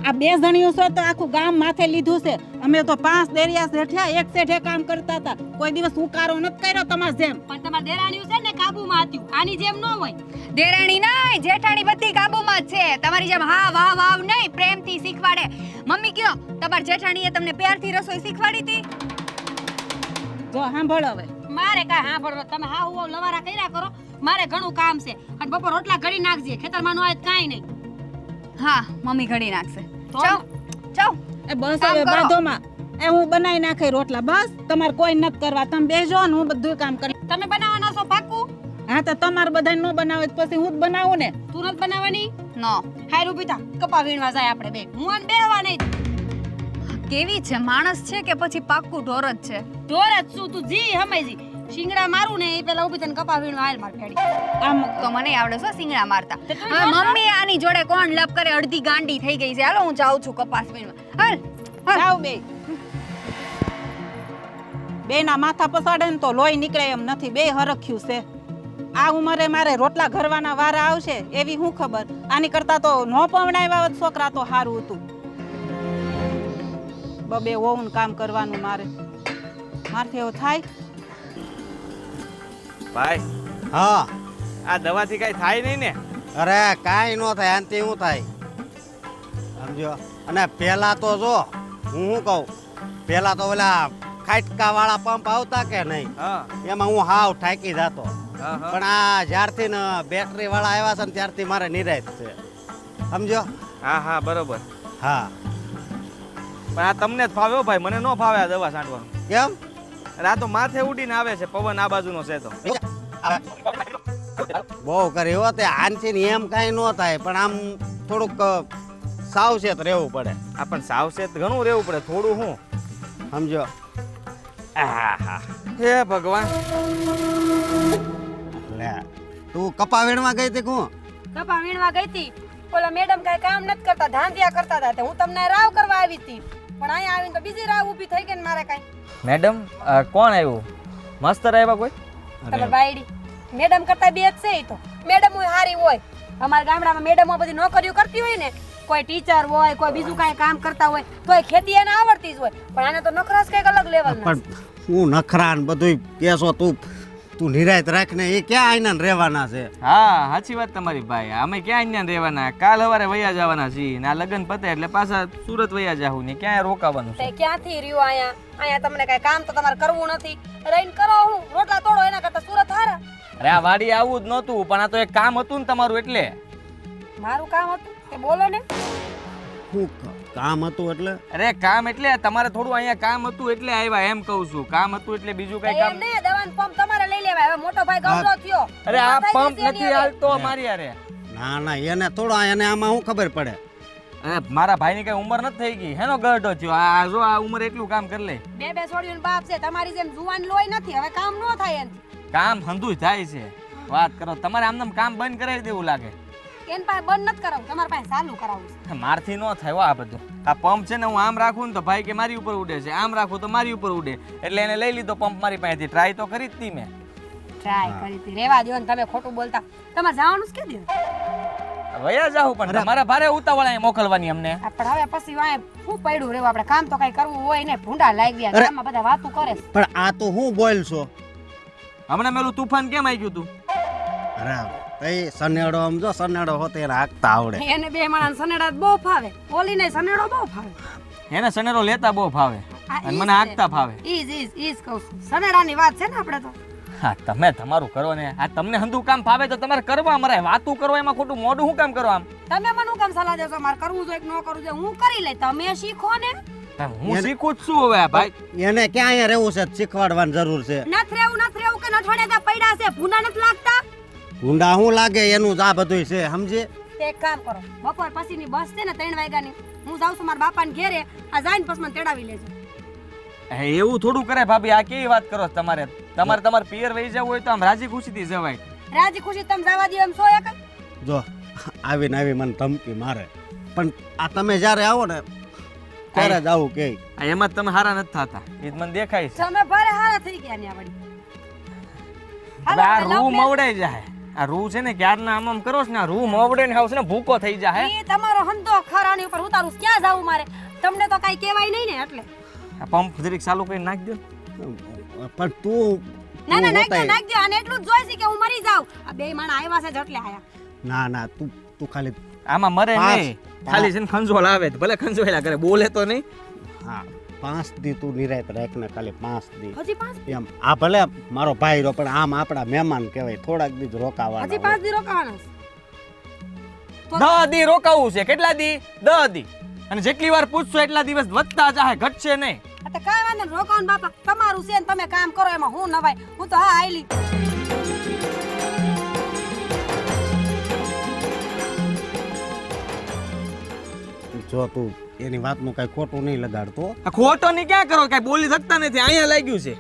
આ 2 જણીઓ છો તો આખું ગામ માથે લીધું છે. અમે તો 5 દેરિયા શેઠિયા એક શેઠે કામ કરતા હતા. કોઈ દિવસ ઉકારો નથી કર્યો તમાર જેમ. પણ તમાર દેરાણીયું છે ને કાબુમાં હતું. આની જેમ ન હોય. દેરાણી નહીં, જેઠાણી બધી કાબુમાં જ છે. તમારી જેમ હા વાહ વાવ નહીં, પ્રેમથી શીખવાડે. મમ્મી કયો તમાર જેઠાણીએ તમને પ્યારથી રસોઈ શીખવાડી હતી? જો સાંભળ હવે. મારે કાંઈ સાંભળવો. તમે હા હું લવારા કર્યા કરો. મારે ઘણું કામ છે. અને બપોર રોટલા ઘડી નાખજે. ખેતરમાં નો આવે તો કાંઈ નહીં. હા મમ્મી ઘડી નાખશે. તો? ચાવ ચાવ. એ બસ કામ હવે કરો. બાંધોમાં. એ હું બનાવી નાખે રોટલા. બસ તમારે કોઈ નથી કરવા. તમે બેસજો ને હું બધું કામ કરી. તમે બનાવવાના છો પાક્કું? હા તો તમારે બધા ન બનાવે તો પછી હું જ બનાવું ને. તું નથી બનાવવાની? નો. હારું પીતા કપા વીણવા જાય આપણે બે. હું આને બેહવા નહીં. કેવી છે, માણસ છે કે પછી પાક્કું ઢોર જ છે? ઢોર જ છું તું જી હમાઈજી. શિંગડા મારું ને એ પેલા ઉભી થઈને કપા વીણવા હાલ માર ફેડી. આમ તો મને આવડે છે સિંગડા મારતા. તે તું હવે મમ્મી આની જોડે કોણ લપ કરે? અડધી ગાંડી થઈ ગઈ છે. હાલો હું જાઉં છું કપાસ વીણવા. હાલ હાલ. જાવ બે. બેના માથા પસાડે ને તો લોહી નીકળે એમ નથી. બે હરખ્યું છે. આ ઉંમરે મારે રોટલા ઘરવાના વારા આવશે એવી હું ખબર. આની કરતા તો નો પવણાવ્યા હોત છોકરા તો સારું હતું. બબે હોવું કામ કરવાનું મારે. મારથી એવું થાય. ભાઈ હા. આ દવાથી કઈ થાય નહીં ને? અરે કાંઈ ન થાય. આનથી શું થાય સમજો? અને પહેલા તો જો હું શું કહું, પહેલા તો ઓલા ખાટકા વાળા પંપ આવતા કે નહીં, હા એમાં હું હાવ થાકી જતો. હા હા. પણ આ જ્યારથી ને બેટરી વાળા આવ્યા છે ને ત્યારથી મારે નિરાશ છે સમજો? હા હા બરોબર. હા. પણ આ તમને જ ફાવે હો ભાઈ, મને ન ફાવે આ દવા છાંટવાનું. કેમ? અરે આ તો માથે ઉડીને આવે છે પવન આ બાજુનો છે તો. બહુ કરી હો તે. આનથી ને એમ કાંઈ ન થાય પણ આમ થોડુંક સાવચેત રહેવું પડે. આ પણ સાવચેત ઘણું રહેવું પડે. થોડું હું સમજો? હા હા. હે ભગવાન. લે તું કપા વીણવા ગઈ હતી કોણ? કપા વીણવા ગઈ હતી. ઓલા મેડમ કાંઈ કામ નથી કરતા, ધાંધિયા કરતા હતા. તે હું તમને રાવ કરવા આવી હતી. પણ અહીંયા આવીને તો બીજી રાવ ઊભી થઈ ગઈ ને મારે કાંઈ. મેડમ કોણ આવ્યું? માસ્તર આવ્યા કોઈ? તમે બાયડી મેડમ કરતા બે જ છે ઈ તો. મેડમ હોય હારી હોય. અમારા ગામડામાં મેડમો બધી નોકરીઓ કરતી હોય ને, કોઈ ટીચર હોય, કોઈ બીજું કાંઈ કામ કરતા હોય, તોય ખેતી એને આવડતી જ હોય. પણ આને તો નખરાસ કંઈક અલગ લેવલના પણ હું નખરા ને બધું કેસો તું નિરાયત રાખ ને. એ ક્યાં આઈના રહેવાના છે? હા સાચી વાત તમારી ભાઈ. અમે ક્યાં અહીંયા રહેવાના? કાલ સવારે વયા જવાના છીએ ને આ લગ્ન પતે એટલે પાછા સુરત વયા જાહું ને ક્યાં રોકાવાનું છે? તે ક્યાંથી રહ્યો અહીંયા? અહીંયા તમને કાંઈ કામ તો તમારે કરવું નથી. રહીને કરો હું રોટલા તોડો એના કરતા સુરત હારા. અરે આ વાડી આવું જ નહોતું પણ આ તો એક કામ હતું ને તમારું એટલે. મારું કામ હતું કે બોલો ને. શું કામ હતું એટલે? અરે કામ એટલે તમારે થોડું અહીંયા કામ હતું એટલે આવ્યા એમ કહું છું. કામ હતું એટલે બીજું કઈ કામ. એમ ને દવાનો પંપ તમારે લઈ લેવાય. હવે મોટો ભાઈ ગવડો થયો. અરે આ પંપ નથી હાલતો અમારી યારે. ના ના એને થોડો એને આમાં શું ખબર પડે. અરે મારા ભાઈની કઈ ઉંમર નથી થઈ ગઈ હેનો ગઢો થયો આ જો આ ઉંમર એટલું કામ કરી લે બે છોડીઓનો બાપ છે તમારી જેમ જુવાન લોહી નથી હવે કામ ન થાય એનથી કામ હંધુય થાય છે વાત કરો તમારે આમનામ કામ બંધ કરાવી દેવું લાગે એન પાસે બંધ નથી કરાવું તમારી પાસે ચાલુ કરાવું છે. મારથી ન થાય હો આ બધું આ પંપ છે ને હું આમ રાખું ને તો ભાઈ કે મારી ઉપર ઉડે છે આમ રાખું તો મારી ઉપર ઉડે એટલે એને લઈ લીધો પંપ મારી પાસેથી ટ્રાય તો કરી જ હતી મેં ટ્રાય કરી હતી રેવા દો ને તમે ખોટું બોલતા તમારે જવાનું જ કે દે વયા જાવ પણ તમારા ભારે ઉતાવળ અહીં મોકલવાની અમને પણ હવે પછી વાય શું પડ્યું રેવું આપણે કામ તો કઈ કરવું હોય ને ભૂંડા લાગી ગયા ગામમાં બધા વાતું કરે છે. પણ આ તો હું બોલ છો. હમણાં મેલું તુફાન કેમ આવી ગયું તું અરે એ સનેડો આમ જો સનેડો હોતે એને હાંકતા આવડે. એને બે માણસ સનેડા બહુ ફાવે ઓલીને સનેડો બહુ ફાવે એને સનેરો લેતા બહુ ફાવે અને મને હાંકતા ફાવે ઈજ કહું છું સનેડાની વાત છે ને આપણે તો હા તમે તમારું કરો ને આ તમને હંધું કામ ફાવે તો તમારે કરવા મરાય વાતું કરો એમાં ખોટું મોઢું શું કામ કરો આમ તમે મને હું કામ સલાહ દેશો મારે કરવું જોઈએ કે ન કરવું જોઈએ હું કરી લઈ તમે શીખો ને હું શીખું જ છું હવે ભાઈ એને ક્યાં અહીંયા રહેવું છે શીખવાડવાની જરૂર છે. નથી રહેવું કે નઠવાડિયા પડ્યા છે ભૂંડા નથી લાગતા ગુંડા શું લાગે એનું જ આ બધું છે સમજે. એક કામ કરો બપોર પછીની બસ છે ને 3 વાગ્યાની હું જાઉં છું મારા બાપાને ઘેરે આ જાઈને પછી મને તેડાવી લેજો એવું થોડું કરે ભાભી આ કેવી વાત કરો છો તમારે તમારે પિયર વહી જવું હોય તો આમ રાજી ખુશીથી જવાય રાજી ખુશી તમે જવા દો એમ છો એક જો આવીને આવી મને ધમકી મારે પણ આ તમે જ્યારે આવો ને ત્યારે જ આવું કે એમાં તમે હારા નથી થતા એ જ મને દેખાય છે તમે ભારે હારા થઈ ગયા ને વળી હવે આ રૂ મવડાઈ જાય આ રૂ છે ને ક્યારના આમ કરો છો ને આ રૂ મવડે ને આવશે ને ભૂકો થઈ જાય એ તમારો હંધો ખરાની ઉપર ઉતારું ક્યાં જાવું મારે તમને તો કઈ કહેવાય નહીં ને એટલે આ પંપ જરીક ચાલુ કરી નાખ દો પણ તું ના નાખ દો આને એટલું જ જોઈ છે કે હું મરી જાઉં આ બે માણા આવ્યા છે જટલે આયા ના તું ખાલી આમાં મરે નહીં ખાલી છે ને ખંજોળ આવે ભલે ખંજોળ્યા કરે બોલે તો નહીં હા 5 દી તું નિરાત રાખ ને ખાલી 5 દી હજી 5 એમ આ ભલે મારો ભાઈ રો પણ આમ આપણા મહેમાન કહેવાય થોડાક દી જ રોકાવાના હજી 5 દી રોકાવાના છે 10 દી રોકાવું છે કેટલા દી 10 દી અને જેટલી વાર પૂછશો એટલા દિવસ વધતા જાહે ઘટશે નહીં તો કાઈ વાંધો નહીં રોકાવાનું બાપા તમારું છે ને તમે કામ કરો એમાં હું નવાય હું તો હા આઈલી જો તું એની વાતનું કઈ ખોટું નહીં લગાડતો. આ ખોટો ની ક્યાં કરો કઈ બોલી શકતા નથી અહીંયા લાગ્યું છે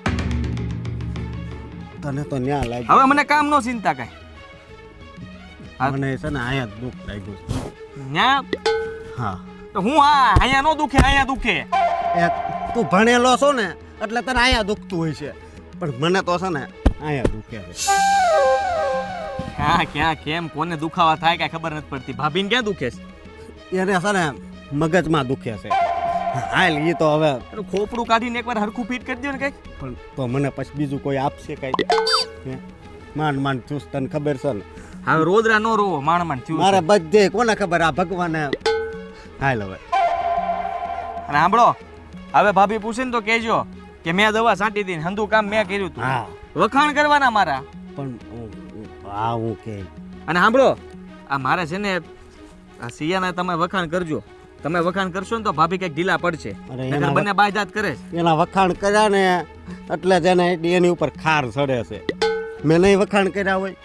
તને તો ન્યા લાગ્યું હવે મને કામ નો ચિંતા કઈ મને છે ને અહીંયા જ દુઃખ લાગ્યું છે. ન્યા હા તો હું હા અહીંયા નો દુખે અહીંયા દુખે એ તું ભણેલો છો ને એટલે તને અહીંયા દુખતું હોય છે પણ મને તો છે ને અહીંયા દુખે છે. હા ક્યાં કેમ કોને દુખાવા થાય કઈ ખબર નથી પડતી ભાભીને ક્યાં દુખે છે એને છે ને મગજમાં દુખે છે. હાલ ઈ તો હવે ખોપડું કાઢીને એકવાર હરખું ફીટ કરી દો ને કઈક પણ તો મને પછી બીજું કોઈ આપશે કઈ માંડ થયું તને ખબર છે ને હવે રોદરા નો રોવો માંડ થયું મારે બધે કોને ખબર આ ભગવાને હાલ હવે અને સાંભળો હવે ભાભી પૂછે ને તો કહેજો કે મેં દવા છાંટી હતી હંધું કામ મેં કર્યું હતું હા વખાણ કરવાના મારા પણ હા હું કે અને સાંભળો આ મારે છે ને આ સિયાના તમે વખાણ કરજો તમે વખાણ કરશો ને તો ભાભી કઈક ઢીલા પડશે નકર બંને બાયદાત કરે છે એના વખાણ કર્યા ને એટલે જ એની ઉપર ખાર ચડે છે મેં નહીં વખાણ કર્યા હોય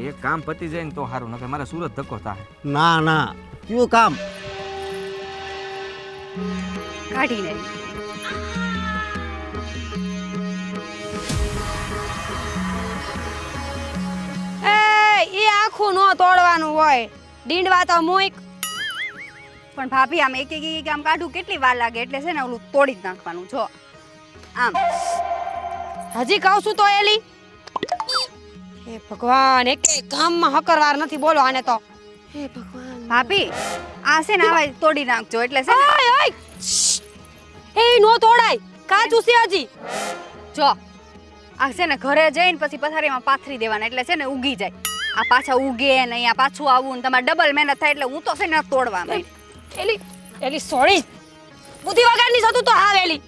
એક કામ પતી જાય ને તો સારું નકર મારે સુરત ધક્કો થાય ના કયું કામ કાઢીને એ આખું નો તોડવાનું હોય ડીંડવા તો મુઈક પણ ભાભી આમ એક આમ કાઢું કેટલી વાર લાગે એટલે છે ને ઓલું તોડી જ નાખવાનું જો આમ હજી કહું છું તો એલી હે ભગવાન એક ગામમાં હકરવાર નથી બોલો આને તો હે ભગવાન ભાભી આ છે ને આવા તોડી નાખજો એટલે છે ને ઓય ઓય એ નો તોડાય કાચું છે હજી જો આ છે ને ઘરે જઈને પછી પથારીમાં પાથરી દેવાના એટલે છે ને ઉગી જાય આ પાછા ઉગે ને અહીંયા પાછું આવું ને તમારે ડબલ મહેનત થાય એટલે હું તો છે ને તોડવા માંડી એલી સોરી બુદ્ધિ વગરની જતું તો હાવેલી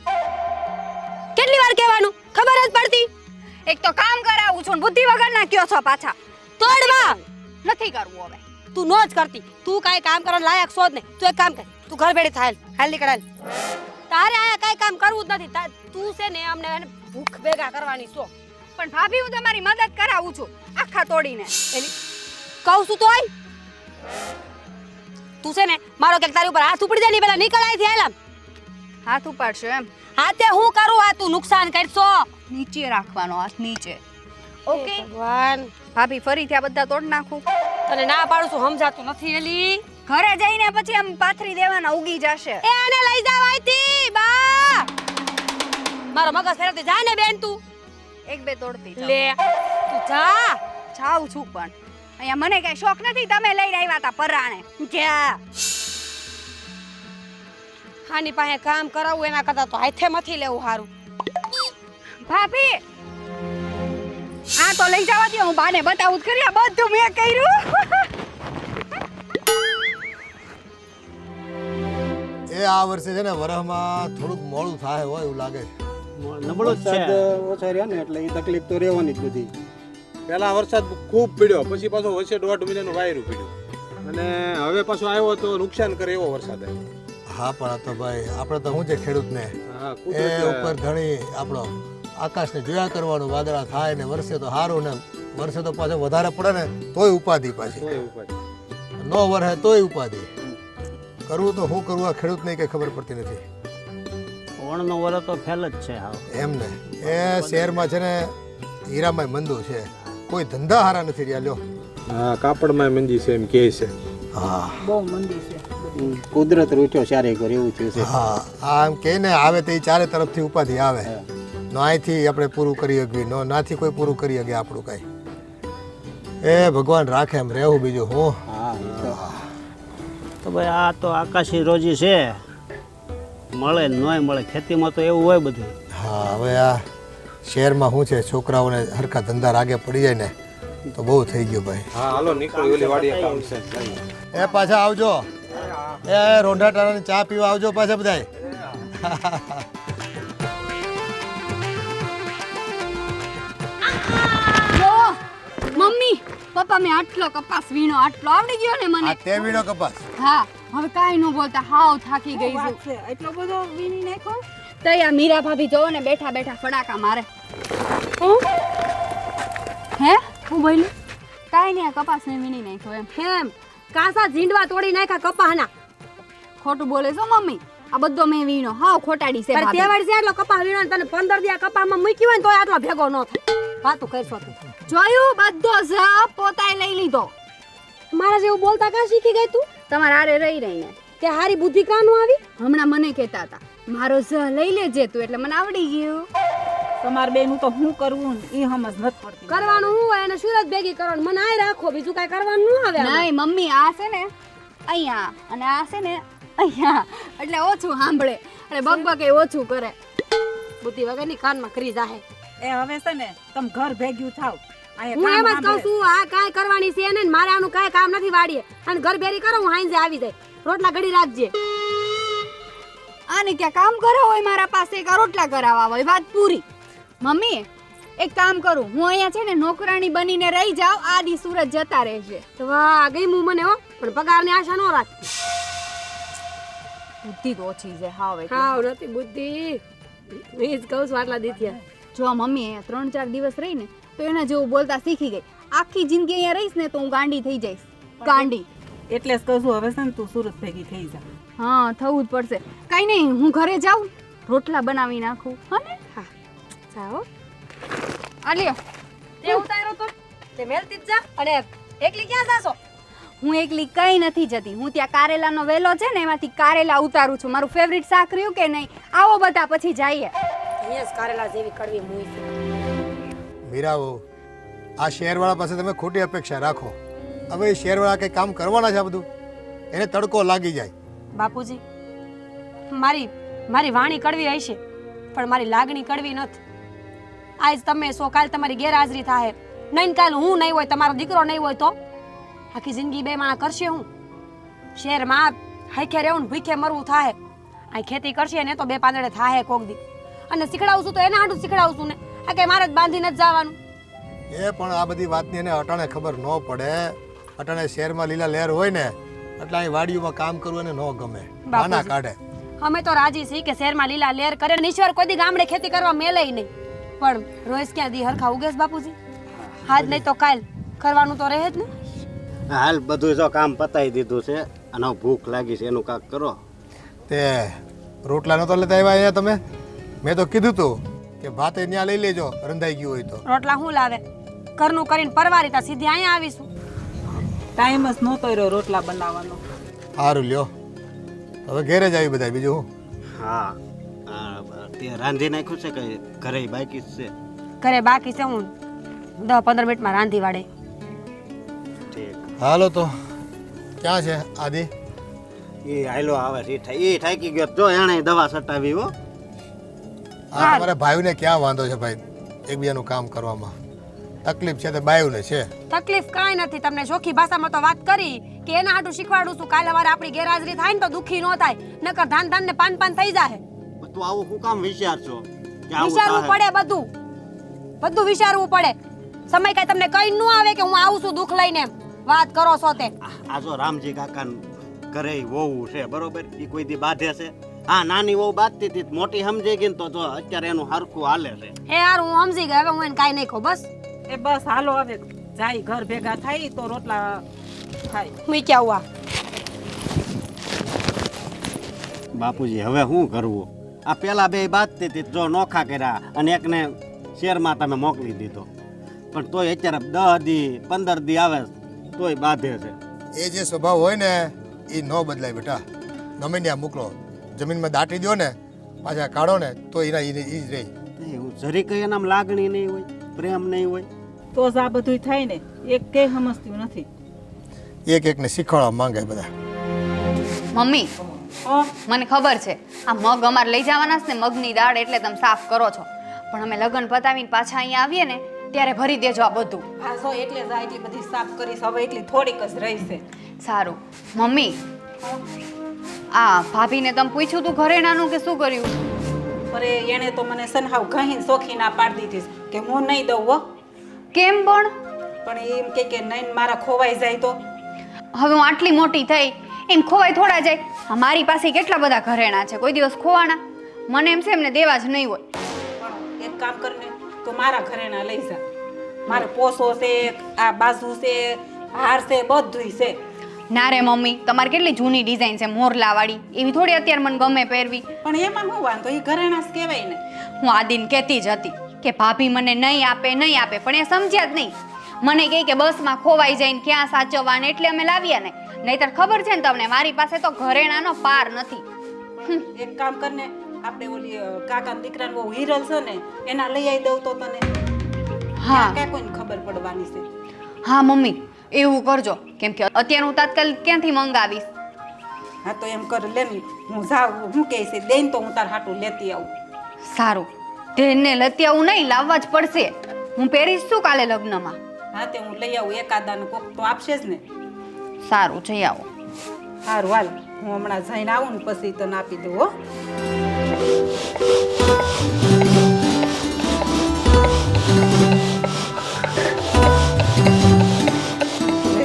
કેટલી વાર કહેવાનું ખબર જ પડતી એક તો કામ કરાવું છું ને બુદ્ધિ વગર ના કયો છો પાછા તોડવા નથી કરવું હવે તું નો જ કરતી તું કાઈ કામ કરવા લાયક છો જ ને તું એક કામ કર તું ઘર બેઠી થાલ હાલ નીકળ તારે આયા કાઈ કામ કરવું જ નથી તું છે ને અમને ભૂખ ભેગા કરવાની છો પણ ભાભી હું તમારી મદદ કરાવું છું આખા તોડીને એલી કહું છું તોય તું છે ને મારો કે તારી ઉપર હાથ ઉપડી જાય ને પેલા નીકળ અહીંથી હાલ. હાથ ઉપાડશો એમ? હાથે હું કરું આ તું નુકસાન કરશો. નીચે રાખવાનો હાથ, નીચે. ઓકે ભગવાન ભાભી, ફરીથી આ બધા તોડ નાખું? તને ના પાડું છું, સમજાતું નથી એલી. ઘરે જઈને પછી આમ પાથરી દેવાના, ઉગી જશે. એ આને લઈ જાવ અહીંથી બા. મારો મગજ ફેરવતી જા ને બેન તું. એક બે તોડતી જાઉં. લે તું જા. જાઉં છું પણ અહીંયા મને કઈ શોખ નથી, તમે લઈને આવ્યા હતા પરાણે. જા. હાની પાસે કામ કરાવવું એના કરતા તો હાથે મથી લેવું સારું. ભાભી, આ તો લઈ જવા દો, હું બાને બતાવું જ કરી, આ બધું મેં કર્યું. એ આ વર્ષે છે ને વરસમાં થોડુંક મોડું થાય હોય એવું લાગે છે. નબળો જ છે. ઓછા રહ્યા ને એટલે એ તકલીફ તો રહેવાની જ બધી. પહેલા વરસાદ ખૂબ પડ્યો, પછી પાછો વચ્ચે 1.5 મહિનાનું વાયરું પડ્યું અને હવે પાછો આવ્યો તો નુકસાન કરે એવો વરસાદ આવ્યો. હા પણ આ તો ભાઈ આપણે તો શું છે ખેડૂતને હા, એ કુદરતી ઉપર ધણી આપણો આકાશને જોયા કરવાનું, વાદળા થાય ને વર્ષે તો સારું ને વર્ષે તો પાછો વધારે પડે ને તોય ઉપાધિ પાછી, કોઈ ઉપાય. ન વરસે તોય ઉપાધિ. કરવું તો શું કરવું આ ખેડૂતને કંઈ ખબર પડતી નથી. ઓણનો વરસ તો ફેલ જ છે હાવ. એમ ને એ શહેરમાં છે ને હીરામાં મંદુ છે, કોઈ ધંધા હારા નથી રહ્યા. લ્યો હા, કાપડમાં મંદી છે એમ કહે છે. હા બહુ મંદી છે. કુદરત રૂચો ચારે ઘર એવું થયું છે. હા આ એમ કહે ને આવે તો એ ચારે તરફથી ઉપાધિ આવે. ન અહીંથી આપણે પૂરું કરી શકીએ, ન નાથી કોઈ પૂરું કરી શકે આપણું કાંઈ. એ ભગવાન રાખે એમ રહેવું, બીજું હું. હા તો ભાઈ આ તો આકાશી રોજી છે, મળે નોય મળે. ખેતીમાં તો એવું હોય બધું. હા હવે આ શહેરમાં શું છે, છોકરાઓને હરખા ધંધા રાગે પડી જાય ને તો બહુ થઈ ગયું ભાઈ. હા, હાલો નીકળો, ઓલી વાડીએ કામ છે. એ પાછા આવજો. એ રોંઢા ટાણાની ચા પીવા આવજો પાછા બધાય. જો મમ્મી પપ્પા, મેં આટલો કપાસ વીણો, આટલો આવડી ગયો ને મને. આ તે વીણો કપાસ. હા, હવે કાંઈ ન બોલતા, હાવ થાકી ગઈ છું. છે એટલો બધો વીણી નાખો. તૈયા મીરા ભાભી જોવો ને બેઠા બેઠા ફડાકા મારે. હે હું બોલી? કાંઈ નહીં, આ કપાસ ને વીણી નાખ્યો એમ. એમ કાસા ઝીંડવા તોડી નાખ્યા કપાહના. ખોટું બોલે છો મમ્મી? આ બધો મેં વીણો, હાવ ખોટાડી છે અરે ભાભી. તેવડ છે એટલો કપાહ વીણો ને તને 15 દી આ કપાહમાં મૂકી હોય ને તોય આટલો ભેગો ન થાય. વાતું કરશો તું. જોયું, બધો ઝપ પોતાએ લઈ લીધો. મારા જેવું બોલતા કાં શીખી ગઈ તું? તમારે હારે રહી રહીને કે હારી બુદ્ધિ કાનું આવી? હમણાં મને કહેતા હતા મારો ઝ લઈ લેજે તું, એટલે મને આવડી ગયું. તમારે બેનું તો શું કરવું ને એ સમજ નથી પડતી. કરવાનું હું હોય એને સુરત ભેગી કરવાનું, મને આય રાખો, બીજું કાંઈ કરવાનું ન આવે આમાં. નહીં મમ્મી, આ છે ને અહીંયા અને આ છે ને અહીંયા, એટલે ઓછું સાંભળે અને બકબક એ ઓછું કરે. બુદ્ધિ વગરની કાનમાં કરી જાહે. એ હવે છે ને તમે ઘર ભેગ્યું થાવ. હું એમ જ કહું છું આ કાંઈ કરવાની છે ને મારે આનું કાંઈ કામ નથી વાડીએ. અને ઘર ભેરી કરો, હું હાંજે આવી જાય. રોટલા ઘડી રાખજે. આને ક્યાં કામ કરો હોય મારા પાસે, એક રોટલા કરાવવા હોય, વાત પૂરી. મમ્મી એક કામ કરું, હું અહીંયા છે ને નોકરાણી બનીને રહી જાઉં, આ દી સુરત જતા રહેશે. તો વાહ ગઈમું મને હો, પણ પગારની આશા ન રાખતી. બુદ્ધિ તો ઓછી છે હાવ. હાવ નથી બુદ્ધિ. હું જ કહું છું આટલા દી થયા. જો મમ્મી અહીંયા 3-4 દિવસ રહી ને તો એના જેવું બોલતા શીખી ગઈ. આખી જિંદગી અહીંયા રહીશ ને તો હું ગાંડી થઈ જઈશ, ગાંડી. એટલે જ કહું છું હવે છે ને તું સુરત ભેગી થઈ જા. હા, થવું જ પડશે. કઈ નહીં, હું ઘરે જાઉં, રોટલા બનાવી નાખું. હને? હા જાઓ. આ લ્યો. તે ઉતાર્યો તો તે મેલતી જ જા. અને એકલી ક્યાં જાશો? હું એકલી કઈ નથી જતી, હું ત્યાં કારેલાનો વેલો છે ને એમાંથી કારેલા ઉતારું છું. મારું ફેવરિટ શાક રહ્યું કે નહીં? આવો બધા પછી જઈએ. અહીંયા જ કારેલા જેવી કડવી મૂઈ છે. મીરાઓ, આ શહેરવાળા પાસે તમે ખોટી અપેક્ષા રાખો. હવે એ શહેરવાળા કંઈ કામ કરવાના છે આ બધું? એને તડકો લાગી જાય. બાપુજી, મારી વાણી કડવી હશે પણ મારી લાગણી કડવી નથી. આજ તમે સો, કાલ તમારી ગેરહાજરી થાય, નહીં કાલ હું નહીં હોય, તમારો દીકરો નહીં હોય તો આખી જિંદગી બે માણા કરશે હું? શહેરમાં હાઈખે રહેવું ને ભૂખે મરવું થાય. આ ખેતી કરશે ને તો બે પાંદડે થાય કોક દી. અને શીખડાવશું તો એના હાટું શીખડાવશું ને, આ કઈ મારે જ બાંધીને જ જવાનું. એ પણ આ બધી વાતની એને અટાણે ખબર ન પડે. અટાણે શહેરમાં લીલા લહેર હોય ને એટલે અહીં વાડીઓમાં કામ કરવું એને ન ગમે, નાના કાઢે. અમે તો રાજી છીએ કે શહેરમાં લીલા લહેર કરે ને ઈશ્વર કોઈ દી ગામડે ખેતી કરવા મેલે નહીં. પણ રોજ ક્યાં દી હરખા ઉગેશ બાપુજી? આજ નહીં તો કાલ કરવાનું તો રહે જ ને. હાલ બધું જો કામ પતાવી દીધું છે અને હવે ભૂખ લાગી છે એનું કાંક કરો. તે રોટલા નહોતો લેતા આવ્યા અહીંયા તમે? મેં તો કીધું તું કે ભાતે ત્યાં લઈ લેજો રંધાઈ ગયું હોય તો. રોટલા હું લાવે ઘરનું કરીને પરવારી તા સીધી અહીંયા આવીશું. ટાઈમ જ નહોતો રહ્યો રોટલા બનાવવાનો. સારું લ્યો, હવે ઘેરે જ આવી બધા, બીજું હું? હા તે રાંધી નાખ્યું છે કે ઘરે બાકી જ છે? ઘરે બાકી છે, હું 10-15 મિનિટમાં રાંધી વાળે. ઠીક. હાલો તો ક્યાં છે આદિ? એ હાલો આવે છે એ થાકી ગયો જો એણે દવા સટાવી હો. હા, મારા ભાઈને ક્યાં વાંધો છે ભાઈ એકબીજાનું કામ કરવામાં? તકલીફ છે તે બાયુને છે. તકલીફ કાંઈ નથી. તમને ચોખ્ખી ભાષામાં તો વાત કરી કે એના હાટું શીખવાડું છું. કાલે વારે આપણી ગેરહાજરી થાય ને તો દુખી ન થાય, નકર ધાન ધાન ને પાન થઈ જાય. તું આવું શું કામ વિચારશો કે આવું વિચારવું થાય? પડે, બધું વિચારવું પડે. સમય કઈ તમને કઈ ન આવે કે હું આવું છું દુઃખ લઈને એમ વાત કરો છો તે. આ જો રામજી કાકા ઘરે વહુ છે બરોબર, એ કોઈ દી બાંધે છે? હા, નાની વહુ બાંધતી હતી, મોટી સમજી ગઈ ને તો જો અત્યારે એનું હરખું હાલે છે. હે યાર, હું સમજી ગઈ. હવે હું એને કાંઈ નહીં કહું. બસ એ બસ હાલો હવે જાય ઘર ભેગા થાય તો રોટલા થાય. મૂક્યા હુઆ. બાપુજી હવે શું કરવું? આ પેલા બે બાંધતી હતી જો નોખા કર્યા અને એકને શહેરમાં તમે મોકલી દીધો, પણ તોય અત્યારે 10 દી 15 દી આવે તોય બાંધે છે. એ જે સ્વભાવ હોય ને એ ન બદલાય બેટા. ગમે ત્યાં મોકલો, જમીનમાં દાટી દો ને પાછા કાઢો ને તો એના એ જ રહી. એવું જરી કઈ એનામ લાગણી નહીં હોય, પ્રેમ નહીં હોય તો જ આ બધું થાય ને. એક કઈ સમજતું નથી. એક એકને શીખવાડવા માંગે બધા. મમ્મી હા, મને ખબર છે આ મગ અમારે લઈ જવાના છે ને મગની દાળ એટલે તમે સાફ કરો છો, પણ અમે લગ્ન પતાવીને પાછા અહીંયા આવીએ ને ત્યારે ભરી દેજો આ બધું. આ જો એટલે જ આ એટલી બધી સાફ કરીશ. હવે એટલી થોડીક જ રહી છે. સારું. મમ્મી આ ભાભીને તમે પૂછ્યું તું ઘરેણાનું કે શું કર્યું? અરે એને તો મને સનહાવ ઘહીને સોખી ના પાડી દીધી કે હું નહીં દઉં હો. કેમ પણ? પણ એમ કે નહીં મારા ખોવાઈ જાય તો. હવે હું આટલી મોટી થઈ એમ ખોવાય થોડા જાય? મારી પાસે કેટલા બધા ઘરેણા છે, કોઈ દિવસ ખોવાના? મને એમ છે એમને દેવા જ નહીં હોય. પણ એક કામ કરને તો મારા ઘરેણા લઈ જા. મારે પોસો છે, આ બાજુ છે, હાર છે, બધુંય છે. ના રે મમ્મી, તમારે કેટલી જૂની ડિઝાઇન છે મોરલા વાળી, એવી થોડી અત્યારે મને ગમે પહેરવી. પણ એમાં શું વાંધો? એ ઘરેણા જ કહેવાય ને. હું આદિન કહેતી જ હતી કે ભાભી મને નહીં આપે, પણ એ સમજ્યા જ નહીં. મને કહે કે બસમાં ખોવાઈ જાય ને ક્યાં સાચવવા ને એટલે અમે લાવ્યા ને. નહીતર ખબર છે ને તમને મારી પાસે તો ઘરેણાનો પાર નથી. એક કામ કરને આપણે ઓલી કાકાના દીકરાને બહુ હિરલ છે ને એના લઈ આવી દઉં તો તને. હા ક્યાં કોઈને ખબર પડવાની છે. હા મમ્મી એવું કરજો, કેમ કે અત્યારે હું તાત્કાલિક ક્યાંથી મંગાવીશ? હા તો એમ કર લે ને, હું જાઉં હું કહે છે દઈને તો હું તાર હાટું લેતી આવું. સારું, તેને લેતી આવું નહીં, લાવવા જ પડશે. હું પહેરીશ શું કાલે લગ્નમાં? હા તે હું લઈ આવું, એકાદાનું કોક તો આપશે જ ને. સારું, જઈ આવો. સારું હાલ, હું હમણાં જઈને આવું ને પછી તને આપી દઉં હો.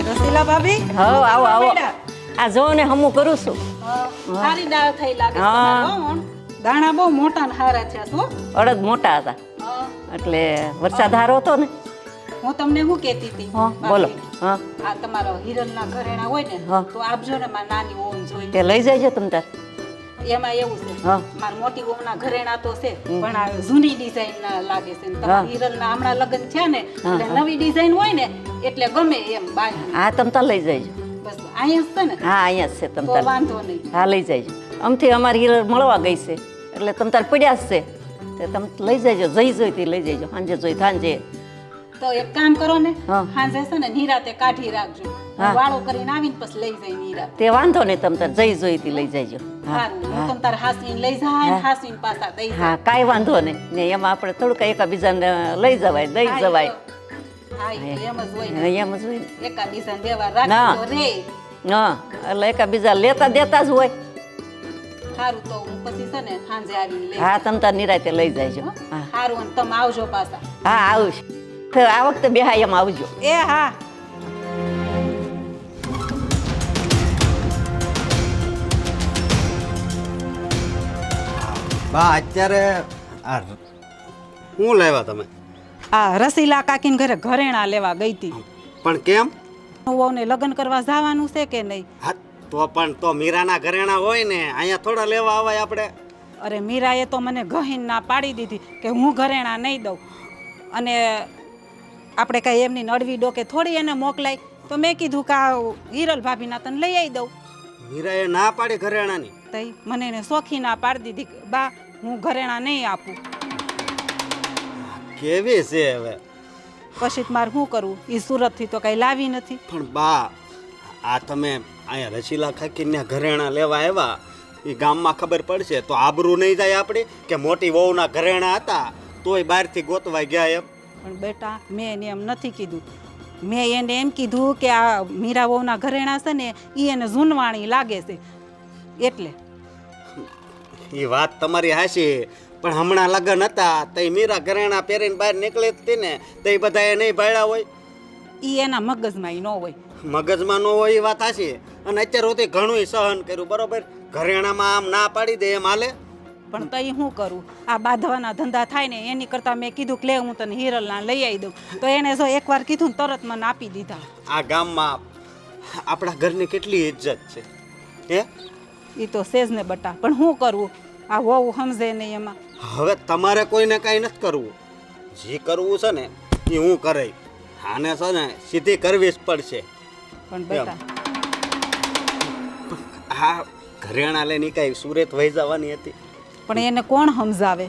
રસીલા ભાભી હવ આવો આવો. આ જો ને હમું કરું છું. સારી દાળ થઈ લાગે છે તમારે, હો. દાણા બહુ મોટા ને સારા છે હો. અડદ મોટા હતા એટલે વરસાદ હારો હતો ને. હું તમને શું કહેતી હતી? હા બોલો. હા આ તમારો હિરલના ઘરેણા હોય ને હા. તો આપજો ને મારી નાની ઓમ જોઈ. તે લઈ જજો તમ તાર. એમાં એવું છે હા. મારી મોટી ઓમના ઘરેણા તો છે પણ આ જૂની ડિઝાઇન ના લાગે છે ને તમારા હિરલના હમણાં લગ્ન છે ને એટલે નવી ડિઝાઇન હોય ને એટલે ગમે એમ બાય. હા તમ તાર લઈ જજો. બસ અહીંયા જ છે ને હા અહીંયા જ છે તમ તો તાર. વાંધો નહીં. હા લઈ જજો. આમથી અમારી હીરો મળવા ગઈ છે એટલે તમ તાર પડ્યા જ છે તે તમે લઈ જજો. જઈ જોઈતી લઈ જજો, સાંજે જોઈ સાંજે. તો એક કામ કરો ને હા. સાંજે છે ને નિરાતે કાઢી રાખજો. હા. વાળો કરીને આવીને પછી લઈ જાય નિરાતે. તે વાંધો નહીં તમ તાર જઈ જોઈતી લઈ જજો. હા સારું હું તમ તાર હાસવીને લઈ જાય હા. હાસવીને પાછા દઈ જાય. હા કાંઈ વાંધો નહીં ને એમાં આપણે થોડુંક એકાબીજાને લઈ જવાય દઈ હા, જવાય. હા એ તો એમ જ હોય ને. એમ જ હોય ને. એકાબીજાને વ્યવહાર ના. રાખી તો રે. હા એટલે એકાબીજા લેતા દેતા જ હોય. સારું તો હું પછી છે ને સાંજે આવીને લઈ હા તમ તાર નિરાતે લઈ જજો. હા સારું અને તમે આવજો પાછા. હા આવીશ. આ વખતે બેહાય એમ આવજો. એ હા. બા અત્યારે આ શું લાવ્યા તમે? આ રસીલા કાકીને ઘરે ઘરેણા લેવા ગઈ હતી. પણ કેમ? વહુને લગ્ન કરવા જવાનું છે કે નહીં? હા તો પણ તો મીરાના ઘરેણા હોય ને, અહીંયા થોડા લેવા આવાય આપણે. અરે મીરાએ તો મને ગહીન ના પાડી દીધી કે હું ઘરેણા નહીં દઉં. અને આપણે કાંઈ એમની નડવી ડોકે થોડી એને મોકલાય. તો મેં કીધું કે આ હિરલ ભાભીના તને લઈ આવી દઉં. મીરાએ ના પાડી ઘરેણાની. તઈ મને એને સોખી ના પાડી દીધી કે બા હું ઘરેણા નહીં આપું. કેવી છે હવે? પછી મારે શું કરવું? એ સુરતથી તો કાંઈ લાવી નથી. પણ બા, આ તમે અહીંયા રસીલા ખાકીને ઘરેણા લેવા આવ્યા, એ ગામમાં ખબર પડશે તો આબરૂ નહીં જાય આપણે કે મોટી વહુના ઘરેણા હતા તોય બહારથી ગોતવાઈ ગયા એમ. પણ બેટા મેં એને એમ નથી કીધું. મેં એને એમ કીધું કે આ મીરા વહુના ઘરેણા છે ને એ એને જૂનવાણી લાગે છે એટલે. એ વાત તમારી હાચી, પણ હમણાં લગ્ન હતા તો મીરા ઘરેણા પહેરીને બહાર નીકળી હતી ને તો એ બધા નહીં ભાડ્યા હોય. એ એના મગજમાં ન હોય. મગજમાં ન હોય એ વાત હાચી. અને અત્યારે સુધી ઘણું સહન કર્યું, બરોબર? ઘરેણામાં આમ ના પાડી દે એમ હાલે? પણ તઈ શું કરું? આ બાંધવાના ધંધા થાય ને એની કરતાં મેં કીધું કે લે હું તને હિરલના લઈ આવી દઉં. તો એને જો એકવાર કીધું ને તરત મને આપી દીધા. આ ગામમાં આપણા ઘરની કેટલી ઇજ્જત છે હે? એ તો સેજ ને બટા, પણ શું કરવું? આ વહુ સમજે નહીં એમાં. હવે તમારે કોઈને કાંઈ નથી કરવું. જે કરવું છે ને એ હું કરે. આને છે ને સીધી કરવી જ પડશે. પણ બેટા આ ઘરેણા લઈને કાંઈ સુરત વહી જવાની હતી. પણ એને કોણ સમજાવે?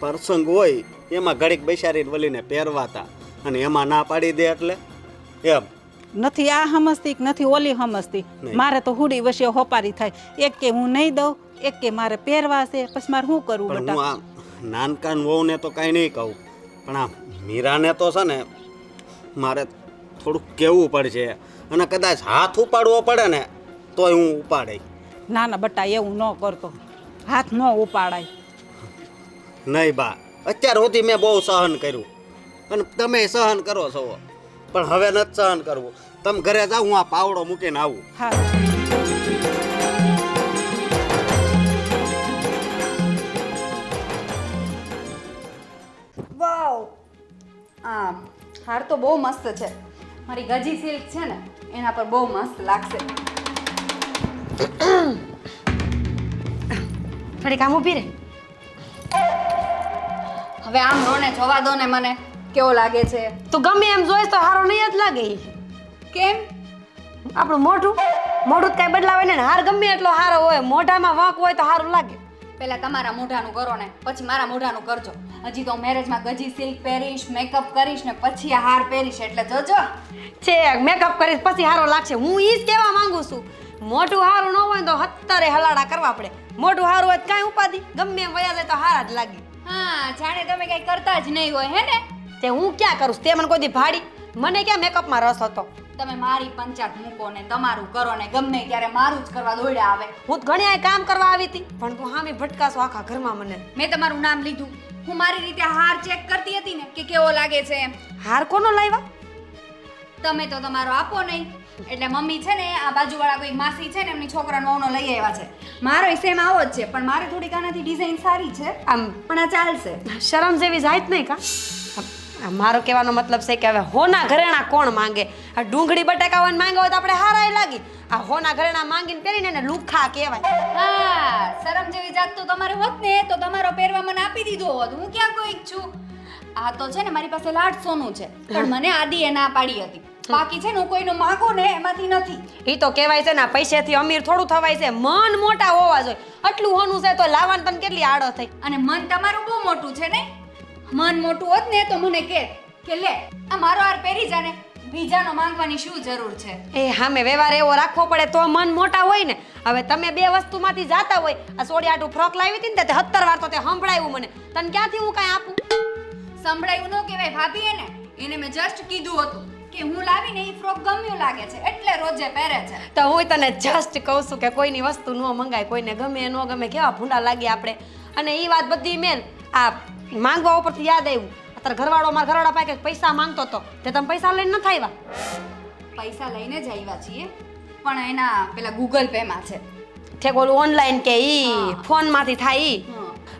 પ્રસંગ હોય એમાં ઘડીક બેસાડીને વળીને પહેરવાતા અને એમાં ના પાડી દે એટલે એમ. નથી આ સમજતી કે નથી ઓલી સમજતી. મારે તો હુડી વચ્ચે હોપારી થાય. એક કે હું નહીં દઉં, એક કે મારે પહેરવા છે. પછી મારે શું કરવું પણ હું બેટા? આ નાનકાન વહુને તો કાંઈ નહીં કહું, પણ આ મીરાને તો છે ને મારે થોડુંક કહેવું પડશે. અને કદાચ હાથ ઉપાડવો પડે ને તોય હું ઉપાડે. ના ના બટા એવું ન કરતો. હાથ ન ઉપાડાય. નહીં બા, અત્યાર સુધી મેં બહુ સહન કર્યું અને તમે સહન કરો છો, પણ હવે નથી સહન કરવું. તમે ઘરે જાઓ, હું આ પાવડો મૂકીને આવું. હા વાવ, આ હાર તો બહુ મસ્ત છે. મારી ગજી સિલ્ક છે ને એના પર બહુ મસ્ત લાગશે. થોડી કામ ઊભી રહે. હવે આમ રોને જોવા દો ને, મને કેવો લાગે છે? તું ગમે એમ જોઈશ તો હારો નહીં જ લાગે ઈ. કેમ? આપણું મોઢું જ કાંઈ બદલાવે ને. હાર ગમે એટલો હારો હોય, મોઢામાં વાંક હોય તો હારું લાગે. પહેલા તમારા મોઢાનું કરો ને પછી મારા મોઢાનું કરજો. હજી તો મેરેજમાં ગજી સિલ્ક પહેરીશ, મેકઅપ કરીશ ને પછી આ હાર પહેરીશ, એટલે જોજો. છે મેકઅપ કરીશ પછી હારો લાગશે. હું ઈ જ કહેવા માંગુ છું. મોઢું હારું ન હોય તો 70 હલાડા કરવા પડે. મોઢું હારું હોય તો કાંઈ ઉપાધિ, ગમે એમ વયા જાય તો હારા જ લાગે. હા, જાણે તમે કઈ કરતા જ નહીં હોય, હે ને? તે હું ક્યાં કરું? તે મને કોઈ દી ભાડી? મને ક્યાં મેકઅપમાં રસ હતો? તમે મારી પંચાત મૂકો ને તમારું કરો ને ગમે ત્યારે મારું જ કરવા દોડ્યા આવે. હું તો ઘણી આ કામ કરવા આવી હતી, પણ તું હામી ભટકાશો આખા ઘરમાં મને. મેં તમારું નામ લીધું. હું મારી રીતે હાર ચેક કરતી હતી ને કે કેવો લાગે છે એમ. હાર કોનો લાવ્યા? તમે તો તમારો આપો નહીં, એટલે મમ્મી છે ને આ બાજુવાળા કોઈ માસી છે ને એમની છોકરાનો ઓનો લઈ આવ્યા છે. મારો સેમ આવો જ છે, પણ મારે થોડીક આનાથી ડિઝાઇન સારી છે આમ, પણ આ ચાલશે. શરમ જેવી જાય જ નહીં કા? મારો કહેવાનો મતલબ છે કે હવે હોના ઘરેણા કોણ માંગે? આ ડુંગળી બટાકા હોય માંગે હોય તો આપણે હારાય લાગી. આ હોના ઘરેણા માંગીને પહેરીને એને લુખા કહેવાય. હા, શરમ જેવી જાત તો તમારે હોત ને તો તમારો પહેરવા મને આપી દીધો હોત. હું ક્યાં કોઈક છું? આ તો છે ને મારી પાસે લાડ સોનું છે, પણ મને આદિએ ના પાડી હતી. બાકી છે ને હું કોઈનું માંગુ ને એમાંથી નથી. ઈ તો કહેવાય છે ને પૈસેથી અમીર થોડું થવાય છે. મન મોટા હોવા જોઈએ. આટલું હોનું છે તો લાવવાનું તને કેટલી આડો થઈ. અને મન તમારું બહુ મોટું છે ને. મન મોટું હોત ને તો મને કે લે આ મારો હાર પહેરી જા ને, બીજાનો માંગવાની શું જરૂર છે? એ હામે વ્યવહાર એવો રાખવો પડે તો મન મોટા હોય ને. હવે તમે બે વસ્તુમાંથી જાતા હોય. આ સોડિયાટું ફ્રોક લાવી હતી ને તે 70 વાર તો તે સંભળાયું મને. તને ક્યાંથી હું કાંઈ આપું? સંભળાયું ન કહેવાય ભાભી. એને મેં જસ્ટ કીધું હતું કે હું લાવીને એ ફ્રોક ગમ્યું લાગે છે એટલે રોજે પહેરે છે. તો હું તને જસ્ટ કહું છું કે કોઈની વસ્તુ ન મંગાય, કોઈને ગમે ન ગમે, કેવા ભૂંડા લાગીએ આપણે. અને એ વાત બધી મેલ આ માંગવા ઉપરથી યાદ આવ્યું. અત્યારે ઘરવાળો મારા ઘરવાળા પાસે પૈસા માંગતો હતો, તે તમે પૈસા લઈને નથી આવ્યા? પૈસા લઈને જ આવ્યા છીએ, પણ એના પેલા ગૂગલ પે માં છે. ઠેક ઓલું ઓનલાઈન કે ઈ ફોનમાંથી થાય ઈ.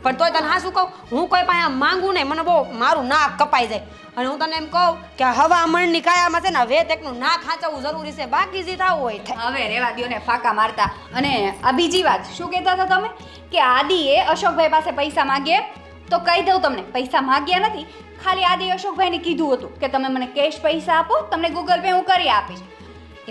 પણ તોય તને હા શું કહું, હું કોઈ પાસે માંગુ ને મને બહુ મારું નાક કપાઈ જાય. અને હું તને એમ કહું કે હવામણની કાયામાં છે ને વેત એકનું ના ખાંચવવું જરૂરી છે, બાકી જે થવું હોય થાય. હવે રેવા દ્યો ને ફાકા મારતા. અને આ બીજી વાત શું કહેતા હતા તમે કે આદિએ અશોકભાઈ પાસે પૈસા માંગ્યા? તો કહી દઉં તમને, પૈસા માંગ્યા નથી. ખાલી આદિ અશોકભાઈને કીધું હતું કે તમે મને કેશ પૈસા આપો, તમને ગૂગલ પે હું કરી આપીશ.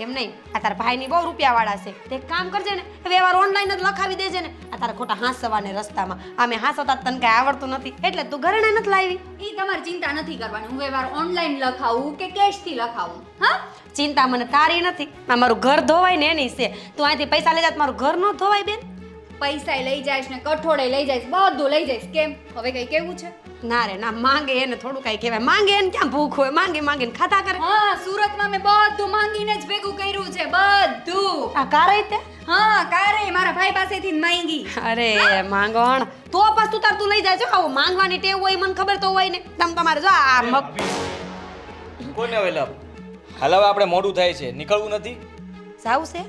એમ નહીં, આ તારા ભાઈની બહુ રૂપિયાવાળા છે, તે એક કામ કરજે ને, વ્યવહાર ઓનલાઈન જ લખાવી દેજે ને. આ તારા ખોટા હાંસવાને રસ્તામાં આમે હાંસવતા તને કાંઈ આવડતું નથી એટલે તું ઘરેણા નથી લાવી. ઈ તમારે ચિંતા નથી કરવાની. હું વ્યવહાર ઓનલાઈન લખાવું કે કેશથી લખાવું? હા, ચિંતા મને તારી નથી, આ મારું ઘર ધોવાય ને એની છે. તું અહીંથી પૈસા લઈ જા મારું ઘર ન ધોવાય બેન. પૈસા લઈ જઈશ ને કઠોળે લઈ જઈશ, બધું લઈ જઈશ. કેમ હવે કઈ કેવું છે? ના રે ના, માંગે એને થોડું કઈ કહેવાય. માંગે એને ક્યાં ભૂખ હોય, માંગે માંગીને ખાતા કરે. હા, સુરતમાં મેં બધું માંગીને જ ભેગું કર્યું છે, બધું. આ કારે તે હા, કારે મારા ભાઈ પાસેથી જ માંગી. અરે માંગણ તો પાછ તું તાર તું લઈ જાય છો. આવું માંગવાની ટેવ હોય મને ખબર તો હોય ને. તમારે જો આ મગ કોને વેલા હાલ હવે આપણે મોડું થાય છે, નીકળવું નથી. જાવ છે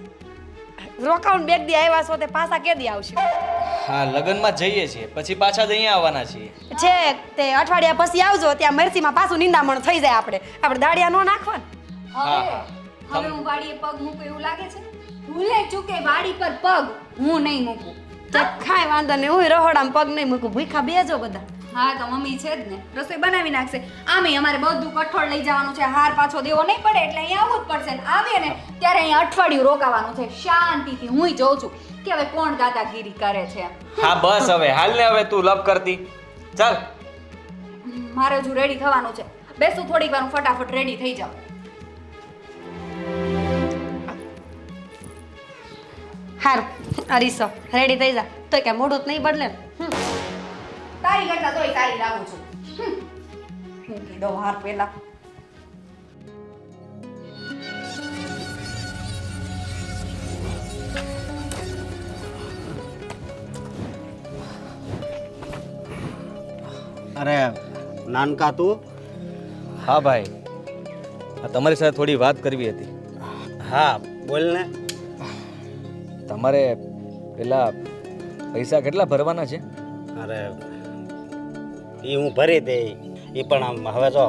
રોકાઉન બેગ દી આવ્યા છો તે પાછા કે દી આવશે? હા, લગ્નમાં જઈએ છીએ પછી પાછા જ અહીંયા આવવાના છીએ. છે તે અઠવાડિયા પછી આવજો, ત્યાં મરસીમાં પાછું નિંદામણ થઈ જાય. આપણે દાડિયા નો નાખવાનું. હવે હું વાડીએ પગ મૂકું એવું લાગે છે? ભૂલે ચૂકે વાડી પર પગ હું નહીં મૂકું. ખાય વાંધો નહીં, હું રહોડામાં પગ નહીં મૂકું. ભૂખા બેજો બધા. હા, તો મમ્મી છે જ ને, રસોઈ બનાવી નાખશે. આમે અમારે બધું કઠોળ લઈ જવાનું છે, હાર પાછો દેવો નહીં પડે એટલે અહીંયા આવવું જ પડશે. ને આવીએ ને ત્યારે અહીંયા અઠવાડિયું રોકાવાનું છે શાંતિથી. હું જોઉં છું કે હવે કોણ દાદાગીરી કરે છે. હા બસ હવે હાલ ને, હવે તું લપ કરતી ચાલ. મારે હજુ રેડી થવાનું છે. બેસું થોડીક વાર, ફટાફટ રેડી થઈ જાઉં. હારું અરીસો રેડી થઈ જા, તો કે મોઢું જ નહીં બદલે ને. તારી કરતા તોય સારી લાગુ છું. મૂકી દઉં હાર પેલા. અરે નાનકા તું? હા ભાઈ, તમારી સાથે થોડી વાત કરવી હતી. હા બોલ ને. તમારે પેલા પૈસા કેટલા ભરવાના છે? અરે એ હું ભરી દે, એ પણ આમ હવે જો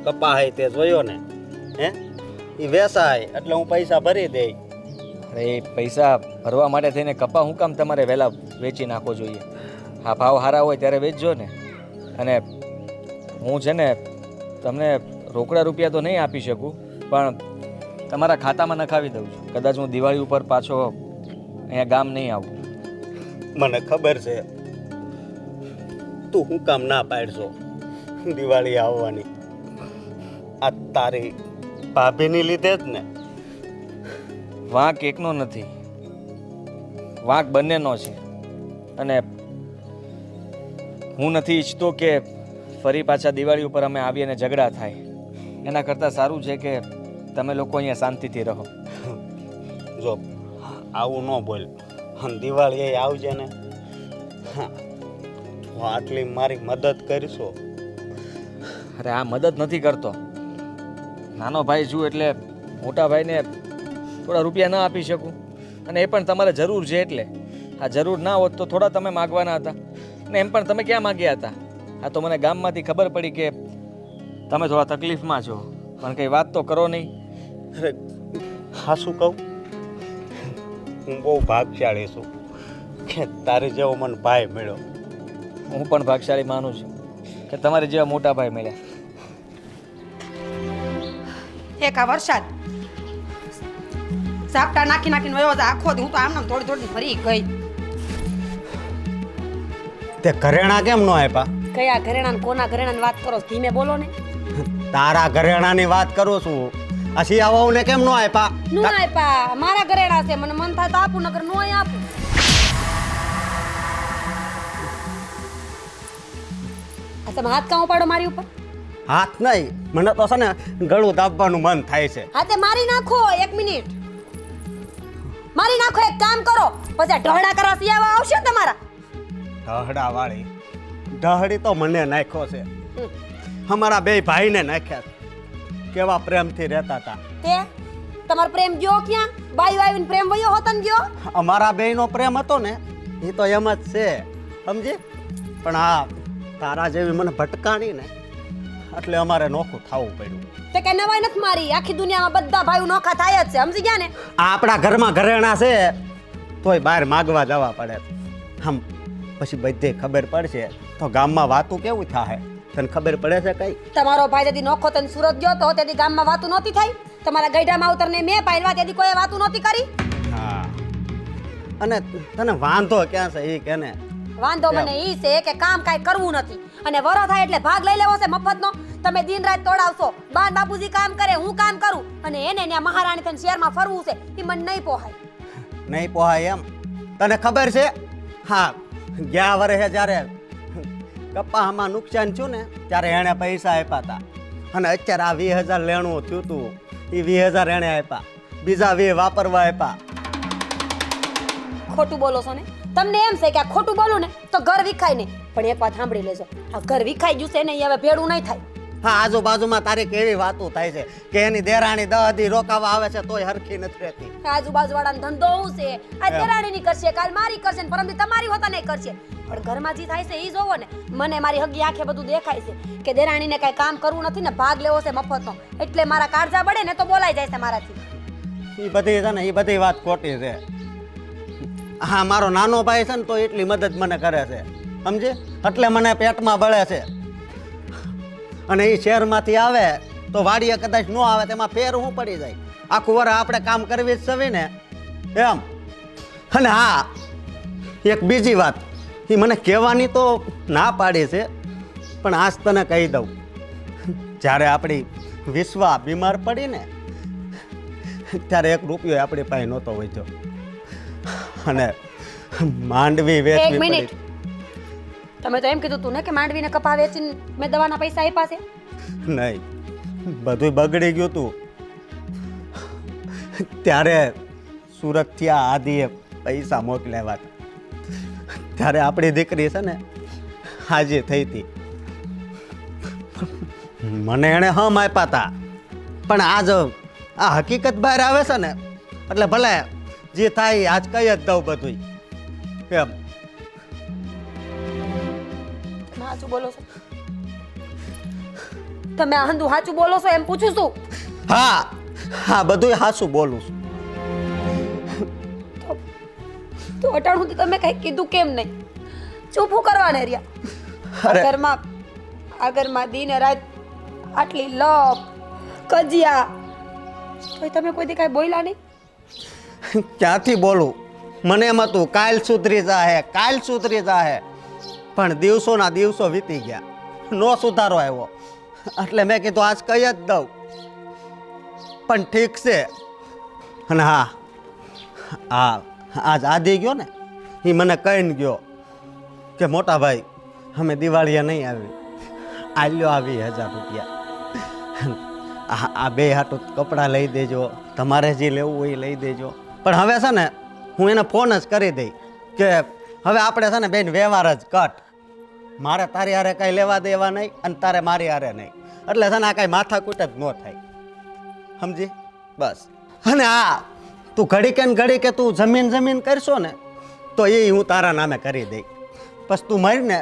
કપા હોય તે જોયો ને, હે એ વેસાય એટલે હું પૈસા ભરી દે. અરે એ પૈસા ભરવા માટે થઈને કપા હું કામ તમારે વહેલા વેચી નાખવો જોઈએ? હા, ભાવ સારા હોય ત્યારે વેચજો ને. અને હું છે ને તમને રોકડા રૂપિયા તો નહીં આપી શકું, પણ તમારા ખાતામાં નખાવી દઉં છું. કદાચ હું દિવાળી ઉપર પાછો અહીંયા ગામ નહીં આવું. મને ખબર છે તું હું કામ ના પાડશો દિવાળી આવવાની. આ તારી ભાભીની લીધે જ ને. વાંક એકનો નથી, વાંક બંનેનો છે. અને હું નથી ઈચ્છતો કે ફરી પાછા દિવાળી ઉપર અમે આવીએ અને ઝઘડા થાય. એના કરતાં સારું છે કે તમે લોકો અહીંયા શાંતિથી રહો. જો આવું ન બોલ, દિવાળી એ આવજે ને. આટલી મારી મદદ કરશો? અરે આ મદદ નથી કરતો. નાનો ભાઈ છું એટલે મોટા ભાઈને થોડા રૂપિયા ના આપી શકું, અને એ પણ તમારે જરૂર છે એટલે. આ જરૂર ના હોત તો થોડા તમે માગવાના હતા, ને એમ પણ તમે ક્યાં માગ્યા હતા? આ તો મને ગામમાંથી ખબર પડી કે તમે થોડા તકલીફમાં છો, પણ કંઈ વાત તો કરો નહીં. અરે હા શું કહું, હું બહુ ભાગશાળી છું કે તારી જેવો મને ભાઈ મળ્યો. હું પણ ભાગશાળી માનું છું કે તમારે જેવા મોટા ભાઈ મળ્યા. એક આ વરસાદ સાપટા નાખી નાખીને વયો જાય આખો દી. હું તો આમ થોડી થોડી ફરી ગઈ. તે ઘરેણા કેમ ન આપ્યા? કયા ઘરેણા ને કોના ઘરેણાની વાત કરો? ધીમે બોલો ને. તારા ઘરેણાની વાત કરું છું. આ શિયાવાઓને કેમ ન આપ્યા? નો આપ્યા, મારા ઘરેણા છે, મને મન થાય તો આપું, નકર નોય આપું. આ તમે હાથ કાં ઉપાડો મારી ઉપર? હાથ નહીં, મને તો છે ને ગળું દાબવાનું મન થાય છે. હા તે મારી નાખો. 1 મિનિટ મારી નાખો. એક કામ કરો, પછી આ ઢહડા કરવા સિયાવા આવશે ને તમારા. ઢહડા વાળી ઢહડી તો મને નાખ્યો છે. અમારા બે ભાઈને નાખ્યા છે. કેવા પ્રેમથી રહેતા હતા. તે તમારો પ્રેમ ગયો ક્યાં? બાયું આવીને પ્રેમ વયો હોતો ને ગયો? અમારા બેયનો પ્રેમ હતો ને એ તો એમ જ છે, સમજી. પણ હા, તારા જેવી મને ભટકાણી ને એટલે અમારે નોખું થવું પડ્યું. તે કે નવાઈ નથી મારી, આખી દુનિયામાં બધા ભાઈઓ નોખા થાય જ છે, સમજી ગયા ને? આ આપણા ઘરમાં ઘરેણા છે તોય બહાર માગવા જવા પડે. આમ પછી બધે ખબર પડશે તો ગામમાં વાતું કેવું થાય? તને ખબર પડે છે કઈ? તમારો ભાઈ તેથી નોખો તને સુરત ગયો તો તેથી ગામમાં વાતું નહોતી થઈ? તમારા ગઈઢા માવતરને મેં પાડવા તેથી કોઈ વાતું નહોતી કરી? હા, અને તને વાંધો ક્યાં છે એ કેને? વાંધો મને ઈ છે કે કામ કાંઈ કરવું નથી અને વરો થાય એટલે ભાગ લઈ લેવો છે મફતનો. તમે દિન રાત તોડાવશો, બાન બાપુજી કામ કરે, હું કામ કરું અને એને ત્યાં મહારાણી થઈને શહેરમાં ફરવું છે, એ મને નહીં પોહાય. નહીં પોહાય એમ? તને ખબર છે? હા, ગયા વર્ષે જ્યારે કપામાં નુકસાન થયું ને ત્યારે એણે પૈસા આપ્યા હતા અને અત્યારે આ 20,000 લેણું થયું હતું એ 20,000 એણે આપ્યા, બીજા 20 વાપરવા આપ્યા. ખોટું બોલો છો ને? તમને એમ છે કે આ ખોટું બોલું ને તો ઘર વિખાય નહીં, પણ એક વાત સાંભળી લેજો, આ ઘર વિખાઈ ગયું છે ને એ હવે ભેડું નહીં થાય. હા, આજુબાજુમાં તારી કેવી વાતો થાય છે કે એની દેરાણી 10 દી રોકાવા આવે છે તોય હરખી નથી રહેતી. આજુબાજુ વાળાનો ધંધો હું છે, આ દેરાણીની કરશે, કાલ મારી કરશે ને પરમદી તમારી હોતા નહીં કરશે, પણ ઘરમાં જે થાય છે એ જોવો ને. મને મારી હગી આંખે બધું દેખાય છે કે દેરાણીને કઈ કામ કરવું નથી ને ભાગ લેવો છે મફતનો, એટલે મારા કાળજા બળે ને તો બોલાઈ જાય છે મારાથી. એ બધી છે ને એ બધી વાત ખોટી છે. હા, મારો નાનો ભાઈ છે ને તો એટલી મદદ મને કરે છે, સમજે? એટલે મને પેટમાં બળે છે. અને એ શહેરમાંથી આવે તો વાડીએ કદાચ ન આવે તેમાં ફેર હું પડી જાય. આખું વર આપણે કામ કરવી જ સવી ને એમ. અને હા, એક બીજી વાત, એ મને કહેવાની તો ના પાડી છે પણ આજ તને કહી દઉં. જ્યારે આપણી વિશ્વા બીમાર પડી ને ત્યારે 1 રૂપિયો આપણી પાસે નહોતો વધ્યો અને માંડવી એક વેચવી મિનિટ, પડી. તમે તો એમ કીધું તું ને કે માંડવીને કપા વેચીને મેં દવાના પૈસા આપ્યા છે? નહીં, બધું બગડી ગયું તું ત્યારે સુરતથી આ આદિએ પૈસા મોકલ્યા હતા. ત્યારે આપણી દીકરી છે ને હાજી થઈ હતી, મને એણે હમ આપ્યા હતા. પણ આજ આ હકીકત બહાર આવે છે ને એટલે ભલે જે થાય આજ કઈ જ દઉં બધું એમ. સાચું બોલો છો તમે? આંધું સાચું બોલો છો એમ પૂછું છું? હા હા, બધું સાચું બોલું છું. તો અટાણ સુધી તમે કઈ કીધું કેમ નહીં? ચૂપું કરવાને રહ્યા. આ ઘરમાં દિન રાત આટલી લપ કજિયા, તોય તમે કોઈ દી કાંઈ બોલ્યા નહીં? ક્યાંથી બોલું? મને એમ હતું કાલ સુધરી જાહે, કાલ સુધરી જાહે, પણ દિવસોના દિવસો વીતી ગયા, નો સુધારો આવ્યો. એટલે મેં કીધું આજ કઈ જ દઉં. પણ ઠીક છે. અને હા, આજ આદિ ગયો ને એ મને કહીને ગયો કે મોટા ભાઈ અમે દિવાળીએ નહીં આવી, આલ્યો આ 20,000 રૂપિયા, આ 2 હાટું કપડાં લઈ દેજો, તમારે જે લેવું હોય એ લઈ દેજો. પણ હવે છે ને હું એને ફોન જ કરી દઈ કે હવે આપણે છે ને બેન વ્યવહાર જ કટ, મારે તારી હારે કાંઈ લેવા દેવા નહીં અને તારે મારી હારે નહીં, એટલે છે ને આ કાંઈ માથાકૂટ જ ન થાય, સમજી? બસ. અને હા, તું ઘડી કે તું જમીન કરશો ને તો એ હું તારા નામે કરી દઈ, બસ તું મરી ને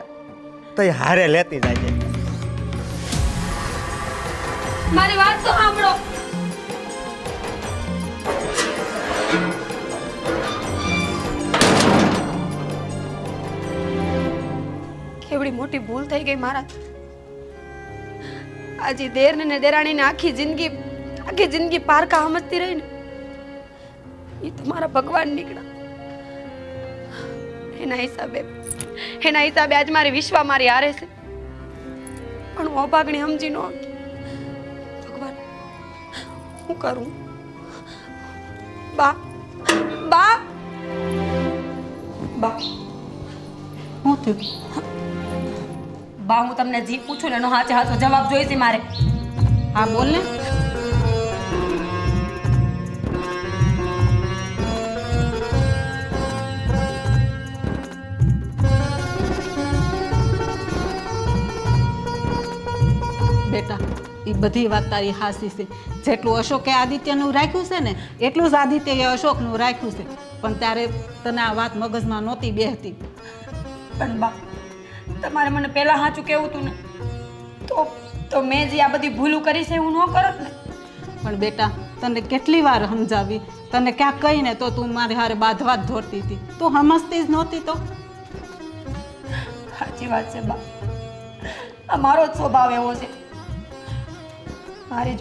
તો એ હારે લેતી જાય છે. મારી વાત તો સાંભળો. કેવડી મોટી ભૂલ થઈ ગઈ મારાથી. આજે દેરને ને દેરાણીને આખી જિંદગી પારકા સમજતી રહી ને એ તમારા ભગવાન નીકળ્યા. એના હિસાબે આજ મારી વિશ્વા મારી હારે છે, પણ હું અભાગણી સમજી ન શકી. ભગવાન હું કરું? બા બા બા શું થયું? બા, હું તમને જી પૂછું ને એનો સાચો જવાબ જોઈશે મારે. હા, બોલ ને. બેટા, એ બધી વાત તારી હાસી છે. જેટલું અશોકે આદિત્યનું રાખ્યું છે ને એટલું જ આદિત્યએ અશોકનું રાખ્યું છે, પણ ત્યારે તને આ વાત મગજમાં નહોતી બેહતી. પણ બા, તમારે મને પહેલા સાચું કેવું હતું ને તો તો મેં જે આ બધી ભૂલું કરી છે હું ન કરત ને. પણ બેટા તને કેટલી વાર સમજાવી, તને ક્યાંક કહીને તો તું મારી હારે બાંધવા જ દોડતી હતી, તું સમજતી જ નહોતી તો. સાચી વાત છે બા, આ મારો જ સ્વભાવ એવો છે. મારી જ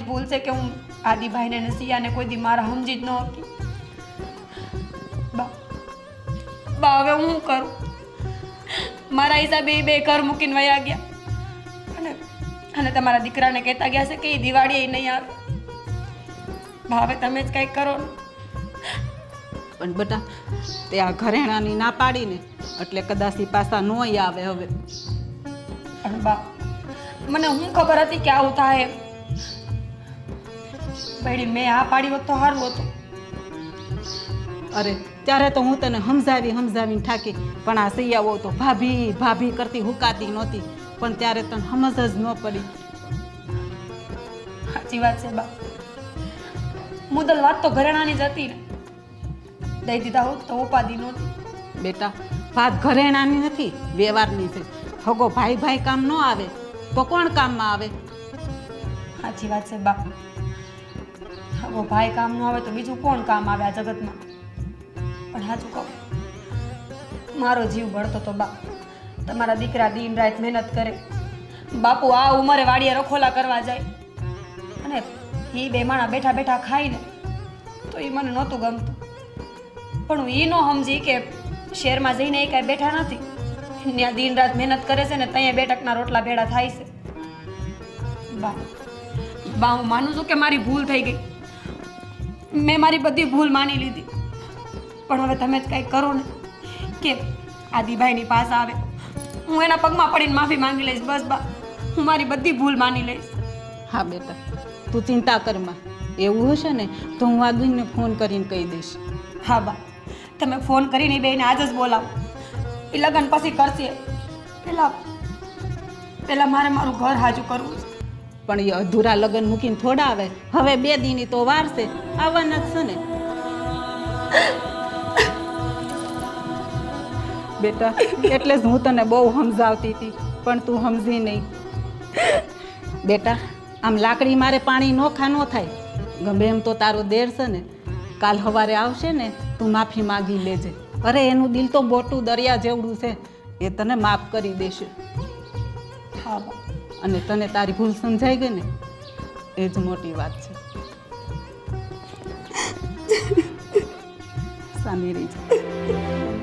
ભૂલ છે કે હું આદિભાઈને ને સિયાને કોઈ દી મારા સમજી જ ન હતી. બા હવે હું કરું? મારા હિસાબે એ બે ઘર મૂકીને વયા ગયા અને તમારા દીકરાને કહેતા ગયા છે કે એ દિવાળી નહીં આવે. બા હવે તમે જ કંઈક કરો ને. પણ બેટા તે આ ઘરેણાની ના પાડીને એટલે કદાચ ઈ પાછા નોય આવે હવે. પણ બા મને હું ખબર હતી કે આવું થાય એમ. બૈડી મેં આ પાડી હોત તો સારું હતું. અરે ત્યારે તો હું તને સમજાવીને થાકી, પણ આ સૈયાઓ તો ભાભી ભાભી કરતી હુકાતી નહોતી, પણ ત્યારે તને સમજ જ ન પડી. સાચી વાત છે બા, મુદલ વાત તો ઘરેણાની જ હતી ને, દઈ દીધા હોત તો ઉપાધિ નહોતી. બેટા વાત ઘરેણાની નથી, વ્યવહારની છે. હગો ભાઈ કામ ન આવે તો કોણ કામમાં આવે? સાચી વાત છે બા, હવે ભાઈ કામ ન આવે તો બીજું કોણ કામ આવે આ જગતમાં. પણ સાચું કહું, મારો જીવ બળતો તો બા. તમારા દીકરા દિન રાત મહેનત કરે, બાપુ આ ઉંમરે વાડીએ રખોલા કરવા જાય અને એ બે માણા બેઠા બેઠા ખાઈને તો એ મને નહોતું ગમતું. પણ હું એ ન સમજી કે શહેરમાં જઈને એ કાંઈ બેઠા નથી, ત્યાં દિન રાત મહેનત કરે છે ને ત્યાં 2 ટકના રોટલા ભેળા થાય છે. બા હું માનું છું કે મારી ભૂલ થઈ ગઈ, મેં મારી બધી ભૂલ માની લીધી. પણ હવે તમે જ કંઈક કરો ને કે આદિભાઈની પાસે આવે, હું એના પગમાં પડીને માફી માંગી લઈશ. બસ બા, હું મારી બધી ભૂલ માની લઈશ. હા બેટા તું ચિંતા કરમાં, એવું હશે ને તો હું આદિને ફોન કરીને કહી દઈશ. હા બા, તમે ફોન કરીને એ બેને આજ જ બોલાવો. એ લગ્ન પછી કરશે, પેલા મારે મારું ઘર હાજુ કરવું છે. પણ એ અધૂરા લગ્ન મૂકીને થોડા આવે, હવે 2 દીની તો વાર છે, આવવાના જ છે ને. બેટા એટલે જ હું તને બહુ સમજાવતી હતી પણ તું સમજી નહીં. બેટા આમ લાકડી મારે પાણી નોખા ન થાય, ગમે એમ તો તારો દેર છે ને, કાલ સવારે આવશે ને તું માફી માગી લેજે. અરે એનું દિલ તો મોટું દરિયા જેવડું છે, એ તને માફ કરી દેશે. હા બા, અને તને તારી ભૂલ સમજાઈ ગઈ ને એ જ મોટી વાત છે. સામી રહી છે.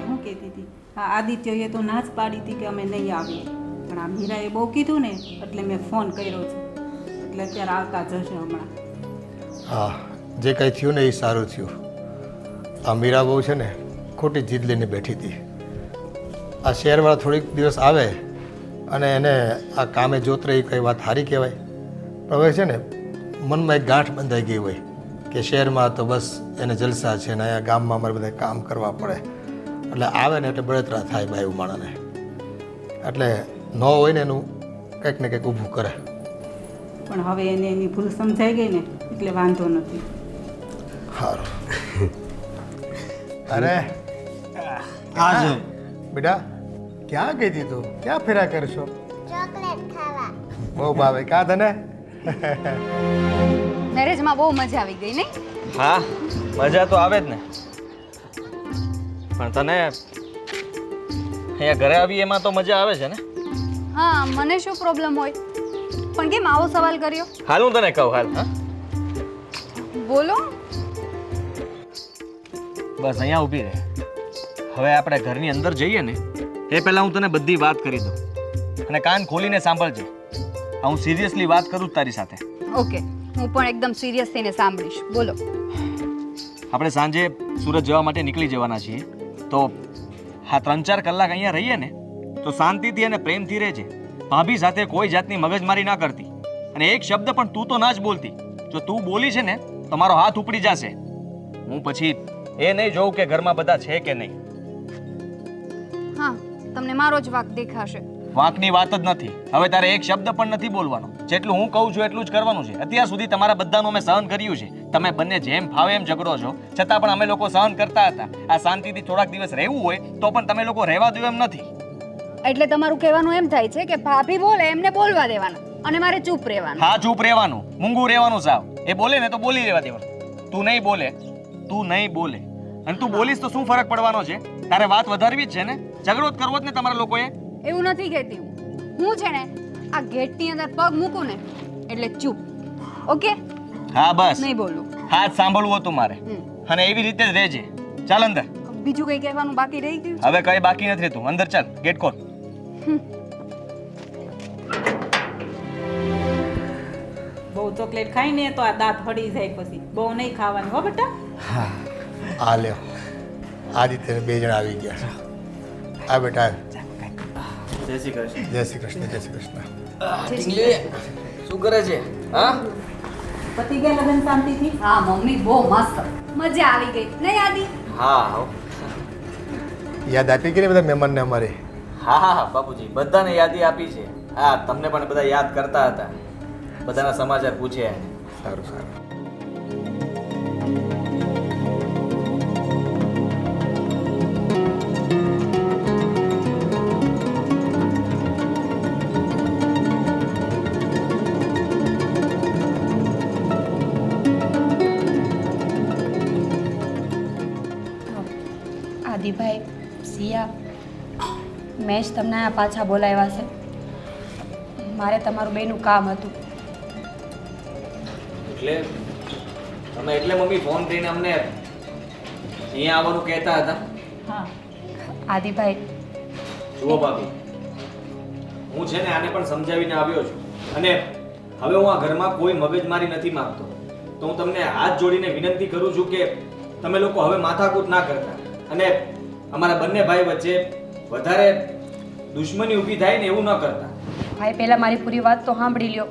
હું કહેતી હતી હા આદિત્યએ તો ના જ પાડી હતી કે અમે નહીં આવીએ, પણ આ મીરાએ બહુ કીધું ને એટલે મેં ફોન કર્યો છે, એટલે અત્યારે આવતા જશે હમણાં. હા, જે કંઈ થયું ને એ સારું થયું. આ મીરા બહુ છે ને ખોટી જીદ લઈને બેઠી હતી. આ શહેરવાળા થોડીક દિવસ આવે અને એને આ કામે જોતરે એ કંઈ વાત સારી કહેવાય. પણ હવે છે ને મનમાં એક ગાંઠ બંધાઈ ગઈ હોય કે શહેરમાં તો બસ એને જલસા છે ને અહીંયા ગામમાં અમારે બધા કામ કરવા પડે, એટલે આવે ને એટલે બળતરા થાય બાયું માણાને, એટલે ન હોય ને એનું કંઈક ને કંઈક ઊભું કરે. પણ હવે એને એની ભૂલ સમજાઈ ગઈ ને એટલે વાંધો નથી. સારું. અરે હા છે બેટા, ક્યાં ગઈ હતી તું? ક્યાં ફેરા કરશો? ચોકલેટ ખાવા. બહુ ભાવે કા તને? મેરેજમાં બહુ મજા આવી ગઈ નહીં? હા, મજા તો આવે જ ને, પણ તને અહીંયા ઘરે આવી એમાં તો મજા આવે છે ને? હા, મને શું પ્રોબ્લેમ હોય? પણ કેમ આવો સવાલ કર્યો? હાલ હું તને કહું. હાલ, હા બોલો. બસ અહીંયા ઊભી રહે. હવે આપણે ઘરની અંદર જઈએ ને એ પહેલાં હું તને બધી વાત કરી દઉં, અને કાન ખોલીને સાંભળજે. હું સિરિયસલી વાત કરું તારી સાથે. ઓકે, હું પણ એકદમ સિરિયસ થઈને સાંભળીશ. બોલો. આપણે સાંજે સુરત જવા માટે નીકળી જવાના છીએ, તો હા 3-4 કલાક અહીંયા રહીએ ને તો શાંતિથી અને પ્રેમથી રહેજે. ભાભી સાથે કોઈ જાતની મગજમારી ના કરતી, અને એક શબ્દ પણ તું તો ના જ બોલતી. જો તું બોલી છે ને તો મારો હાથ ઉપડી જશે. હું પછી એ નહીં જોઉં કે ઘરમાં બધા છે કે નહીં. હા, તમને મારો જ વાંક દેખાશે. વાંકની વાત જ નથી. હવે તારે એક શબ્દ પણ નથી બોલવાનો. જેટલું હું કહું છું એટલું જ કરવાનું છે. અત્યાર સુધી તમારા બધાનું અમે સહન કર્યું છે. તમે બંને જેમ ફાવે એમ ઝઘડો છો, છતાં પણ અમે લોકો સહન કરતા હતા. આ શાંતિથી થોડાક દિવસ રહેવું હોય તો પણ તમે લોકો રહેવા દો એમ નથી. એટલે તમારું કહેવાનું એમ થાય છે કે ભાભી બોલે એમને બોલવા દેવાના અને મારે ચૂપ રહેવાનું. હા ચૂપ રહેવાનું, મૂંગું રહેવાનું સાવ. એ બોલે ને તો બોલી રહેવા દેવાનું. તું નહીં બોલે, તું નહીં બોલે. અને તું બોલીશ તો શું ફરક પડવાનો છે? તારે વાત વધારવી જ છે ને, ઝઘડો જ કરવો જ ને તમારા લોકોએ. એવું નથી કહેતી હું છે ને આ ગેટની અંદર પગ મૂકું ને એટલે ચૂપ. ઓકે? હા બસ, નહીં બોલું. હા જ સાંભળવું હતું મારે. અને એવી રીતે જ રહેજે. ચાલ અંદર. બીજું કંઈ કહેવાનું બાકી રહી ગયું? હવે કઈ બાકી નથી રહેતું. અંદર ચાલ, ગેટ ખોલ. બહુ ચોકલેટ ખાઈને તો આ દાંત હળી જાય પછી બહુ નહીં ખાવાનું હો બેટા. હા આ લ્યો આદિત્ય બે જણા આવી ગયા છે. આ બેટા જય શ્રી કૃષ્ણ. જય શ્રી કૃષ્ણ. જય શ્રી કૃષ્ણ. શું કરે છે? હા પતી ગયા લગ્ન શાંતિથી? હા મમ્મી બહુ મસ્ત મજા આવી ગઈ નહીં આદિ? હા યાદ આપી કે નહીં બધા મહેમાનને અમારે? હા હા બાપુજી, બધાને યાદી આપી છે. હા તમને પણ બધા યાદ કરતા હતા, બધાના સમાચાર પૂછ્યા. સારું સારું. આદિભાઈ, સિયા, મેં જ તમને આ પાછા બોલાવ્યા છે. મારે તમારું બેનું કામ હતું. એટલે તમે એટલે મમ્મી ફોન કરીને અમને અહીંયા આવવાનું કહેતા હતા? હા આદિભાઈ, જુઓ ભાભી, હું છે ને આને પણ સમજાવીને આવ્યો છું અને હવે હું આ ઘરમાં કોઈ મગજમારી નથી માંગતો. તો હું તમને હાથ જોડીને વિનંતી કરું છું કે તમે લોકો હવે માથાકૂટ ના કરતા અને અમારા બંને ભાઈ વચ્ચે વધારે દુશ્મની ઊભી થાય ને એવું ન કરતા. ભાઈ પહેલાં મારી પૂરી વાત તો સાંભળી લ્યો.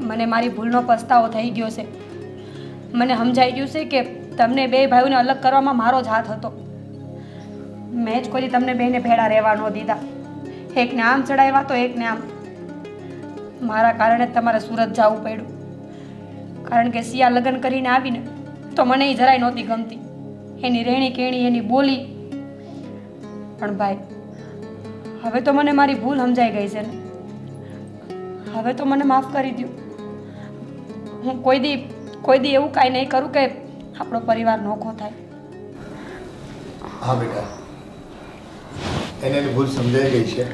મને મારી ભૂલનો પસ્તાવો થઈ ગયો છે. મને સમજાઈ ગયું છે કે તમને બે ભાઈઓને અલગ કરવામાં મારો જ હાથ હતો. મેં જ કોઈ તમને બેને ભેળા રહેવા ન દીધા. એકને આમ ચડાવ્યા તો એકને આમ. મારા કારણે જ તમારે સુરત જવું પડ્યું. કારણ કે સિયા લગ્ન કરીને આવીને તો મને એ જરાય નહોતી ગમતી. એની રહેણી કેણી, એની બોલી. પણ ભાઈ, હવે તો મને મારી ભૂલ સમજાઈ ગઈ છે ને. હવે તો મને માફ કરી દો. હું કોઈ દી એવું કાંઈ નહીં કરું કે આપણો પરિવાર નોખો થાય. હા બેટા, એને એની ભૂલ સમજાઈ ગઈ છે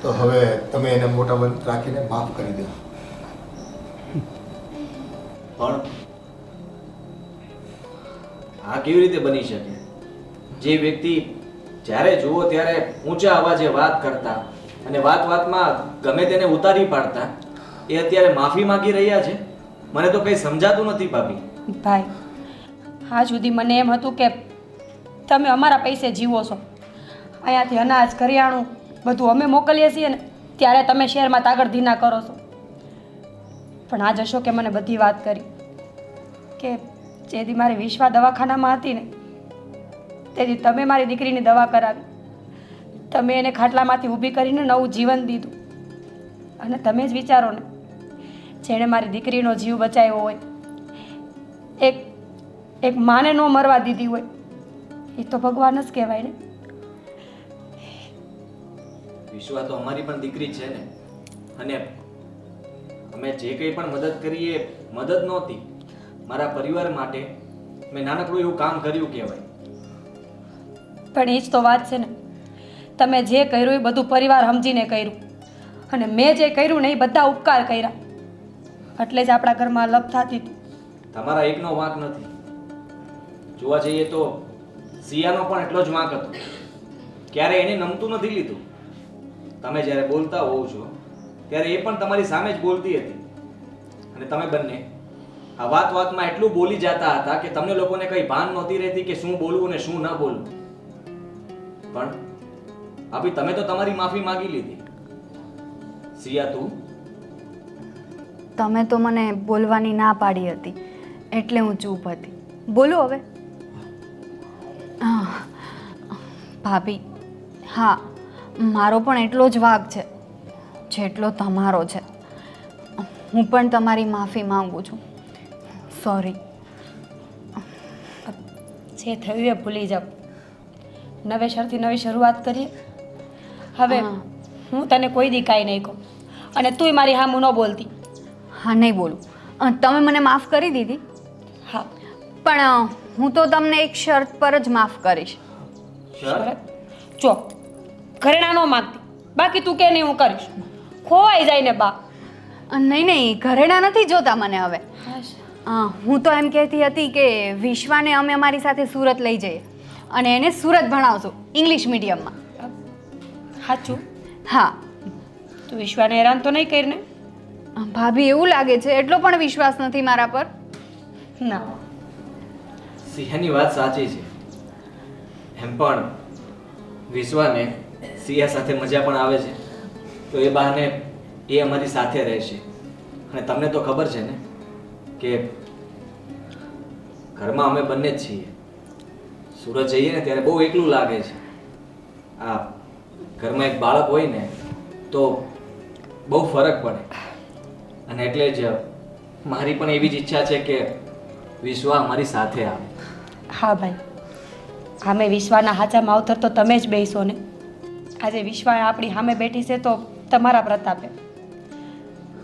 તો હવે તમે એને મોટા મન રાખીને માફ કરી દો. પણ આ કેવી રીતે બની શકે? જે વ્યક્તિ જ્યારે જુઓ ત્યારે ઊંચા અવાજે વાત કરતા અને વાતમાં ગમે તેને ઉતારી પાડતા, એ અત્યારે માફી માંગી રહ્યા છે. મને તો કંઈ સમજાતું નથી ભાભી. ભાઈ, આ સુધી મને એમ હતું કે તમે અમારા પૈસે જીવો છો. અહીંયાથી અનાજ, કરિયાણું બધું અમે મોકલીએ છીએ ને ત્યારે તમે શહેરમાં તાગડ ધીના કરો છો. પણ આજ અશોકે મને બધી વાત કરી કે જેથી મારી વિશ્વા દવાખાનામાં હતી ને તેથી તમે મારી દીકરીની દવા કરાવી. તમે એને ખાટલામાંથી ઊભી કરીને નવું જીવન દીધું. અને તમે જ વિચારો ને, જેણે મારી દીકરીનો જીવ બચાવ્યો હોય, એક માને ન મરવા દીધી હોય, એ તો ભગવાન જ કહેવાય ને. વિશ્વા તો અમારી પણ દીકરી છે ને. અને અમે જે કંઈ પણ મદદ કરી એ મદદ નહોતી. મારા પરિવાર માટે મેં નાનકડું એવું કામ કર્યું કહેવાય. પણ એ જ તો વાત છે ને, તમે જે કર્યું એ બધું પરિવાર સમજીને કર્યું. અને મેં જે કર્યું ને એ બધા ઉપકાર કર્યા. એટલે જ આપણા ઘરમાં લપ થતી હતી. તમારા એકનો વાંક નથી. જોવા જઈએ તો સિયાનો પણ એટલો જ વાંક હતો. ક્યારે એને નમતું નથી લીધું. તમે જ્યારે બોલતા હોવ છો ત્યારે એ પણ તમારી સામે જ બોલતી હતી. અને તમે બંને આ વાતમાં એટલું બોલી જતા હતા કે તમને લોકોને કઈ ભાન નહોતી રહેતી કે શું બોલવું ને શું ન બોલવું. પણ આપી તમે તો તમારી માફી માંગી લીધી. સિયા, તું? તમે તો મને બોલવાની ના પાડી હતી એટલે હું ચૂપ હતી. બોલો હવે. ભાભી, હા, મારો પણ એટલો જ વાંક છે જેટલો તમારો છે. હું પણ તમારી માફી માંગુ છું. સોરી. જે થયું એ ભૂલી જાઓ. નવેસરથી નવી શરૂઆત કરીએ હવે હું તને કોઈ દી કાંઈ નહીં કહું અને તુંય મારી હામું ન બોલતી. હા નહીં બોલું. તમે મને માફ કરી દીધી, હા પણ હું તો તમને એક શરત પર જ માફ કરીશ. જો ઘરેણા ન માગતી, બાકી તું કે નહીં હું કરીશ. ખોવાઈ જાય ને બા. નહીં નહીં, ઘરેણા નથી જોતા મને હવે. હું તો એમ કહેતી હતી કે વિશ્વાને અમે અમારી સાથે સુરત લઈ જઈએ અને એને સુરત ભણાવશું ઇંગ્લિશ મીડિયમમાં. સાચું? હા. તું વિશ્વાને હેરાન તો નહીં કરીને? ભાભી એવું લાગે છે એટલો પણ વિશ્વાસ નથી મારા પર. ના, સિંહાની વાત સાચી છે. એમ પણ વિશ્વાને સિંહા સાથે મજા પણ આવે છે, તો એ બહાને એ અમારી સાથે રહેશે. અને તમને તો ખબર છે ને કે ઘરમાં અમે બંને જ છીએ. સુરત જઈએ ને ત્યારે બહુ એકલું લાગે છે. આ ઘરમાં એક બાળક હોય ને તો બહુ ફરક પડે. અને એટલે જ મારી પણ એવી જ ઈચ્છા છે કે વિશ્વા અમારી સાથે આવે. હા ભાઈ, સામે વિશ્વાના હાચા માવતર તો તમે જ બેસો ને. આજે વિશ્વા આપણી સામે બેઠી છે તો તમારા પ્રતાપે.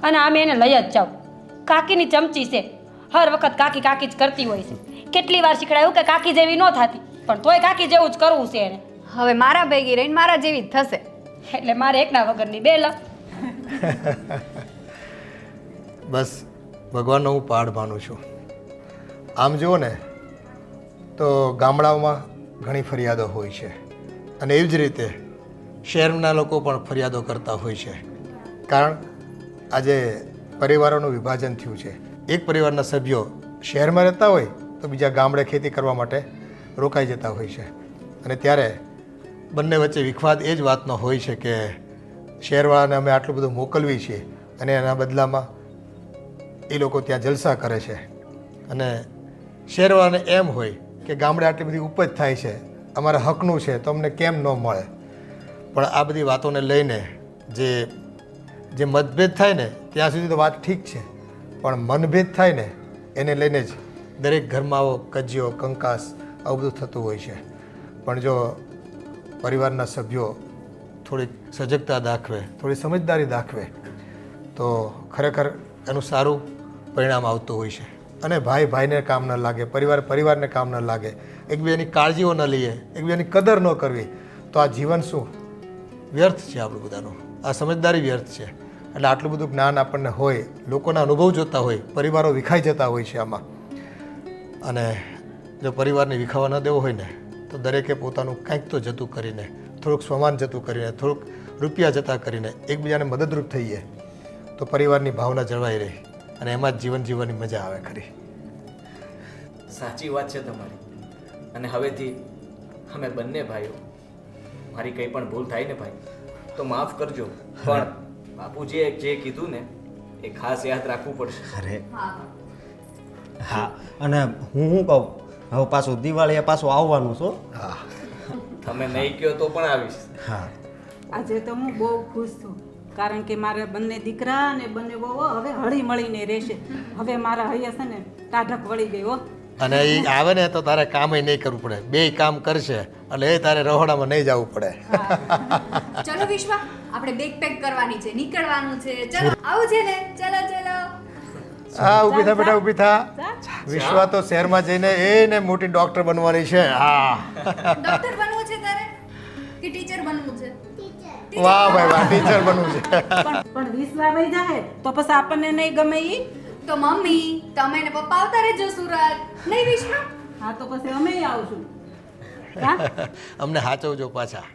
અને આમે એને લઈ જ જાઓ. કાકીની ચમચી છે, હર વખત કાકી કાકી જ કરતી હોય છે. કેટલી વાર શીખડાયું કે કાકી જેવી ન થતી, પણ તોય કાકી જેવું જ કરવું છે એને. હવે મારા ભેગી રહીને મારા જેવી જ થશે. એટલે મારે એકના વગરની બે લખ. બસ ભગવાનનો હું પાડ માનું છું. આમ જુઓ ને તો ગામડાઓમાં ઘણી ફરિયાદો હોય છે અને એવી જ રીતે શહેરના લોકો પણ ફરિયાદો કરતા હોય છે. કારણ આજે પરિવારોનું વિભાજન થયું છે. એક પરિવારના સભ્યો શહેરમાં રહેતા હોય તો બીજા ગામડે ખેતી કરવા માટે રોકાઈ જતા હોય છે. અને ત્યારે બંને વચ્ચે વિખવાદ એ જ વાતનો હોય છે કે શહેરવાળાને અમે આટલું બધું મોકલવી છીએ અને એના બદલામાં એ લોકો ત્યાં જલસા કરે છે. અને શહેરવાળાને એમ હોય કે ગામડે આટલી બધી ઉપજ થાય છે, અમારા હકનું છે તો અમને કેમ ન મળે. પણ આ બધી વાતોને લઈને જે મતભેદ થાય ને ત્યાં સુધી તો વાત ઠીક છે, પણ મનભેદ થાય ને એને લઈને જ દરેક ઘરમાં આવો કજિયો કંકાસ આવું બધું થતું હોય છે. પણ જો પરિવારના સભ્યો થોડીક સજગતા દાખવે, થોડી સમજદારી દાખવે તો ખરેખર એનું સારું પરિણામ આવતું હોય છે. અને ભાઈ ભાઈને કામ ન લાગે, પરિવાર પરિવારને કામ ન લાગે, એકબીજાની કાળજીઓ ન લઈએ, એકબીજાની કદર ન કરવી, તો આ જીવન શું વ્યર્થ છે આપણું બધાનું. આ સમજદારી વ્યર્થ છે. એટલે આટલું બધું જ્ઞાન આપણને હોય, લોકોના અનુભવ જોતા હોય, પરિવારો વિખાઈ જતા હોય છે આમાં. અને જો પરિવારને વિખાવા ન દેવો હોય ને તો દરેકે પોતાનું કંઈક તો જતું કરીને, થોડુંક સ્વમાન જતું કરીને, થોડુંક રૂપિયા જતા કરીને એકબીજાને મદદરૂપ થઈએ તો પરિવારની ભાવના જળવાઈ રહે અને એમાં જ જીવન જીવવાની મજા આવે ખરી. સાચી વાત છે તમારી. અને હવેથી અમે બંને ભાઈઓ, મારી કંઈ પણ ભૂલ થાય ને ભાઈ તો માફ કરજો, પણ બાપુજીએ જે કીધું ને એ ખાસ યાદ રાખવું પડશે. અરે હા, અને હું શું કહું, હવે પાછું દિવાળીએ પાછું આવવાનું છું. હા, તમે નહીં કહો તો પણ આવીશ. હા, આજે તો હું બહુ ખુશ છું, કારણ કે મારા બંને દીકરા અને બંને વહુઓ હવે હળી મળીને રહેશે. હવે મારા હૈયા છે ને ટાઢક વળી ગઈ હો. અને એ આવે ને તો તારે કામ નહીં કરવું પડે, બે કામ કરશે એટલે એ તારે રહોડામાં નહીં જવું પડે. ચલો વિશ્વા, આપણે બેગ પેક કરવાની છે, નીકળવાનું છે. ચલો આવું છે ને? ચલો ચલો. હા, ઊભી થા બેટા, ઊભી થા. વિશ્વા તો શહેરમાં જઈને એને મોટી ડોક્ટર બનવાની છે. હા, ડોક્ટર બનવું છે તારે કે ટીચર બનવું છે? વાહ ભાઈ વાહ, ટીચર બનવું છે. પણ વિશ્વા વહી જાય તો પછી આપણને નહીં ગમે ઈ. તો મમ્મી, તમે ને પપ્પા આવતા રહેજો સુરત, નહીં વિશ્વા? હા, તો પછી અમે આવશું. અમને હાચવજો પાછા.